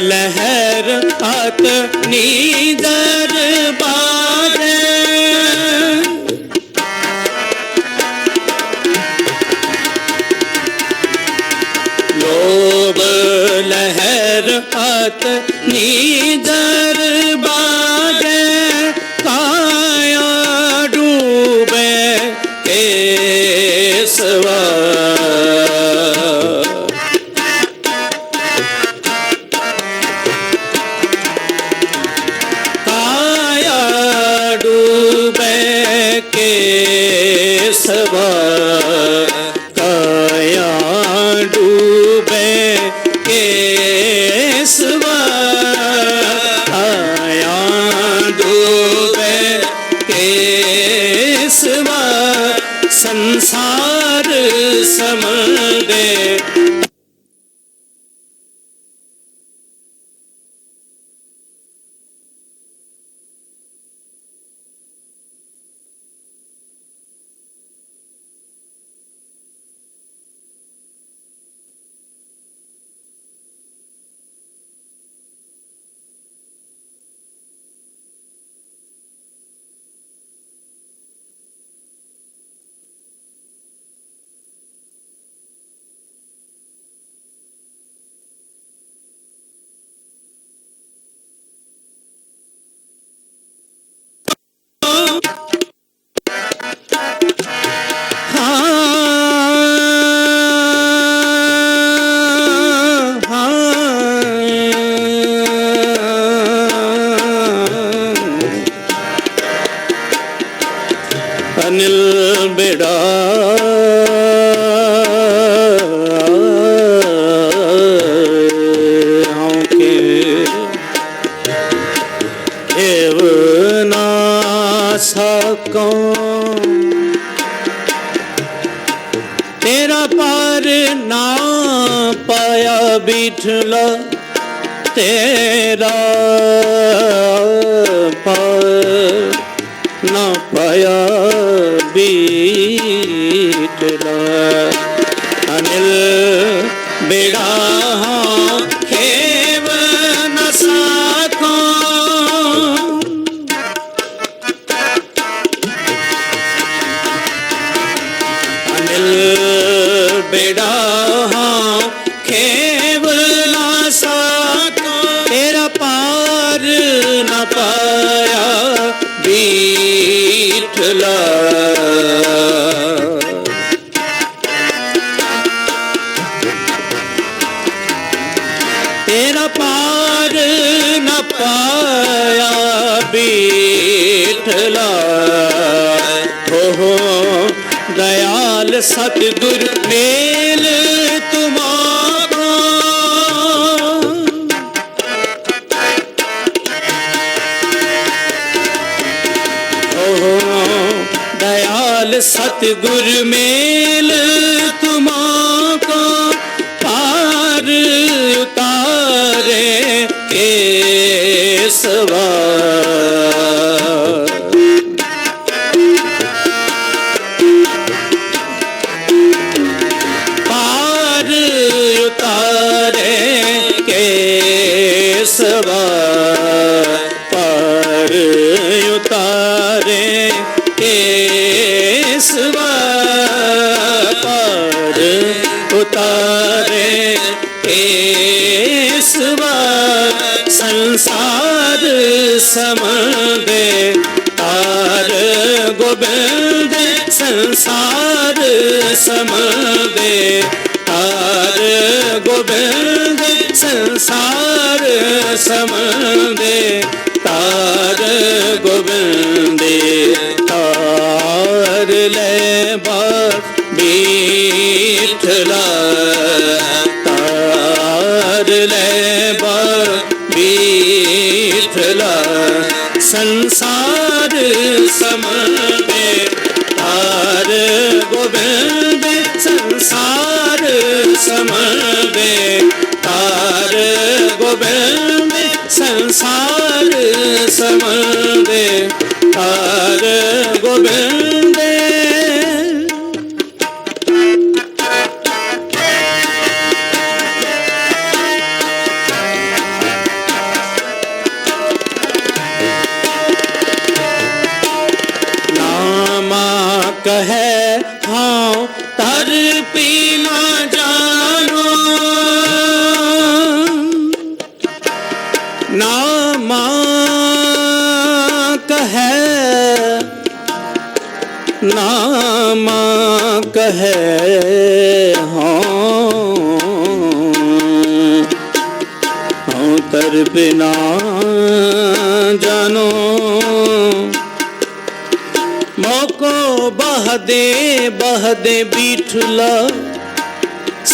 लहर आत नीदर बारे, लोभ लहर आत नीजर बागे काया डूबे केसवा। काया डूबे केसवा, काया डूबे केसवा, काया डूबे केसवा, संसार समदे। अनिल बेड़ा के एव ना सकूं, तेरा पार ना पाया बिठला, तेरा पार ना पाया बीटला। अनिल बेड़ा खेव न साखों, अनिल बेड़ा खेव न साखों, तेरा पार न पाया बीठला। तेरा पार न पाया बीठला। हो दयाल सतगुर मेल तुम्हारा, दयाल सतगुर मेल तुम्हारा, पार उतारे केसवा। पार उतारे केसवा, पार उतारे केसवा, पार उतारे केसवा। संसार समदे तार गोबिंद, संसार समदे तार गोबिंद, संसार समदे तार गोबिंद। तार ले बार बीठला, तार ले बार बीठला। संसार समदे तार गोबिंद, संसार समदे तार गोबिंद, संसार समदे तार गोबिंद। कहे हाँ तर पीना जानो, नामा कहे नामा कहे हाँ तर बिना जानो मोको बह दे बीठला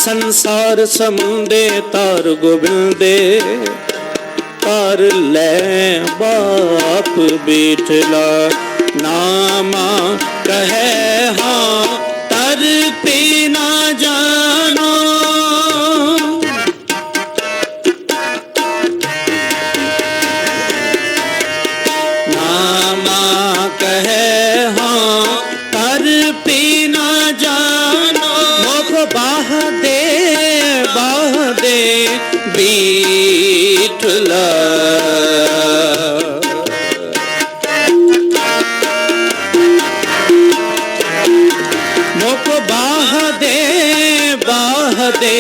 संसार समुंदे तार गोबिंदे तार ले बाप बीठला नामा कहे हाँ तर पे ना जानो नामा कहे हाँ तर पे ना जानो मोको बाह दे बीठला मोको बाह दे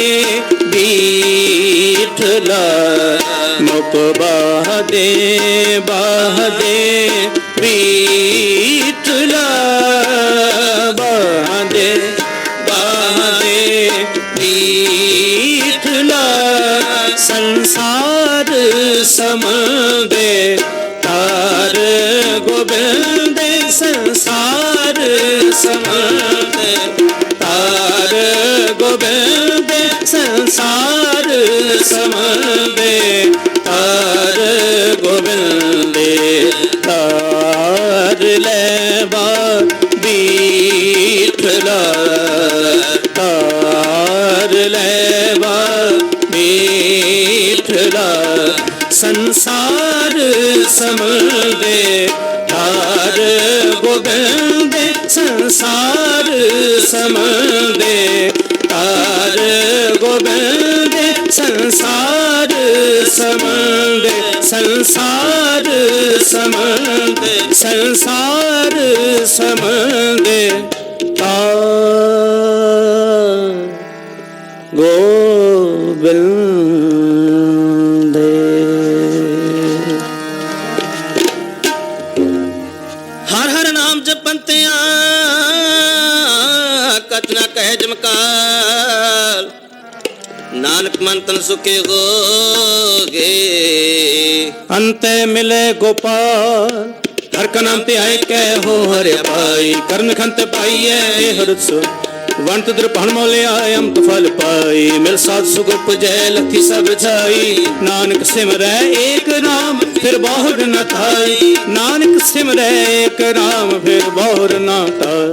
बीठला मोको बाह दे बीठला बाह दे बीठला संसार समदे तार गोबिंद संसार समदे तार गोबिंद संसार समदे तार गोबिंद तार लेबा बीठला तार लेबा बीठला संसार समदे तार गोबिंद संसार समदे तार गोबिंद संसार समदे संसार समदे संसार समदे तार गोबिंद हर हर नाम जपंतिया कतना कहे जमकाल नानक मन तन सुखे होगे अंते मिले गोपाल हर का नाम ते आए कह हो हरे पाई करन खंत पाइए हर सो वंत द्रपहन मोले आए हम तो फल पाई मिल साध सुख उपजय लथी सब जाई नानक सिमरै एक नाम फिर बहुर न थाई नानक सिमरै एक नाम फिर बहुर न थाई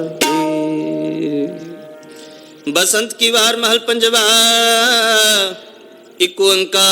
बसंत की वार महल पंजवा एक ओंकार